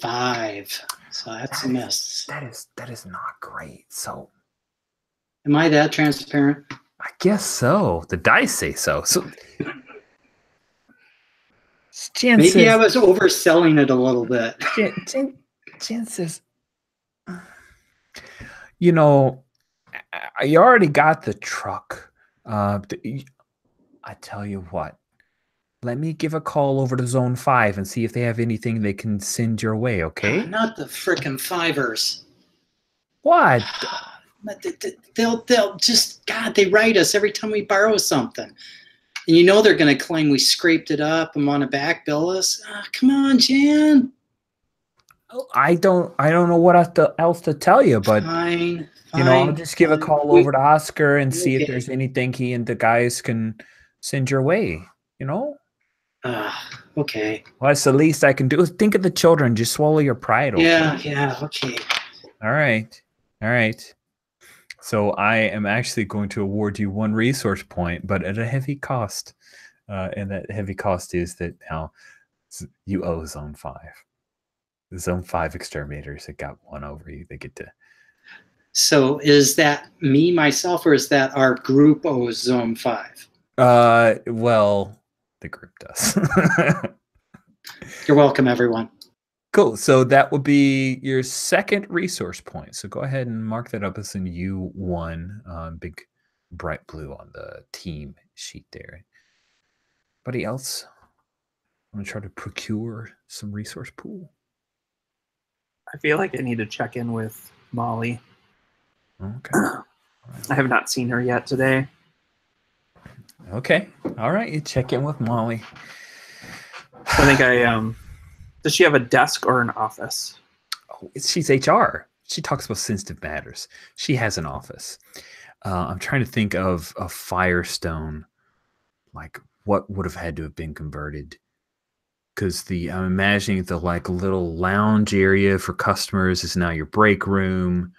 5. So that's a miss. That is not great. So am I that transparent? I guess so. The dice say so. So Jan maybe says, I was overselling it a little bit. Jan says, you already got the truck. I tell you what. Let me give a call over to Zone 5 and see if they have anything they can send your way, okay? Not the frickin' fivers. What? They'll just, God, they write us every time we borrow something. And they're going to claim we scraped it up and want to back bill us. Come on, Jan. I don't know what else to tell you, but fine, I'll just give a call over to Oscar and see if there's anything he and the guys can send your way, Okay. Well, that's the least I can do. Think of the children. Just swallow your pride. Okay? Yeah, okay. All right. So I am actually going to award you 1 resource point, but at a heavy cost. And that heavy cost is that now you owe Zone 5. The Zone 5 exterminators that got 1 over you. They get to. So is that me, myself, or is that our group owes Zone 5? Well, the group does. You're welcome, everyone. Cool. So that would be your second resource point. So go ahead and mark that up as in U1, big bright blue on the team sheet there. Anybody else want to try to procure some resource pool? I feel like I need to check in with Molly. Okay. I have not seen her yet today. Okay. All right. You check in with Molly. I think does she have a desk or an office? Oh, she's HR. She talks about sensitive matters. She has an office. I'm trying to think of a Firestone, like what would have had to have been converted. Because I'm imagining the little lounge area for customers is now your break room.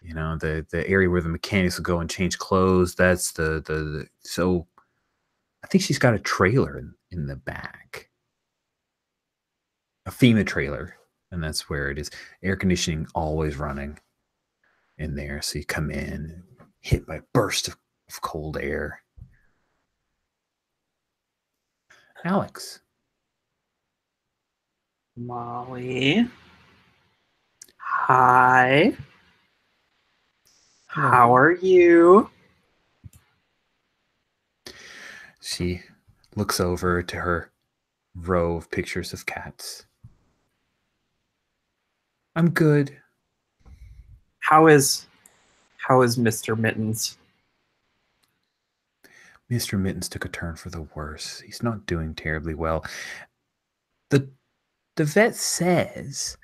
The area where the mechanics will go and change clothes. That's so I think she's got a trailer in the back. A FEMA trailer, and that's where it is. Air conditioning always running in there, so you come in hit by a burst of cold air. Alex, Molly. Hi. Hello. How are you? She looks over to her row of pictures of cats. I'm good. How is Mr. Mittens? Mr. Mittens took a turn for the worse. He's not doing terribly well. The vet says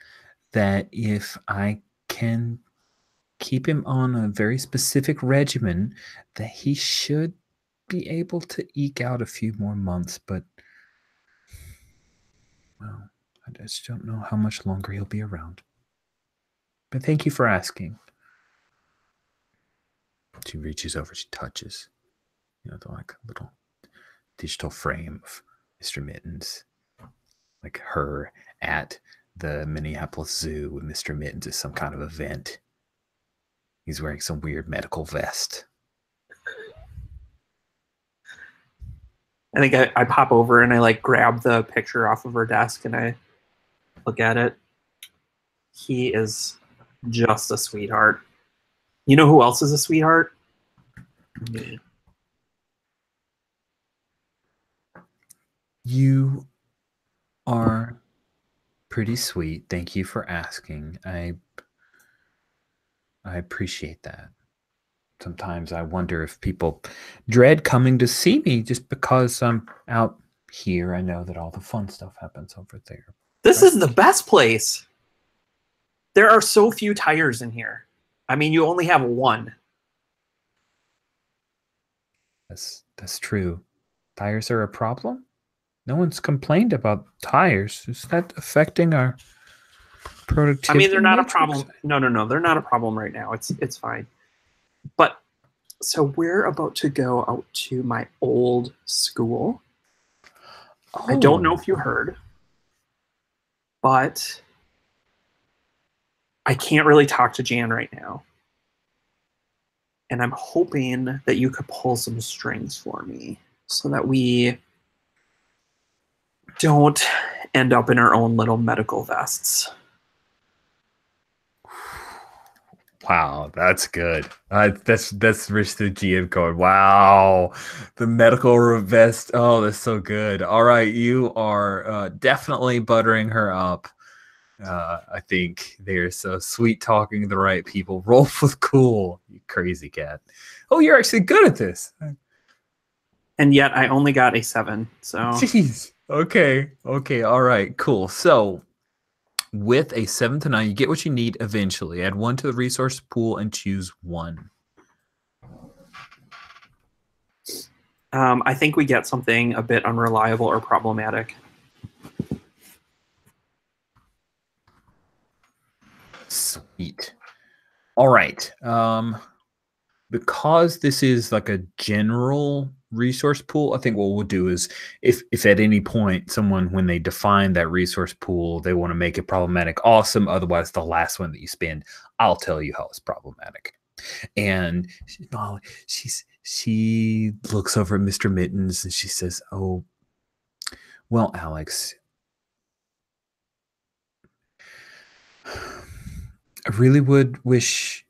that if I can keep him on a very specific regimen, that he should be able to eke out a few more months, but well, I just don't know how much longer he'll be around. But thank you for asking. She reaches over, she touches, the like little digital frame of Mr. Mittens, like her at the Minneapolis Zoo with Mr. Mittens is some kind of event. He's wearing some weird medical vest. I think I pop over and I like grab the picture off of her desk and I look at it. He is just a sweetheart. You know who else is a sweetheart? Me. You are pretty sweet. Thank you for asking. I appreciate that. Sometimes I wonder if people dread coming to see me just because I'm out here. I know that all the fun stuff happens over there. This is the best place. There are so few tires in here. I mean, you only have one. That's true. Tires are a problem? No one's complained about tires. Is that affecting our productivity? I mean, they're not a matrix? problem. No. They're not a problem right now. It's fine. But so we're about to go out to my old school. I don't know if you heard, but I can't really talk to Jan right now. And I'm hoping that you could pull some strings for me so that we don't end up in our own little medical vests. Wow, that's good. That's Rich the GM code. Wow, the medical vest. Oh, that's so good. All right, you are definitely buttering her up. I think they're so sweet talking to the right people. Roll with cool, you crazy cat. Oh, you're actually good at this. And yet I only got a 7. So Jeez. Okay. All right. Cool. So with a 7 to 9, you get what you need eventually. Add 1 to the resource pool and choose 1. I think we get something a bit unreliable or problematic. Sweet. All right. Because this is like a general resource pool, I think what we'll do is if at any point someone, when they define that resource pool, they want to make it problematic, awesome. Otherwise, the last one that you spend, I'll tell you how it's problematic. And she looks over at Mr. Mittens and she says, "Oh, well, Alex, I really would wish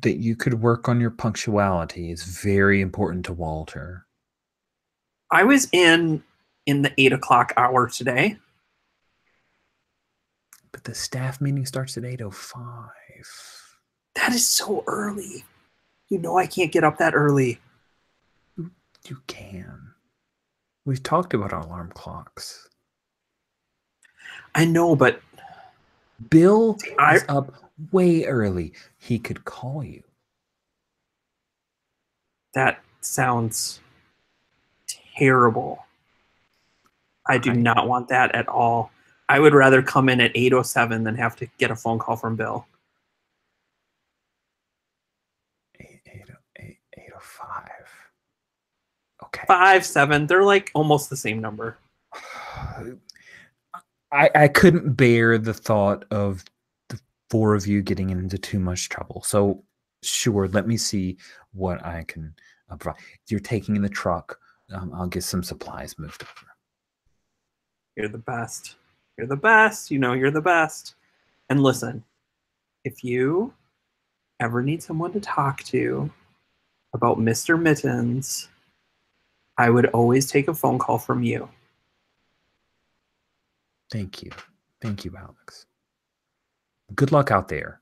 that you could work on your punctuality. It's very important to Walter." I was in the 8 o'clock hour today. But the staff meeting starts at 8:05. That is so early. You know I can't get up that early. You can. We've talked about our alarm clocks. I know, but Bill is up way early. He could call you. That sounds terrible. I do not want that at all. I would rather come in at 8:07 than have to get a phone call from Bill. 8:05. Okay. 5, 7. They're like almost the same number. I couldn't bear the thought of the 4 of you getting into too much trouble. So sure, let me see what I can provide. You're taking in the truck. I'll get some supplies moved over. You're the best. You're the best. You know you're the best. And listen, if you ever need someone to talk to about Mr. Mittens, I would always take a phone call from you. Thank you. Thank you, Alex. Good luck out there.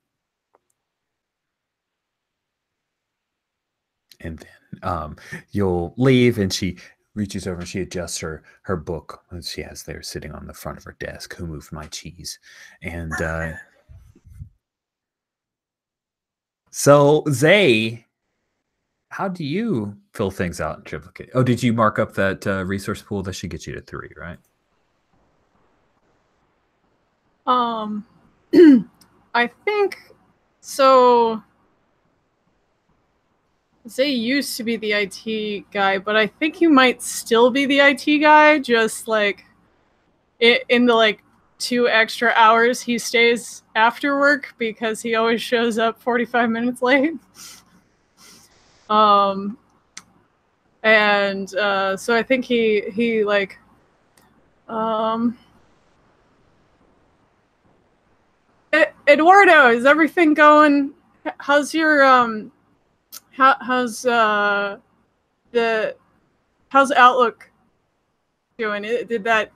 And then you'll leave, and she reaches over and she adjusts her book that she has there sitting on the front of her desk. Who moved my cheese? And so, Zay, how do you fill things out in triplicate? Oh, did you mark up that resource pool? That should get you to 3, right? I think so. Zay used to be the IT guy, but I think he might still be the IT guy, just like in the like 2 extra hours he stays after work because he always shows up 45 minutes late. And so I think he like Eduardo, is everything going? How's your how's Outlook doing? Did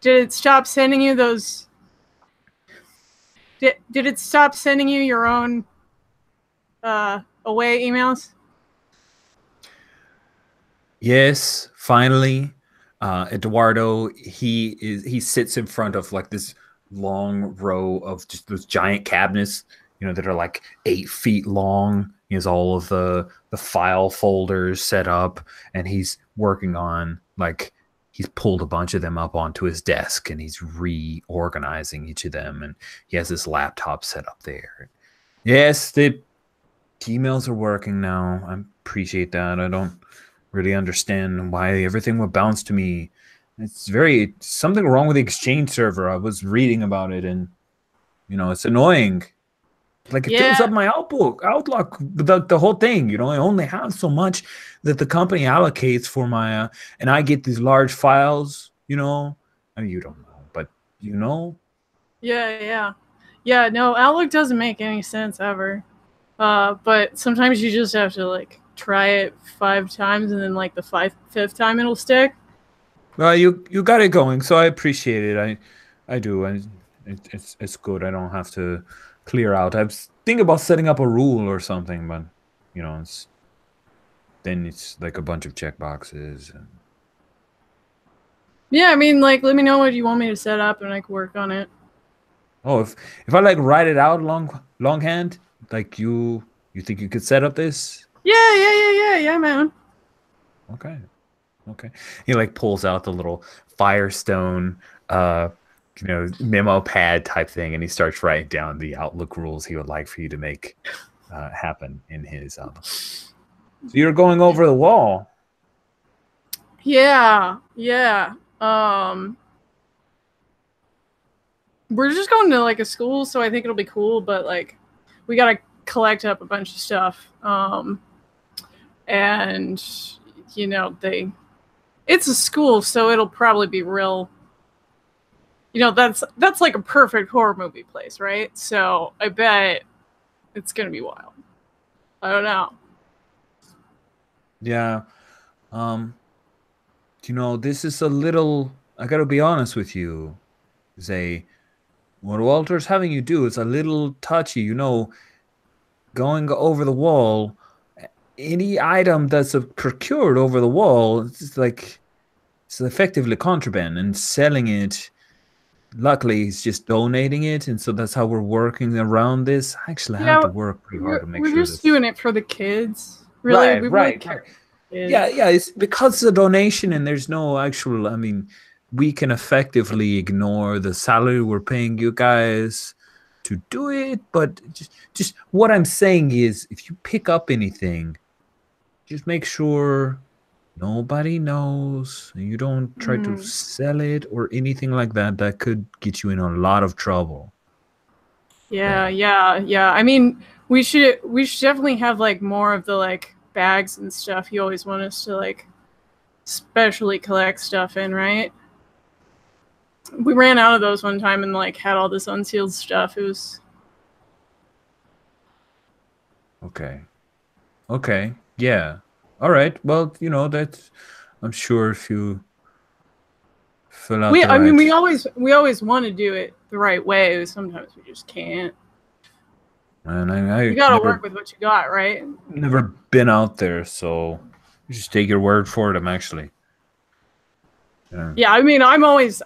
it stop sending you those? Did it stop sending you your own away emails? Yes, finally. Eduardo, he sits in front of like this long row of just those giant cabinets, that are like 8 feet long. He has all of the file folders set up, and he's working on he's pulled a bunch of them up onto his desk, and he's reorganizing each of them, and he has this laptop set up there. Yes, the emails are working now. I appreciate that. I don't really understand why everything would bounce to me. It's something wrong with the Exchange server. I was reading about it, and it's annoying. Like it fills up my Outlook, the whole thing. I only have so much that the company allocates for my, and I get these large files. I mean, you don't know, but Yeah. No, Outlook doesn't make any sense ever. But sometimes you just have to like try it 5 times, and then like the 5th time it'll stick. Well, you got it going, so I appreciate it. I do, and it's good. I don't have to clear out. I was thinking about setting up a rule or something, but it's like a bunch of checkboxes. And yeah, I mean, like, let me know what you want me to set up, and I can work on it. Oh, if I like write it out longhand, like you think you could set up this? Yeah, man. Okay. He like pulls out the little Firestone, memo pad type thing, and he starts writing down the Outlook rules he would like for you to make happen in his. So you're going over the wall. Yeah. We're just going to like a school, so I think it'll be cool. But like, we gotta collect up a bunch of stuff. And it's a school, so it'll probably be real. That's like a perfect horror movie place, right? So I bet it's gonna be wild. I don't know. Yeah. This is a little, I gotta be honest with you, Zay. What Walter's having you do is a little touchy, going over the wall. Any item that's procured over the wall, it's effectively contraband, and selling it. Luckily, he's just donating it, and so that's how we're working around this. I actually have to work pretty hard to make sure. We're just doing it for the kids, really. Right. Yeah. It's because it's a donation, and there's no actual. I mean, we can effectively ignore the salary we're paying you guys to do it, but just what I'm saying is, if you pick up anything, just make sure nobody knows. You don't try to sell it or anything like that. That could get you in a lot of trouble. Yeah. I mean, we should definitely have like more of the like bags and stuff. You always want us to like specially collect stuff in, right? We ran out of those one time and like had all this unsealed stuff. It was Okay. Okay. Yeah. All right. Well, you know, that's I'm sure if you fill out the I mean, right we always want to do it the right way. Sometimes we just can't. and You I got to never work with what you got, right? never been out there, so just take your word for it. I'm actually. Yeah. Yeah, I mean, I'm always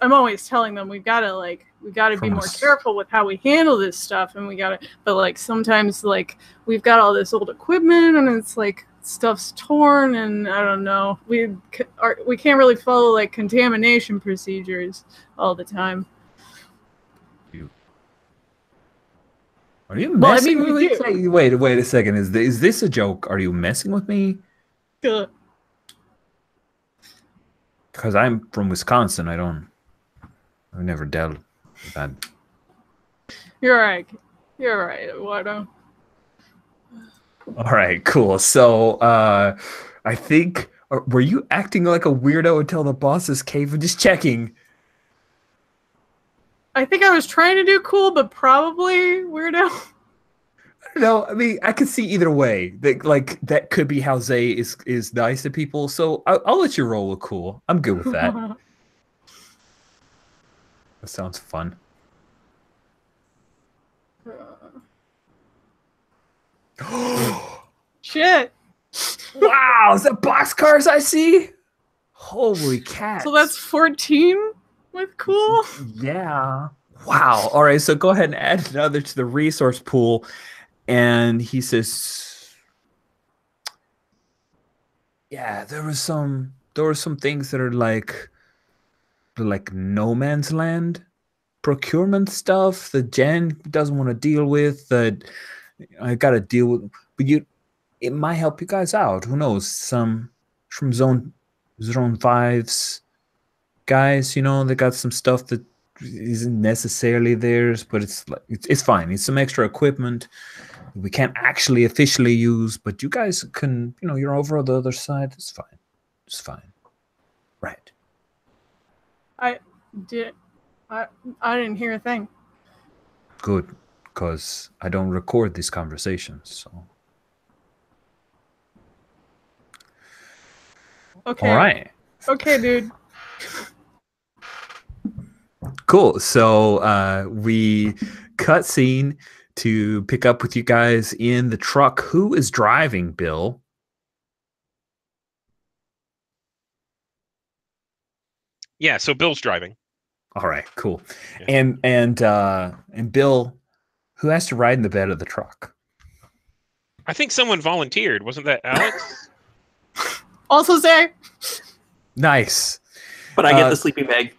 telling them we gotta be From more us. careful with how we handle this stuff, and but like sometimes like we've got all this old equipment, and it's like stuff's torn, and I don't know, we can't really follow like contamination procedures all the time. Are you Well, I messing mean, with we me? do. Wait a second. Is this a joke? Are you messing with me? Because I'm from Wisconsin. I've never dealt with that. You're right. You're right, Eduardo. All right, cool. So, I think, were you acting like a weirdo until the boss's cave? I'm just checking. I think I was trying to do cool, but probably weirdo. No, I mean, I could see either way. That could be how Zay is nice to people. So I'll let you roll with cool. I'm good with that. That sounds fun. Shit. Wow, is that boxcars I see? Holy cats. So that's 14 with cool? Yeah. Wow. All right, so go ahead and add another to the resource pool. And he says, yeah, there were some things that are like no man's land procurement stuff that Jen doesn't want to deal with, that I got to deal with. But it might help you guys out. Who knows? Some from Zone 5's guys, you know, they got some stuff that isn't necessarily theirs, but it's fine. It's some extra equipment we can't actually officially use, but you guys can, you know, you're over on the other side. It's fine. It's fine. Right. I didn't hear a thing. Good, because I don't record these conversations, so. Okay. All right. Okay, dude. Cool. So we cut scene to pick up with you guys in the truck. Who is driving, Bill? Yeah, so Bill's driving. All right, cool. Yeah. And Bill, who has to ride in the bed of the truck? I think someone volunteered. Wasn't that Alex? Also say. Nice. But I get the sleeping bag.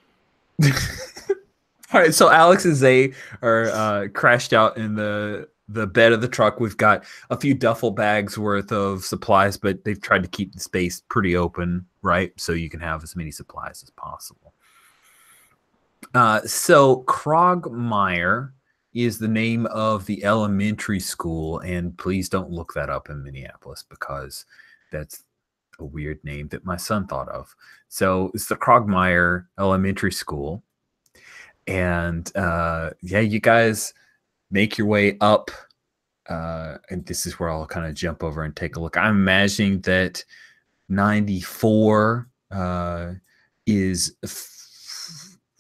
All right, so Alex and Zay are crashed out in the bed of the truck. We've got a few duffel bags worth of supplies, but they've tried to keep the space pretty open, right? So you can have as many supplies as possible. So Krogmeyer is the name of the elementary school, and please don't look that up in Minneapolis because that's a weird name that my son thought of. So it's the Krogmeyer Elementary School. And yeah, you guys make your way up. And this is where I'll kind of jump over and take a look. I'm imagining that 94 is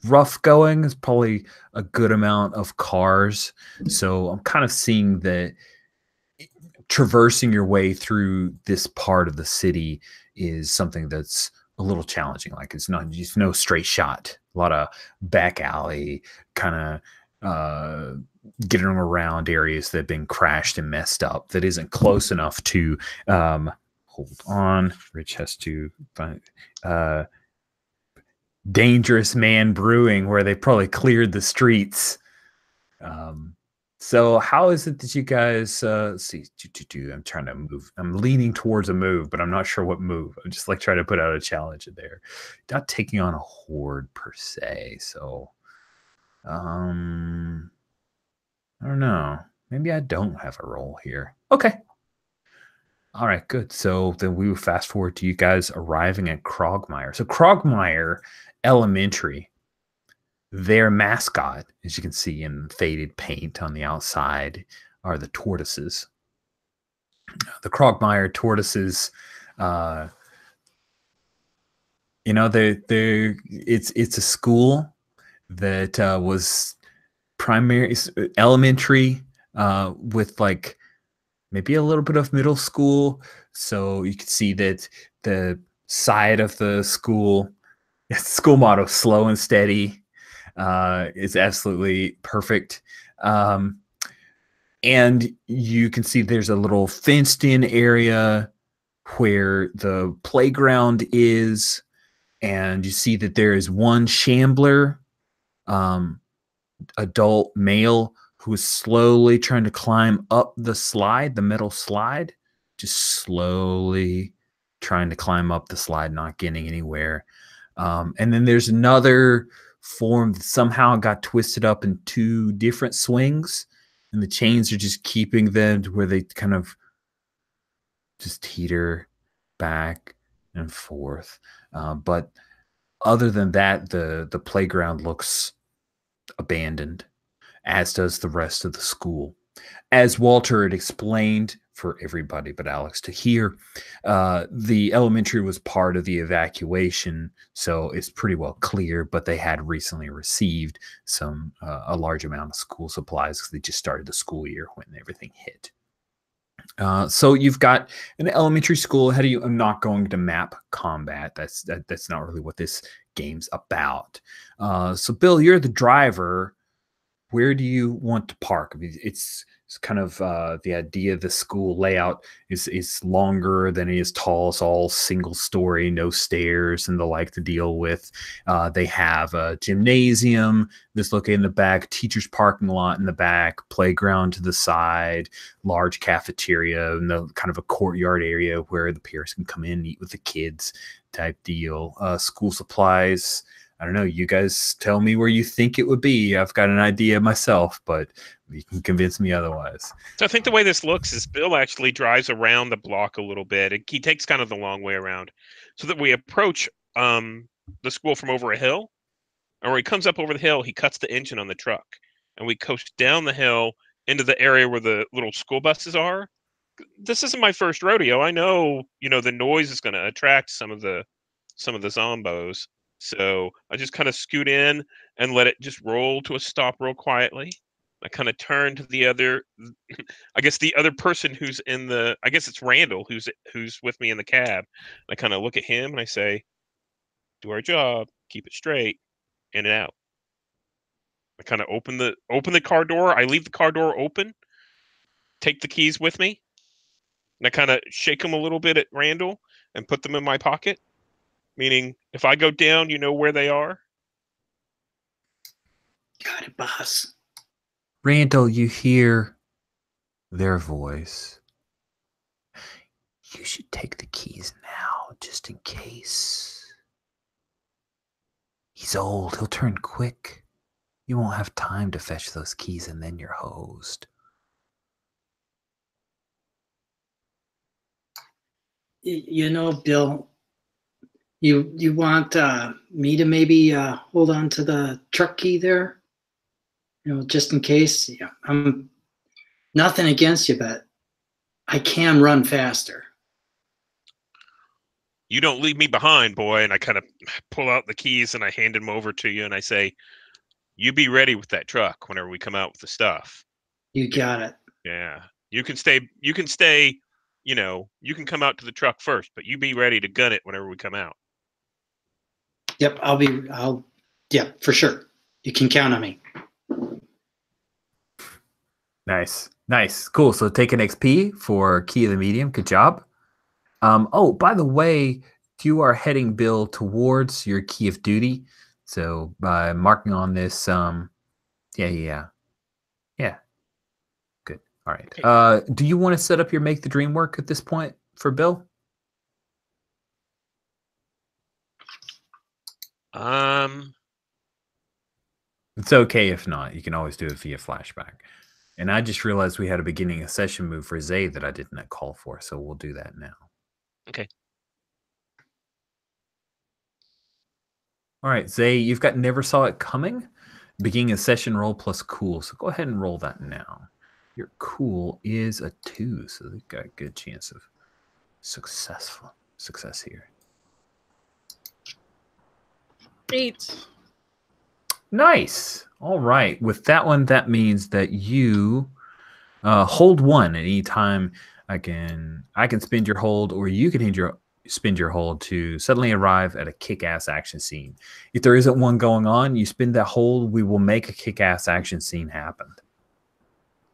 rough going. It's probably a good amount of cars. So I'm kind of seeing that traversing your way through this part of the city is something that's a little challenging. Like it's not just no straight shot. A lot of back alley kind of getting around areas that have been crashed and messed up that isn't close enough to hold on. Rich has to find Dangerous Man Brewing, where they probably cleared the streets. So how is it that you guys see? I'm trying to move. I'm leaning towards a move, but I'm not sure what move. I'm just like trying to put out a challenge in there. Not taking on a horde per se. So I don't know. Maybe I don't have a role here. Okay. All right, good. So then we will fast forward to you guys arriving at Krogmeyer. So Krogmeyer Elementary Their mascot, as you can see in faded paint on the outside, are the tortoises. The Krogmeyer tortoises, it's a school that was elementary, with like maybe a little bit of middle school. So you can see that the side of the school motto, slow and steady, is absolutely perfect. And you can see there's a little fenced in area where the playground is. And you see that there is one shambler, adult male, who is slowly trying to climb up the metal slide, just slowly trying to climb up the slide, not getting anywhere. And then there's another form that somehow got twisted up in 2 different swings, and the chains are just keeping them to where they kind of just teeter back and forth. But other than that, the playground looks abandoned, as does the rest of the school. As Walter had explained for everybody but Alex to hear, the elementary was part of the evacuation, so it's pretty well clear, but they had recently received a large amount of school supplies because they just started the school year when everything hit. So you've got an elementary school ahead of you. I'm not going to map combat. That's not really what this game's about. So Bill, you're the driver. Where do you want to park? I mean, it's kind of the idea of the school layout is longer than it is tall. It's all single story, no stairs and the like to deal with. They have a gymnasium that's located in the back, teacher's parking lot in the back, playground to the side, large cafeteria, and the kind of a courtyard area where the parents can come in and eat with the kids type deal. School supplies, I don't know. You guys tell me where you think it would be. I've got an idea myself, but you can convince me otherwise. So I think the way this looks is Bill actually drives around the block a little bit. He takes kind of the long way around so that we approach the school from over a hill. And when he comes up over the hill, he cuts the engine on the truck. And we coast down the hill into the area where the little school buses are. This isn't my first rodeo. I know, the noise is going to attract some of the zombos. So I just kind of scoot in and let it just roll to a stop real quietly. I kind of turn to the other, I guess the other person who's I guess it's Randall who's with me in the cab. I kind of look at him and I say, do our job, keep it straight, in and out. I kind of open the car door. I leave the car door open, take the keys with me, and I kind of shake them a little bit at Randall and put them in my pocket. Meaning, if I go down, you know where they are. Got it, boss. Randall, you hear their voice. You should take the keys now, just in case. He's old. He'll turn quick. You won't have time to fetch those keys, and then you're hosed. Bill, you want me to maybe hold on to the truck key there? Just in case. Yeah, I'm nothing against you, but I can run faster. You don't leave me behind, boy. And I kind of pull out the keys and I hand them over to you and I say, you be ready with that truck whenever we come out with the stuff. You got it. Yeah. You can stay, you can come out to the truck first, but you be ready to gun it whenever we come out. Yep, yeah, for sure. You can count on me. Nice. Cool. So take an XP for Key of the Medium. Good job. Oh, by the way, you are heading, Bill, towards your Key of Duty. So by marking on this, yeah. Good. All right. Do you want to set up your Make the Dream work at this point for Bill? It's okay if not. You can always do it via flashback. And I just realized we had a beginning of session move for Zay that I didn't call for, so we'll do that now. Okay. All right, Zay, you've got Never Saw It Coming. Beginning a session roll plus cool. So go ahead and roll that now. Your cool is a 2, so they've got a good chance of success here. 8. Nice. All right. With that one, that means that you hold 1 at any time. I can spend your hold, or you can spend your hold to suddenly arrive at a kick-ass action scene. If there isn't one going on, you spend that hold. We will make a kick-ass action scene happen.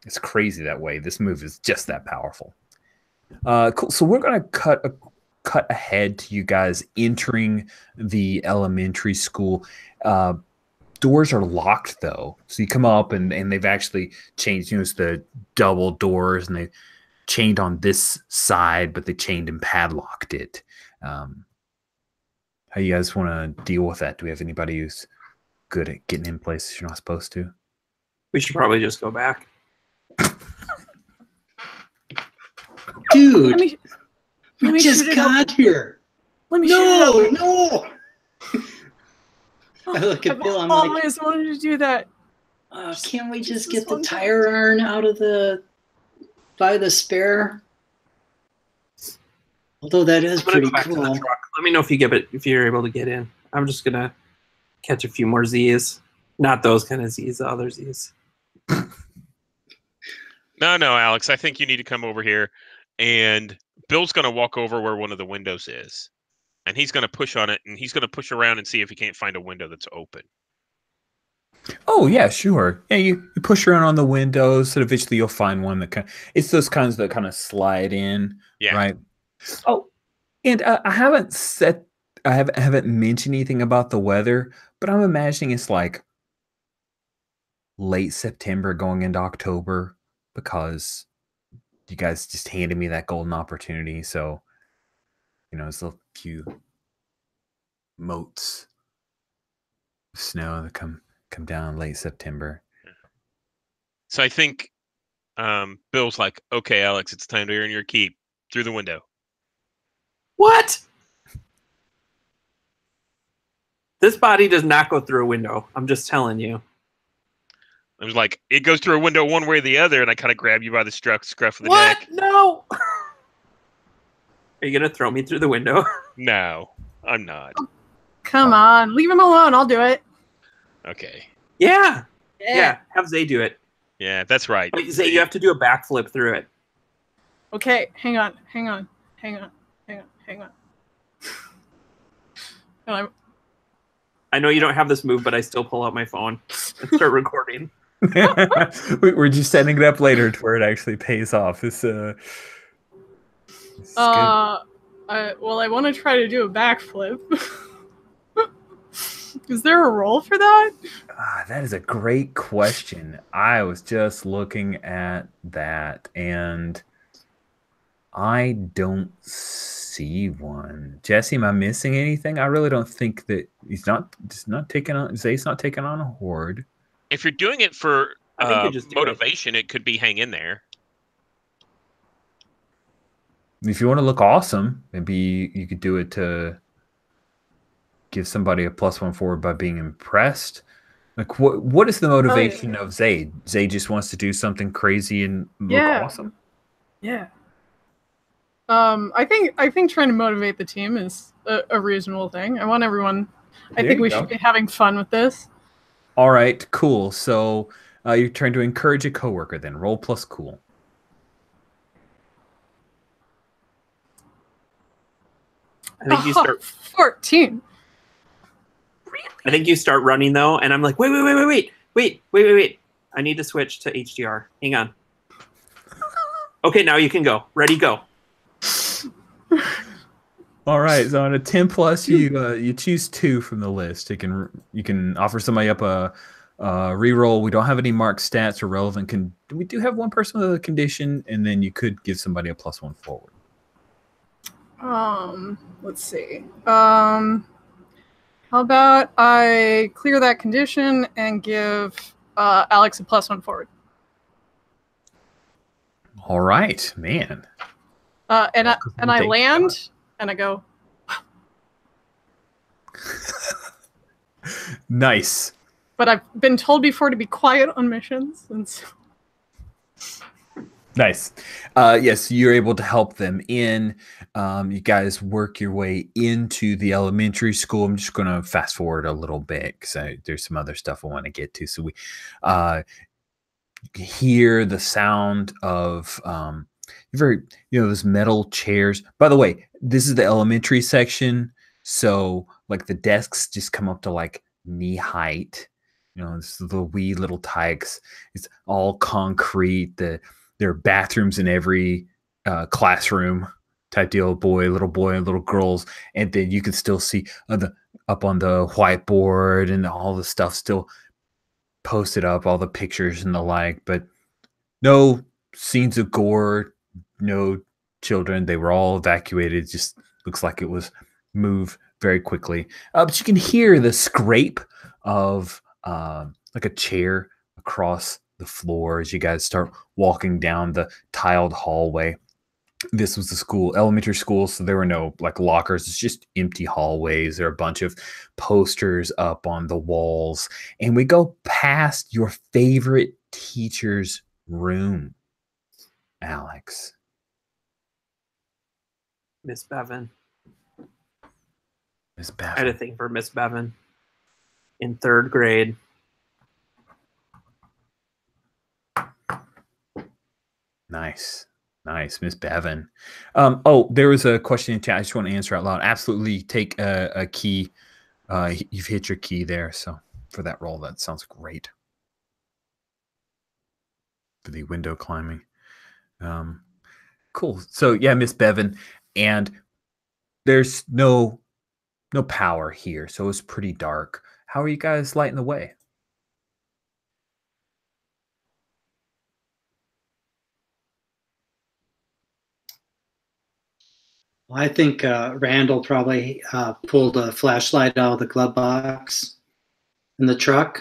It's crazy that way. This move is just that powerful. Cool. So we're gonna cut ahead to you guys entering the elementary school. Doors are locked though, so you come up and they've actually changed. It's the double doors, and they chained on this side, but they chained and padlocked it. How you guys want to deal with that? Do we have anybody who's good at getting in places you're not supposed to? We should probably just go back. Dude, Let me just shoot it got here. Let me shoot it No. I look at Bill. I'm like, always wanted to do that. can't we just Just get the one tire iron out of by the spare? Although that is I'm gonna pretty go back to the cool. truck. Let me know if you're able to get in. I'm just gonna catch a few more Z's. Not those kind of Z's, the other Z's. No, Alex. I think you need to come over here, and Bill's going to walk over where one of the windows is, and he's going to push on it, and he's going to push around and see if he can't find a window that's open. Oh yeah, sure. Yeah, you push around on the windows, and eventually you'll find one that it's those kinds that kind of slide in, Yeah. right? Oh, and I haven't mentioned anything about the weather, but I'm imagining it's like late September going into October, because you guys just handed me that golden opportunity. So, it's a few motes of snow that come down late September. So I think Bill's like, okay, Alex, it's time to earn your keep through the window. What? This body does not go through a window. I'm just telling you. I was like, it goes through a window one way or the other, and I kind of grab you by the scruff of the What? neck. No. Are you gonna throw me through the window? No, I'm not. Come on, leave him alone. I'll do it. Okay. Yeah. Have Zay do it. Yeah, that's right. Wait, Zay, you have to do a backflip through it. Okay, hang on. I know you don't have this move, but I still pull out my phone and start recording. We're just setting it up later to where it actually pays off. It's good. I want to try to do a backflip. Is there a roll for that? That is a great question. I was just looking at that, and I don't see one. Jesse, am I missing anything? I really don't think that Zay's not taking on a horde. If you're doing it for I think you just do motivation, it could be hang in there. If you want to look awesome, maybe you could do it to give somebody a +1 forward by being impressed. Like, what is the motivation of Zay? Zay just wants to do something crazy and look awesome? Yeah. I think trying to motivate the team is a reasonable thing. I want everyone. I think we should be having fun with this. All right, cool. So you're trying to encourage a coworker. Then roll plus cool. I think you start 14. I think you start running though, and I'm like, wait. I need to switch to HDR. Hang on. Okay, now you can go. Ready, go. All right, so on a 10 plus, you choose 2 from the list. You can offer somebody up a reroll. We don't have any marked stats or relevant. We do have one person with a condition, and then you could give somebody a +1 forward. Let's see. How about I clear that condition and give Alex a +1 forward? All right, man. And I land and I go. Nice. but I've been told before to be quiet on missions, and so Nice. Yes, you're able to help them in. You guys work your way into the elementary school. I'm just going to fast forward a little bit because there's some other stuff I want to get to. So we hear the sound of those metal chairs. By the way, this is the elementary section, so like the desks just come up to like knee height. It's the wee little tykes. It's all concrete. There are bathrooms in every classroom type deal. Boy, little girls, and then you can still see up on the whiteboard and all the stuff still posted up, all the pictures and the like, but no scenes of gore, no children. They were all evacuated. Just looks like it was moved very quickly. But you can hear the scrape of like a chair across the floor as you guys start walking down the tiled hallway. This was the school, elementary school, so there were no like lockers. It's just empty hallways. There are a bunch of posters up on the walls. And we go past your favorite teacher's room, Alex. Miss Bevan. Miss I had a Bevan. thing for Miss Bevan in 3rd grade. Nice. Nice, Miss Bevan. Oh, there was a question in chat. I just want to answer out loud. Absolutely take a key. You've hit your key there. So for that roll, that sounds great. For the window climbing. Cool. So yeah, Miss Bevan, and there's no power here, so it's pretty dark. How are you guys lighting the way? I think Randall probably pulled a flashlight out of the glove box in the truck.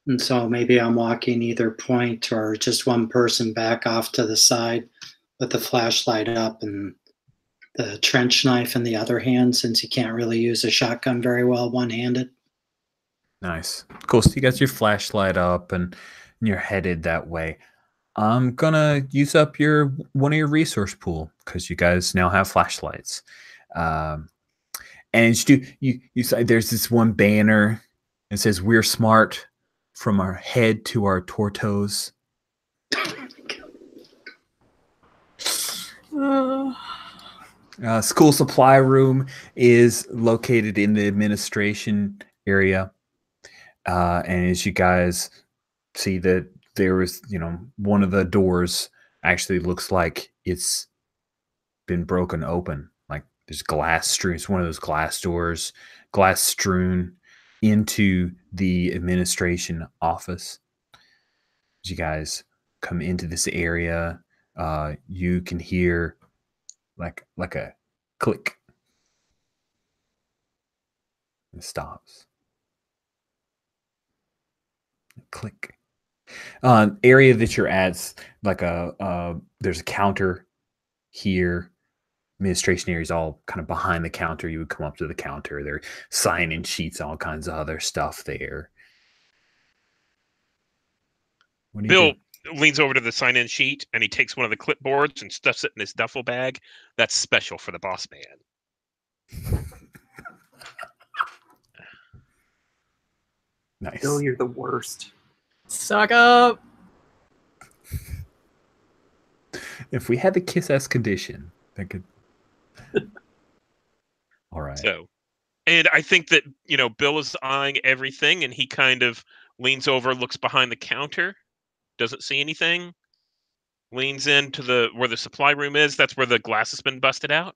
And so maybe I'm walking either point or just one person back off to the side with the flashlight up and the trench knife in the other hand, since you can't really use a shotgun very well one-handed. Nice. Cool. So you got your flashlight up and you're headed that way. I'm gonna use up one of your resource pool because you guys now have flashlights. And you say there's this one banner. It says "We're smart from our head to our tortos." School supply room is located in the administration area, and as you guys see that there was, one of the doors actually looks like it's been broken open. Like there's glass strewn. It's one of those glass doors, glass strewn into the administration office. As you guys come into this area, you can hear like a click. It stops. Click. Area that you're at's like there's a counter here. Administration area is all kind of behind the counter. You would come up to the counter. There are sign-in sheets, all kinds of other stuff there. What do you Bill do? leans over to the sign-in sheet and he takes one of the clipboards and stuffs it in his duffel bag. That's special for the boss man. Nice. Bill, you're the worst. Suck up. If we had the kiss ass condition, that could. All right. So, and I think that, Bill is eyeing everything and he kind of leans over, looks behind the counter, doesn't see anything, leans into where the supply room is. That's where the glass has been busted out.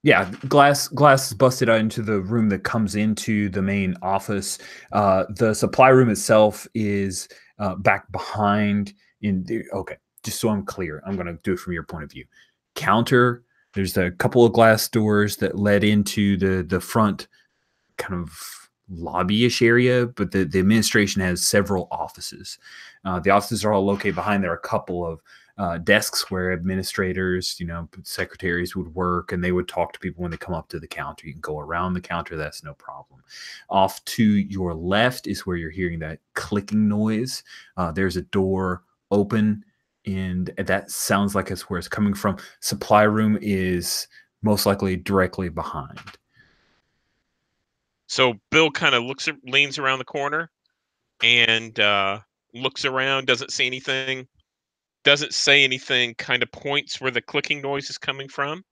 Yeah. Glass is busted out into the room that comes into the main office. The supply room itself is back behind. Okay, just so I'm clear, I'm going to do it from your point of view. Counter. There's a couple of glass doors that led into the front kind of lobby-ish area, but the administration has several offices. The offices are all located behind. There are a couple of desks where administrators, secretaries would work, and they would talk to people when they come up to the counter. You can go around the counter. That's no problem. Off to your left is where you're hearing that clicking noise. There's a door open, and that sounds like it's where it's coming from. Supply room is most likely directly behind. So Bill kind of leans around the corner and looks around, doesn't see anything, doesn't say anything, kind of points where the clicking noise is coming from.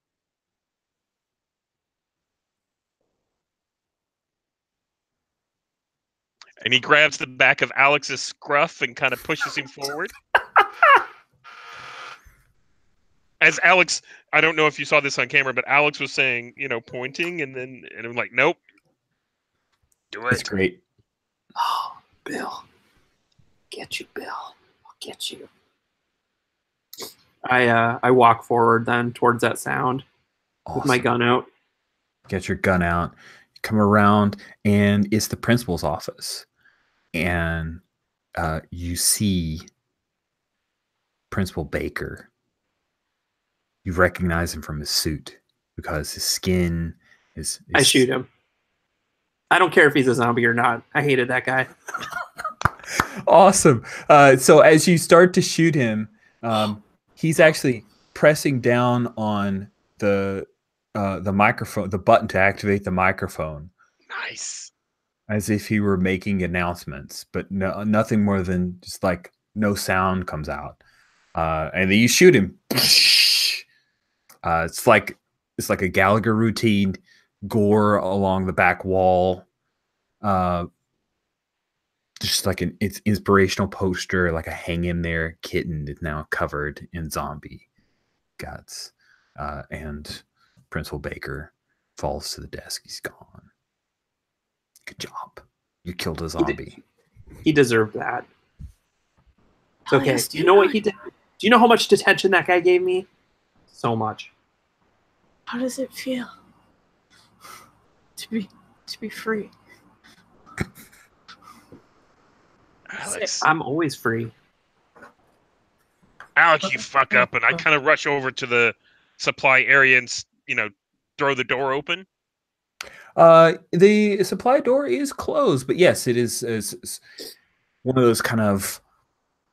And he grabs the back of Alex's scruff and kind of pushes him forward. As Alex, I don't know if you saw this on camera, but Alex was saying, pointing, and I'm like, nope. Do it. That's great. Oh, Bill. Get you, Bill. I'll get you. I walk forward then towards that sound with my gun out. Get your gun out. You come around, and it's the principal's office. And you see Principal Baker. You recognize him from his suit because his skin is... I shoot him. I don't care if he's a zombie or not. I hated that guy. Awesome. So as you start to shoot him, he's actually pressing down on the microphone, the button to activate the microphone. Nice. As if he were making announcements, but nothing more than just like no sound comes out. And then you shoot him. It's like a Gallagher routine, gore along the back wall. Just like it's inspirational poster, like a hang in there kitten is now covered in zombie guts. And Principal Baker falls to the desk. He's gone. Good job. You killed a zombie. He deserved that. It's okay. Yes, do you know what he did? Do you know how much detention that guy gave me? So much. How does it feel to be free? Alex. I'm always free. Alex, you fuck up, and I kind of rush over to the supply area and throw the door open. The supply door is closed, but yes, it is one of those kind of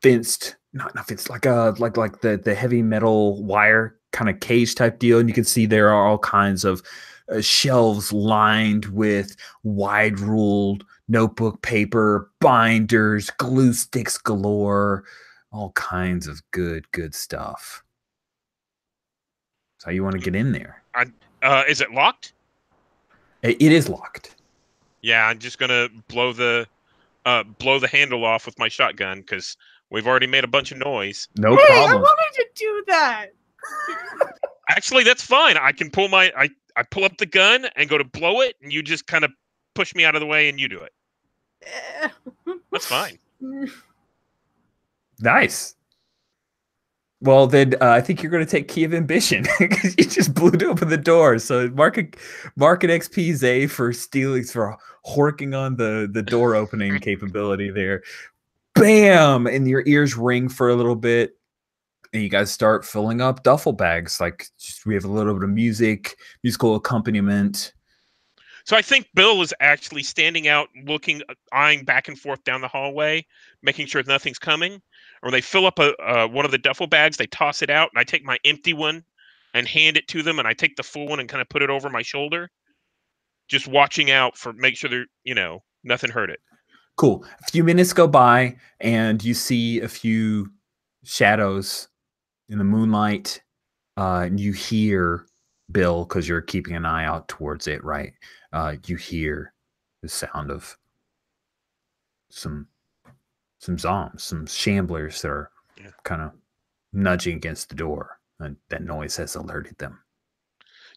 fenced, not fenced, like the heavy metal wire kind of cage type deal, and you can see there are all kinds of shelves lined with wide ruled notebook paper, binders, glue sticks galore, all kinds of good stuff. So you want to get in there? Is it locked? It is locked. Yeah, I'm just gonna blow the handle off with my shotgun because we've already made a bunch of noise. No Hey, problem. I wanted to do that. Actually, that's fine. I can pull I pull up the gun and go to blow it, and you just kind of push me out of the way and you do it. That's fine. Nice. Well, then I think you're going to take Key of Ambition because you just blew open the door. So mark an XP Zay for horking on the door opening capability there. Bam! And your ears ring for a little bit. And you guys start filling up duffel bags. We have a little bit of musical accompaniment. So I think Bill is actually standing out, eyeing back and forth down the hallway, making sure nothing's coming. Or they fill up one of the duffel bags, they toss it out, and I take my empty one and hand it to them, and I take the full one and kind of put it over my shoulder, just watching out make sure nothing hurt it. Cool. A few minutes go by, and you see a few shadows in the moonlight, and you hear Bill, because you're keeping an eye out towards it, right? You hear the sound of some zombies, some shamblers that are kind of nudging against the door, and that noise has alerted them.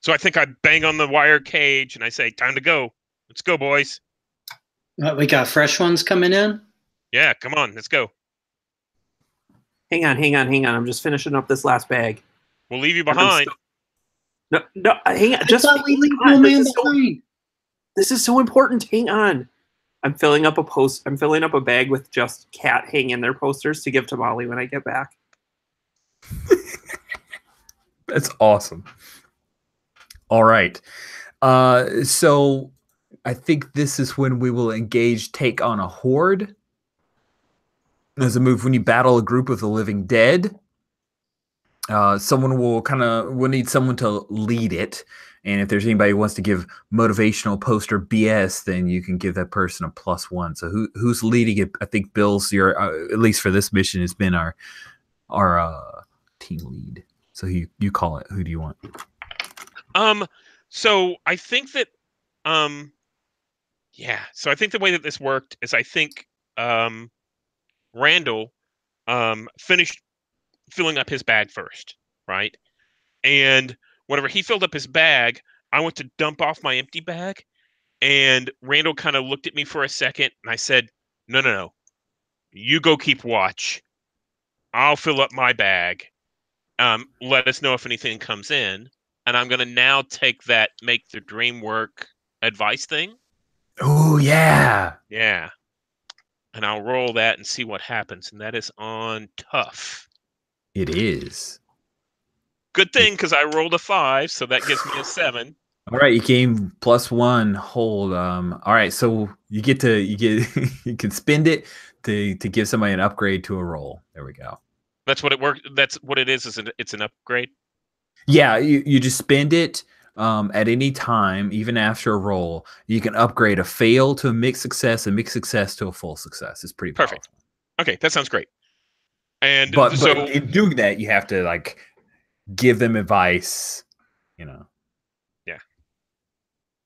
So I think I bang on the wire cage and I say, "Time to go. Let's go, boys." We got fresh ones coming in? Yeah, come on, let's go. Hang on. I'm just finishing up this last bag. We'll leave you behind. No, hang on. I thought we leave no man behind. This is so important. Hang on. I'm filling up a bag with just cat hang in there posters to give to Molly when I get back. That's awesome. All right. So I think this is when we will engage take on a horde. As a move, when you battle a group of the living dead, someone will need someone to lead it. And if there's anybody who wants to give motivational poster BS, then you can give that person a +1. So who's leading it? I think Bill's your at least for this mission has been our team lead. So you call it. Who do you want? So I think that so I think the way that this worked is I think Randall finished filling up his bag first, right? And whenever he filled up his bag, I went to dump off my empty bag, and Randall kind of looked at me for a second, and I said, No. You go keep watch. I'll fill up my bag. Let us know if anything comes in. And I'm going to now take that make the dream work advice thing. Oh, yeah. Yeah. And I'll roll that and see what happens. And that is on tough. It is. Good thing, because I rolled a 5, so that gives me a 7. All right, you gain +1 hold. All right, so you you can spend it to give somebody an upgrade to a roll. There we go. That's what it worked. That's what it is. It's an upgrade. Yeah, you just spend it at any time, even after a roll. You can upgrade a fail to a mixed success, a mixed success to a full success. It's pretty powerful. Perfect. Okay, that sounds great. And but so in doing that, you have to like give them advice, Yeah.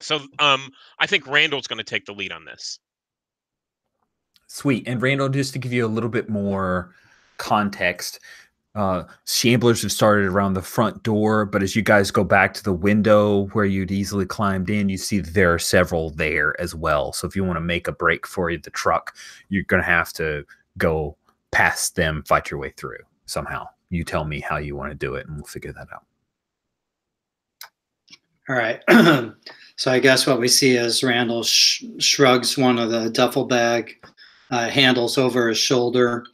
So I think Randall's going to take the lead on this. Sweet. And Randall, just to give you a little bit more context, shamblers have started around the front door, but as you guys go back to the window where you'd easily climbed in, you see that there are several there as well. So if you want to make a break for the truck, you're going to have to go past them, fight your way through somehow. You tell me how you want to do it, and we'll figure that out. All right. So I guess what we see is Randall shrugs one of the duffel bag handles over his shoulder,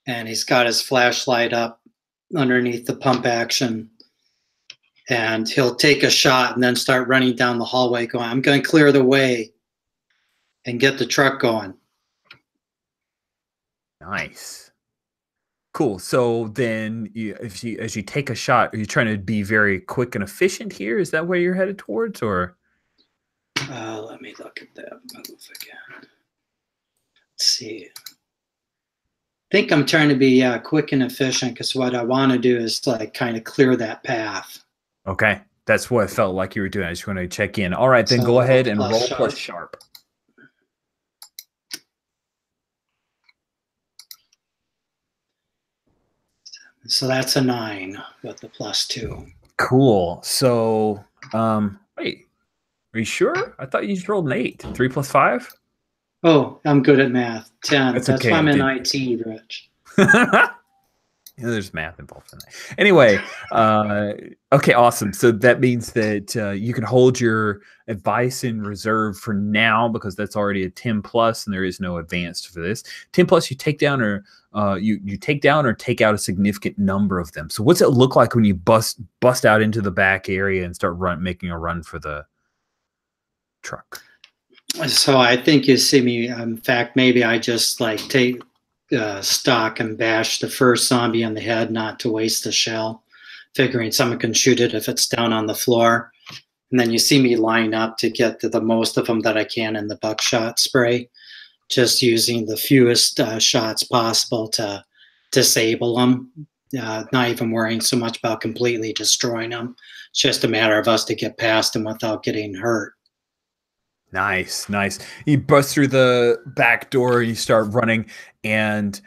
and he's got his flashlight up underneath the pump action, and he'll take a shot and then start running down the hallway going, I'm going to clear the way and get the truck going. Nice. Cool. So then as you take a shot, are you trying to be very quick and efficient here? Is that where you're headed towards, or? Let me look at that move again. Let's see. I think I'm trying to be quick and efficient because what I want to do is like kind of clear that path. Okay. That's what I felt like you were doing. I just want to check in. All right, then So go ahead and roll sharp. plus sharp. So that's a 9 with the +2. Cool. So, wait, are you sure? I thought you just rolled an 8. 3 + 5? Oh, I'm good at math. 10. That's That's okay, why I'm in dude. IT, Rich. There's math involved in that. Anyway, okay, awesome. So that means that you can hold your advice in reserve for now because that's already a 10+, and there is no advanced for this. 10+, you take down or you take down or take out a significant number of them. So what's it look like when you bust out into the back area and start making a run for the truck? So I think you see me. In fact, maybe I just like take stock and bash the first zombie on the head, not to waste a shell, figuring someone can shoot it if it's down on the floor. And then you see me line up to get to the most of them that I can in the buckshot spray, just using the fewest shots possible to disable them, not even worrying so much about completely destroying them. It's just a matter of us to get past them without getting hurt. Nice, nice. You bust through the back door, you start running, and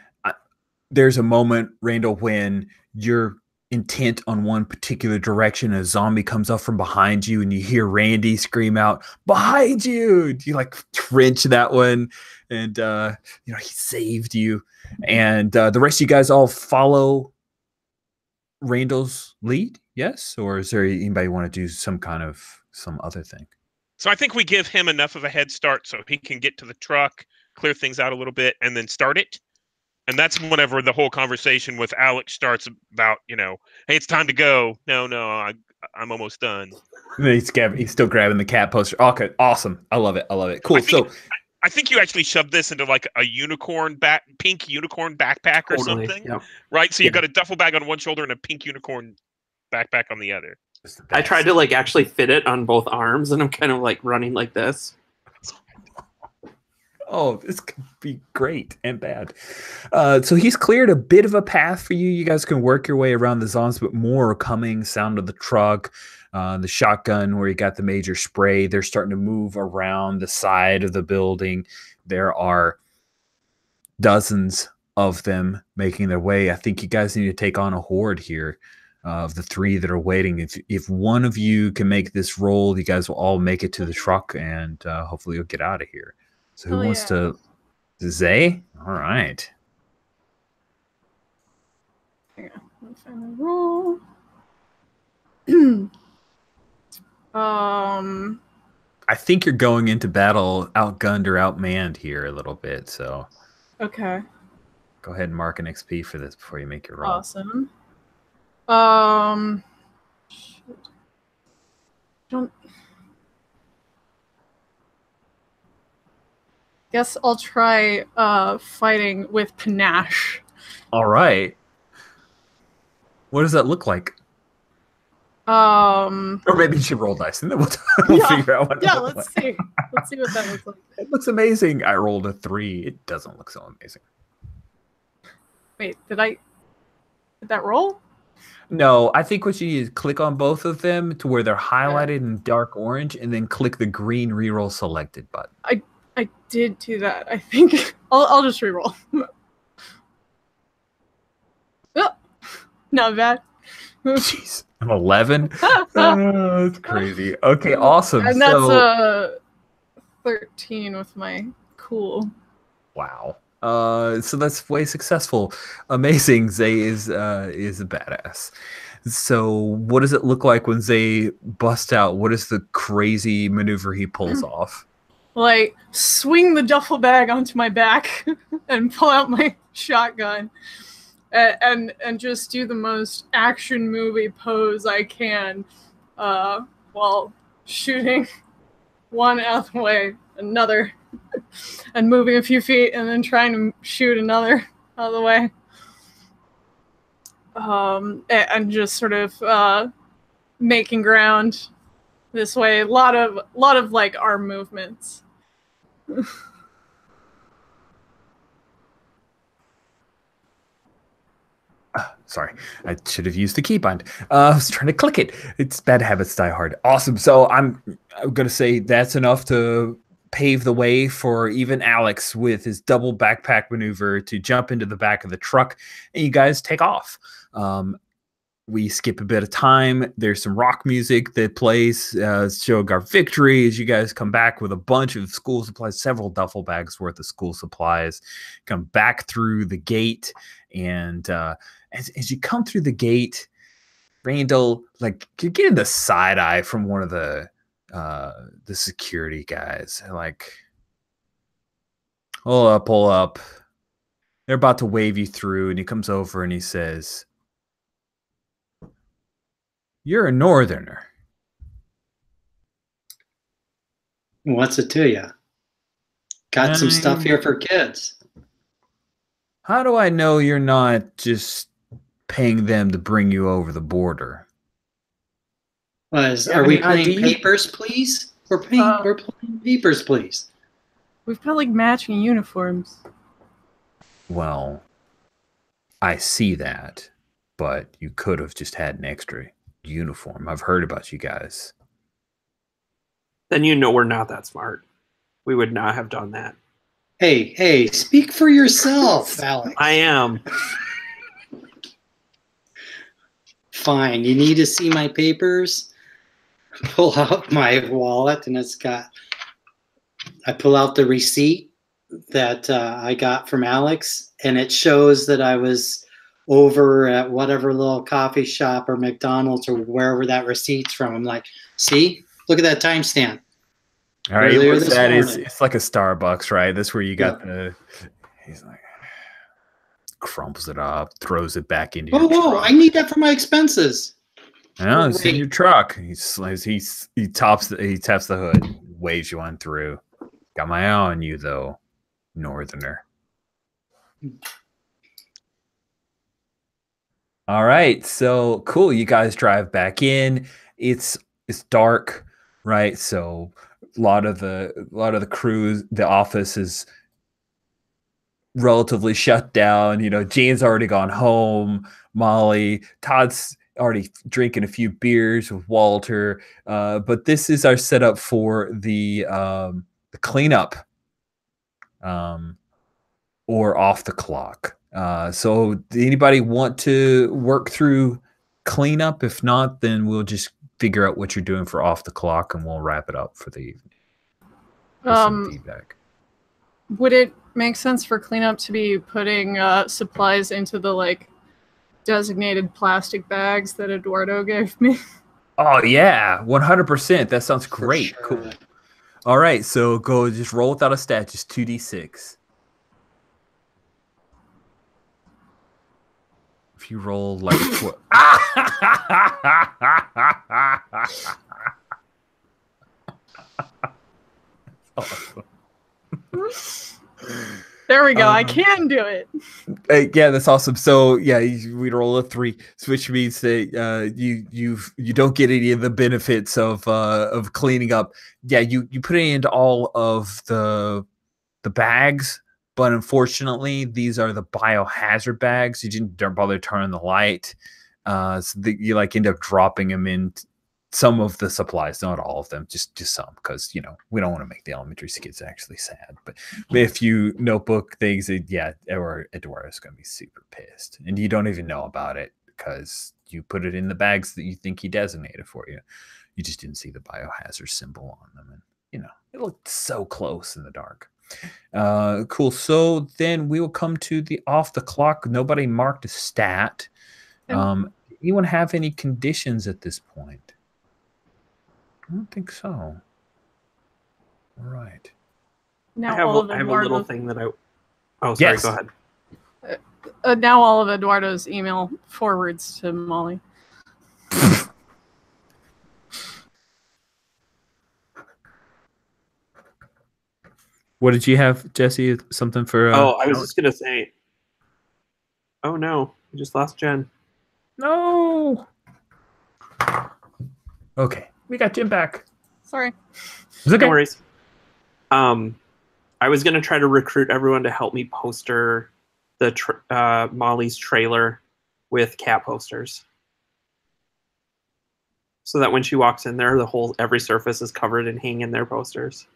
there's a moment, Randall, when you're intent on one particular direction, a zombie comes up from behind you, and you hear Randy scream out, "Behind you!" You like trench that one, and he saved you. And the rest of you guys all follow Randall's lead, yes? Or is there anybody want to do some other thing? So I think we give him enough of a head start so he can get to the truck, clear things out a little bit, and then start it. And that's whenever the whole conversation with Alex starts about, hey, it's time to go. No, I'm almost done. He's still grabbing the cat poster. Okay, awesome. I love it. Cool. I think you actually shoved this into like a pink unicorn backpack or something, yeah. right? So you've got a duffel bag on one shoulder and a pink unicorn backpack on the other. I tried to like actually fit it on both arms, and I'm kind of like running like this. Oh, this could be great and bad. So he's cleared a bit of a path for you. You guys can work your way around the zones, but more are coming. Sound of the truck, the shotgun where you got the major spray. They're starting to move around the side of the building. There are dozens of them making their way. I think you guys need to take on a horde here of the three that are waiting. If one of you can make this roll, you guys will all make it to the truck, and hopefully you'll get out of here. So who wants to? Zay? All right. Hang on. Let me find the roll. I think you're going into battle outgunned or outmanned here a little bit. So. Okay. Go ahead and mark an XP for this before you make your roll. Awesome. Don't. Guess I'll try fighting with panache. All right. What does that look like? Or maybe you should roll dice and then we'll figure out what it looks like. See. Let's see what that looks like. It looks amazing. I rolled a 3. It doesn't look so amazing. Wait, did that roll? No, I think what you need is click on both of them to where they're highlighted in dark orange, and then click the green reroll selected button. I did do that. I think I'll just reroll. Oh, not bad. Jeez, I'm 11. Oh, that's crazy. Okay, awesome. And that's 13 with my cool. Wow. So that's way successful. Amazing. Zay is a badass. So what does it look like when Zay busts out? What is the crazy maneuver he pulls off? Like swing the duffel bag onto my back and pull out my shotgun and just do the most action movie pose I can while shooting one out of the way, another, and moving a few feet and then trying to shoot another out of the way. And just sort of making ground this way. A lot of like arm movements. Sorry, I should have used the keybind. I was trying to click it. It's bad habits die hard. Awesome. So I'm going to say that's enough to pave the way for even Alex with his double backpack maneuver to jump into the back of the truck, and you guys take off. We skip a bit of time. There's some rock music that plays, showing our victory as you guys come back with a bunch of school supplies, several duffel bags worth of school supplies, come back through the gate. And as you come through the gate, Randall, like, you're getting the side eye from one of the security guys. Like, pull up. They're about to wave you through, and he comes over and he says, "You're a northerner." What's it to you? Got some stuff here for kids. How do I know you're not just paying them to bring you over the border? Are we playing papers, please? We're playing papers, please. We've got like matching uniforms. Well, I see that, but you could have just had an extra uniform. I've heard about you guys. Then you know we're not that smart. We would not have done that. Hey, speak for yourself, Alex. I am. Fine. You need to see my papers? Pull out my wallet, and I pull out the receipt that I got from Alex, and it shows that I was over at whatever little coffee shop or McDonald's or wherever that receipt's from. I'm like, see? Look at that timestamp. All right, it's like a Starbucks, right? That's where you got the. He's like, crumples it up, throws it back into Whoa, your whoa! truck. I need that for my expenses. No, it's in your truck. He taps the hood, waves you on through. Got my eye on you though, Northerner. All right, so cool. You guys drive back in. It's dark, right? So a lot of the crew, the office is relatively shut down. You know, Jane's already gone home. Molly, Todd's already drinking a few beers with Walter. But this is our setup for the cleanup, or off the clock. So, do anybody want to work through cleanup? If not, then we'll just figure out what you're doing for off the clock, and we'll wrap it up for the evening. With some feedback. Would it make sense for cleanup to be putting supplies into the like designated plastic bags that Eduardo gave me? Oh yeah, 100%. That sounds great. sure. Cool. All right, so go just roll without a stat, just 2d6. If you roll like awesome. There we go. I can do it. Yeah, that's awesome. So yeah, we roll a 3, which means that you don't get any of the benefits of cleaning up. Yeah, you put it into all of the bags, but unfortunately, these are the biohazard bags. You don't bother turning the light, so that you like end up dropping them in some of the supplies, not all of them, just some, because we don't want to make the elementary kids actually sad. But if you notebook things, or Eduardo's going to be super pissed, and you don't even know about it because you put it in the bags that you think he designated for you. You just didn't see the biohazard symbol on them, and it looked so close in the dark. Cool. So then we will come to the off the clock. Nobody marked a stat. Anyone have any conditions at this point? I don't think so. All right. Now I have a little thing that I. Oh, sorry. Yes. Go ahead. Now all of Eduardo's email forwards to Molly. What did you have, Jesse? Something for? I was just gonna say. Oh no! I just lost Jen. No. Okay, we got Jim back. Sorry. It's okay. No worries. I was gonna try to recruit everyone to help me poster the Molly's trailer with cat posters, so that when she walks in there, every surface is covered and hanging their posters.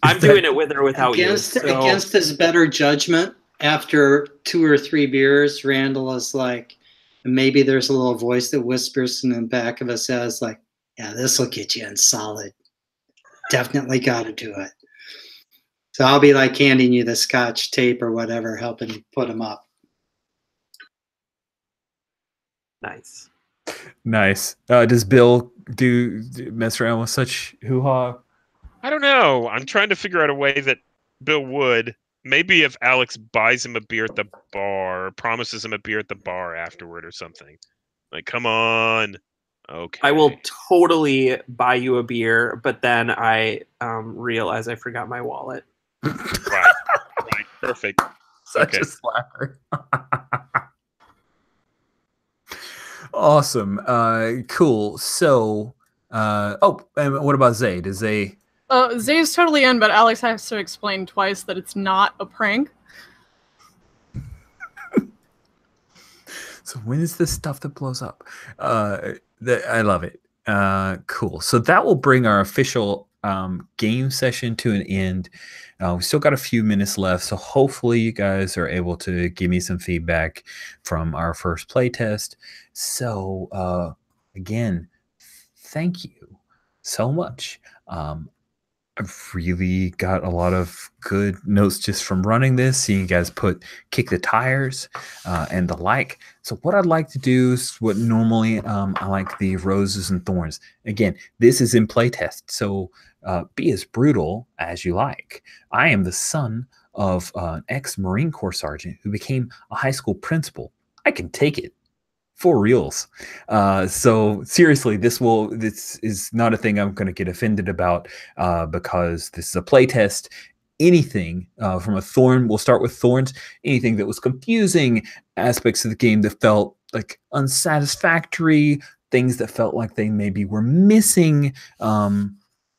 I'm doing it with or without against you. his better judgment, after 2 or 3 beers, Randall is like, maybe there's a little voice that whispers in the back of us says like, yeah, this will get you in solid. Definitely got to do it. So I'll be like handing you the scotch tape or whatever, helping you put them up. Nice. Does Bill mess around with such hoo-ha? I don't know. I'm trying to figure out a way that Bill would. Maybe if Alex buys him a beer at the bar, or promises him a beer at the bar afterward or something. Like, come on. Okay. I will totally buy you a beer, but then I realize I forgot my wallet. Right. Perfect. Such a slapper. Awesome. Cool. So, and what about Zay? Does Zay... Zay's totally in, but Alex has to explain twice that it's not a prank. So when is this stuff that blows up? I love it. Cool. So that will bring our official game session to an end. We still got a few minutes left, so hopefully you guys are able to give me some feedback from our first playtest. So again, thank you so much. I've really got a lot of good notes just from running this, seeing you guys kick the tires and the like. So what I'd like to do is what normally I like the roses and thorns. Again, this is in playtest, so be as brutal as you like. I am the son of an ex-Marine Corps sergeant who became a high school principal. I can take it. For reals. So seriously, this is not a thing I'm going to get offended about because this is a playtest. Anything from a thorn, we'll start with thorns. Anything that was confusing, aspects of the game that felt like unsatisfactory, things that felt like they maybe were missing,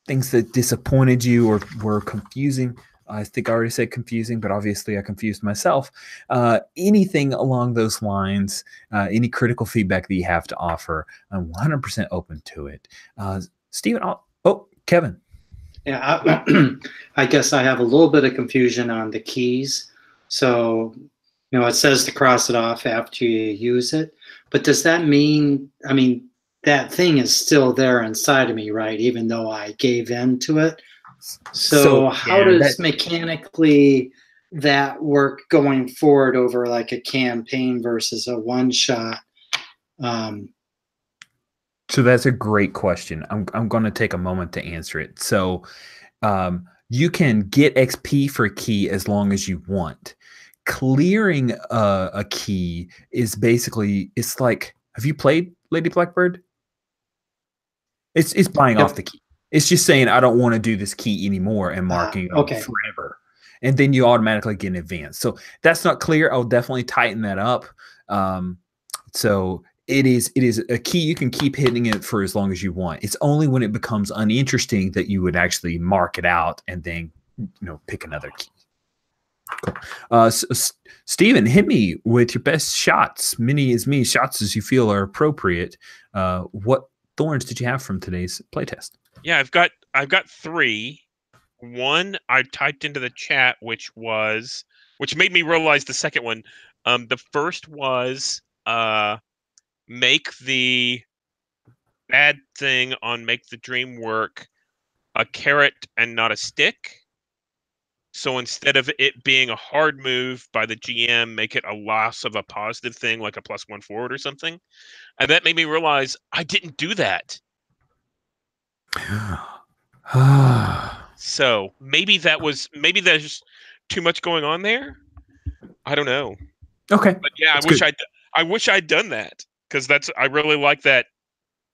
things that disappointed you or were confusing. I think I already said confusing, but obviously I confused myself. Anything along those lines, any critical feedback that you have to offer, I'm 100% open to it. Steven, Kevin. Yeah, I guess I have a little bit of confusion on the keys. So, it says to cross it off after you use it. But does that mean, that thing is still there inside of me, right? Even though I gave in to it. So how does mechanically that work going forward over like a campaign versus a one-shot? So that's a great question. I'm going to take a moment to answer it. So you can get XP for a key as long as you want. Clearing a key is basically, it's like, have you played Lady Blackbird? It's buying off the key. It's just saying, I don't want to do this key anymore and marking it forever. And then you automatically get an advance. So that's not clear. I'll definitely tighten that up. So it is a key. You can keep hitting it for as long as you want. It's only when it becomes uninteresting that you would actually mark it out and then, pick another key. Cool. Steven, hit me with your best shots. Many shots as you feel are appropriate. What thorns did you have from today's playtest? Yeah, I've got 3. One I typed into the chat, which made me realize the second one. The first was make the bad thing on make the dream work a carrot and not a stick. So instead of it being a hard move by the GM, make it a loss of a positive thing like a +1 forward or something. And that made me realize I didn't do that. So maybe there's too much going on there. I don't know. Okay. But yeah, I wish I'd done that, because I really like that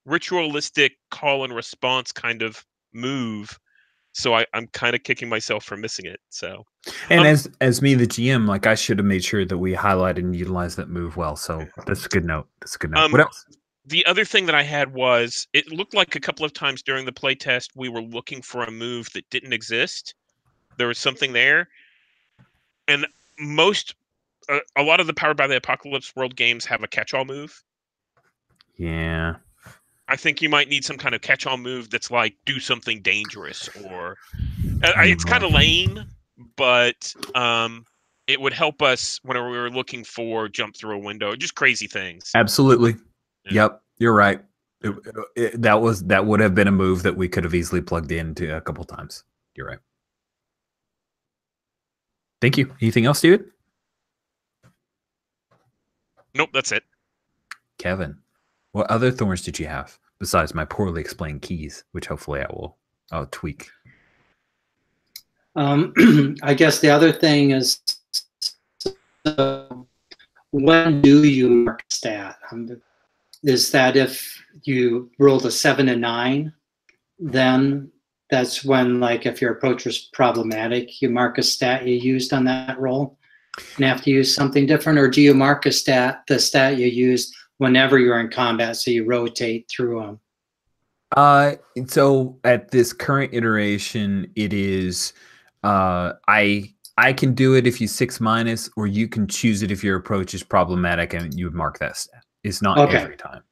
ritualistic call and response kind of move. So I'm kind of kicking myself for missing it. So, and as me, the GM, like I should have made sure that we highlighted and utilized that move well. So that's a good note. What else? The other thing that I had was, it looked like a couple of times during the playtest we were looking for a move that didn't exist. There was something there, and a lot of the Powered by the Apocalypse World games have a catch-all move. Yeah. I think you might need some kind of catch-all move that's like, do something dangerous, or it's kind of lame, but it would help us whenever we were looking for jump through a window, just crazy things. Absolutely. Yeah. Yep, you're right. That would have been a move that we could have easily plugged into a couple times. You're right. Thank you. Anything else, David? Nope, that's it. Kevin, what other thorns did you have besides my poorly explained keys, which hopefully I'll tweak? I guess the other thing is, when do you mark stat? Is that if you rolled a 7 and 9, then that's when, like, if your approach was problematic, you mark a stat you used on that roll and have to use something different? Or do you mark the stat you used whenever you're in combat, so you rotate through them? So at this current iteration, it is I can do it if you 6-, or you can choose it if your approach is problematic and you would mark that stat. It's not every time.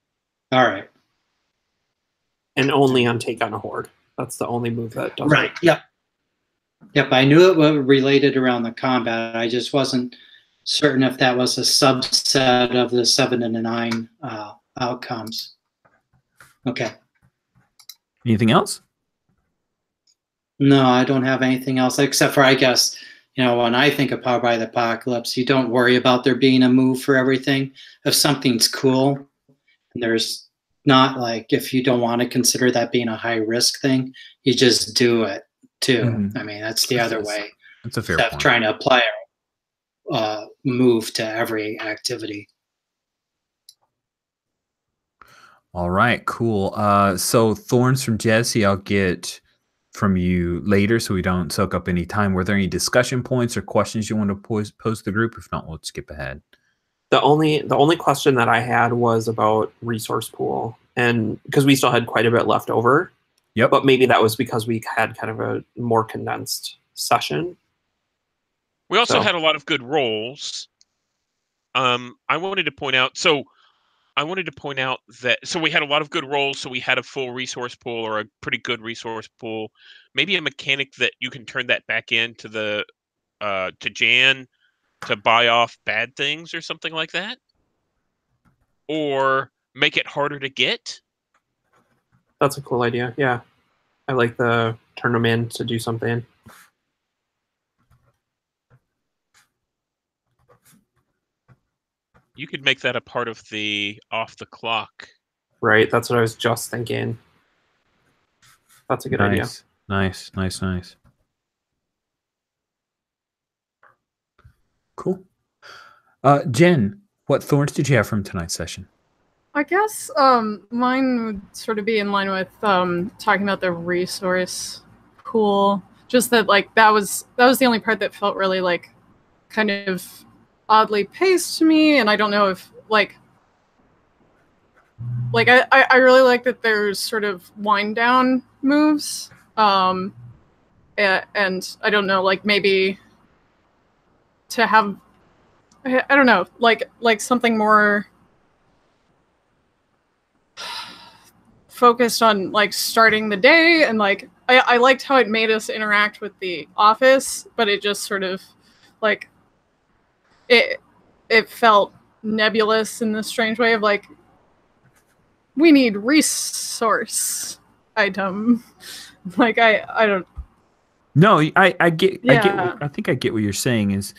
All right. And only on take on a horde. That's the only move that does. Right. Yep. Yep. I knew it was related around the combat. I just wasn't certain if that was a subset of the 7 and 9 outcomes. Okay. Anything else? No, I don't have anything else except for, I guess, when I think of Powered by the Apocalypse, you don't worry about there being a move for everything. If something's cool, and there's not, like, if you don't want to consider that being a high risk thing, you just do it too. Mhm. I mean, that's the other way. That's a fair Instead of point. trying to apply a move to every activity. All right, cool. So thorns from Jesse, I'll get from you later, so we don't soak up any time. Were there any discussion points or questions you want to pose to the group? If not, we'll skip ahead. The only question that I had was about resource pool, and because we still had quite a bit left over. Yep. But maybe that was because we had kind of a more condensed session. We also had a lot of good rolls. I wanted to point out that we had a lot of good rolls, so we had a full resource pool, or a pretty good resource pool. Maybe a mechanic that you can turn that back into the to Jan to buy off bad things or something like that, or make it harder to get. That's a cool idea. Yeah, I like the turn them in to do something. You could make that a part of the off the clock. Right, that's what I was just thinking. That's a good idea. Nice. Cool. Jen, what thorns did you have from tonight's session? I guess mine would sort of be in line with talking about the resource pool. Just that, like, that was the only part that felt really, like, kind of oddly paced to me, and I don't know if I really like that there's sort of wind down moves, and I don't know, like, maybe to have, I don't know, like something more focused on, like, starting the day, and, like, I liked how it made us interact with the office, but it just sort of, like, it felt nebulous in this strange way of, like, we need resource item. Like, I don't. No, I get. Yeah. I think I get what you're saying is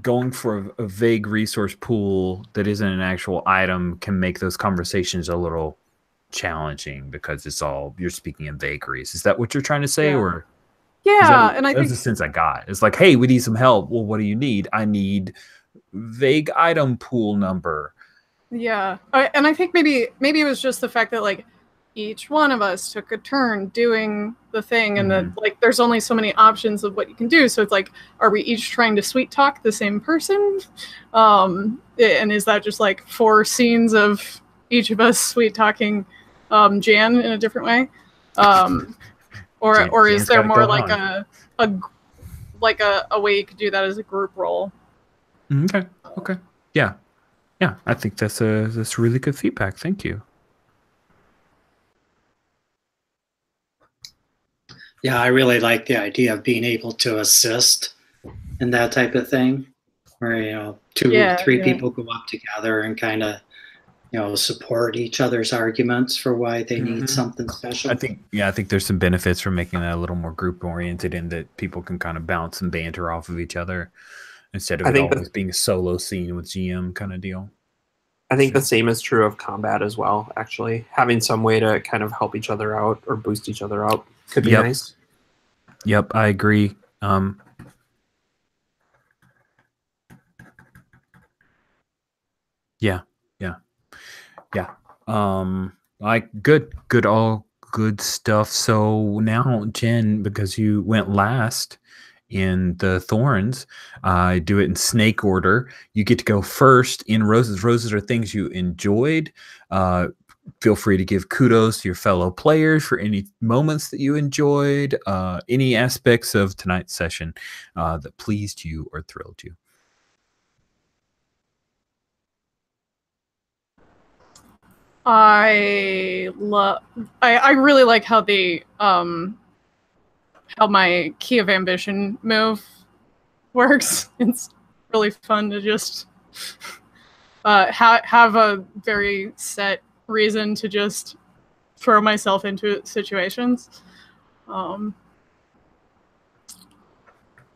going for a vague resource pool that isn't an actual item can make those conversations a little challenging because you're speaking in vagaries. Is that what you're trying to say? Yeah. Or Yeah, and I think that's the sense I got. It's like, hey, we need some help. Well, what do you need? I need vague item pool number. Yeah, and I think maybe it was just the fact that, like, each one of us took a turn doing the thing, and that, like, there's only so many options of what you can do. So it's like, are we each trying to sweet talk the same person? And is that just, like, 4 scenes of each of us sweet talking Jan in a different way? Or is there more like a way you could do that as a group role? Okay. Yeah. I think that's really good feedback. Thank you. Yeah, I really like the idea of being able to assist in that type of thing, where 3 people go up together and kind of support each other's arguments for why they need something special. I think there's some benefits from making that a little more group oriented, in that people can kind of bounce and banter off of each other instead of always being a solo scene with GM kind of deal. I think the same is true of combat as well, actually. Having some way to kind of help each other out or boost each other out could be nice. Yep, I agree. Yeah. All good stuff. So now, Jen, because you went last in the thorns, I do it in snake order. You get to go first in roses. Roses are things you enjoyed. Feel free to give kudos to your fellow players for any moments that you enjoyed, any aspects of tonight's session that pleased you or thrilled you. I really like how the how my key of ambition move works. It's really fun to just have a very set reason to just throw myself into situations.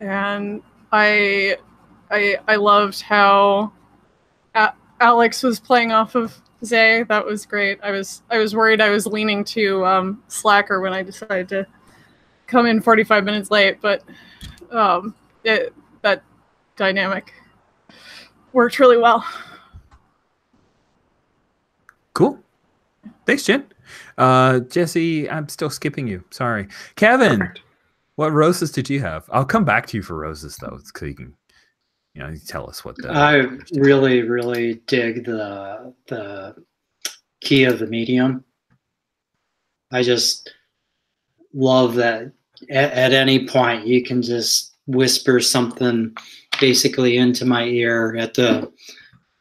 And I loved how Alex was playing off of Zay. That was great. I was worried I was leaning to Slacker when I decided to come in 45 minutes late, but that dynamic worked really well. Cool. Thanks, Jen. Jesse, I'm still skipping you. Sorry. Kevin, Perfect. what roses did you have? I'll come back to you for roses, though, because you can, you tell us what the. I really, really dig the key of the medium. I just love that at any point you can just whisper something basically into my ear at the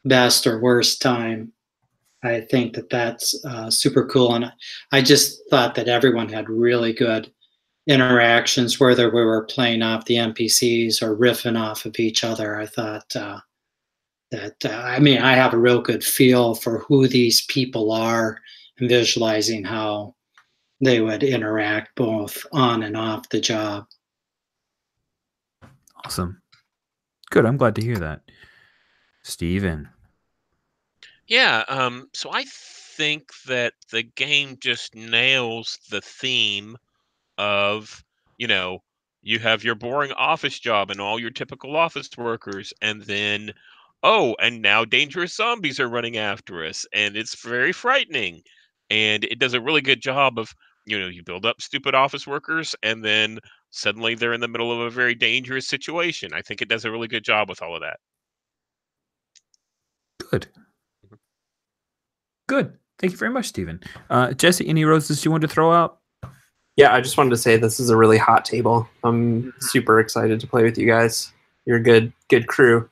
best or worst time. I think that's super cool. And I just thought that everyone had really good interactions, whether we were playing off the NPCs or riffing off of each other. I thought I have a real good feel for who these people are and visualizing how they would interact both on and off the job. Awesome. Good. I'm glad to hear that. Steven. Yeah, so I think that the game just nails the theme of, you have your boring office job and all your typical office workers, and then, and now dangerous zombies are running after us, and it's very frightening. And it does a really good job of, you build up stupid office workers, and then suddenly they're in the middle of a very dangerous situation. I think it does a really good job with all of that. Good. Good. Thank you very much, Steven. Jesse, any roses you want to throw out? Yeah, I just wanted to say this is a really hot table. I'm super excited to play with you guys. You're a good crew.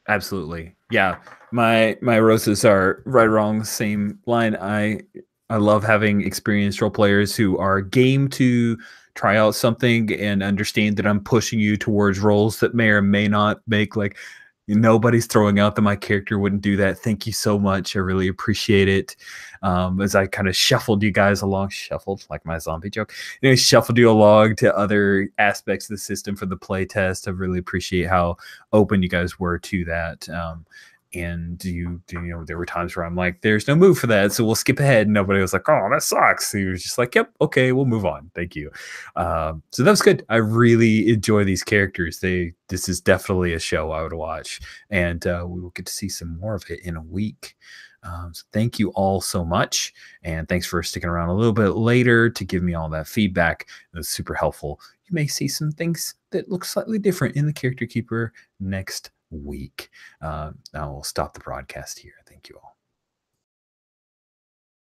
Absolutely. Yeah. My roses are right along the same line. I love having experienced role players who are game to try out something and understand that I'm pushing you towards roles that may or may not make nobody's throwing out that my character wouldn't do that. Thank you so much. I really appreciate it. As I kind of shuffled you guys along, like my zombie joke, shuffled you along to other aspects of the system for the play test. I really appreciate how open you guys were to that. And there were times where I'm like, there's no move for that, so we'll skip ahead. And nobody was like, oh, that sucks. So he was just like, yep, okay, we'll move on. Thank you. So that was good. I really enjoy these characters. This is definitely a show I would watch, and we will get to see some more of it in a week. So thank you all so much, and thanks for sticking around a little bit later to give me all that feedback. It was super helpful. You may see some things that look slightly different in the Character Keeper next week. Now we'll stop the broadcast here. Thank you all.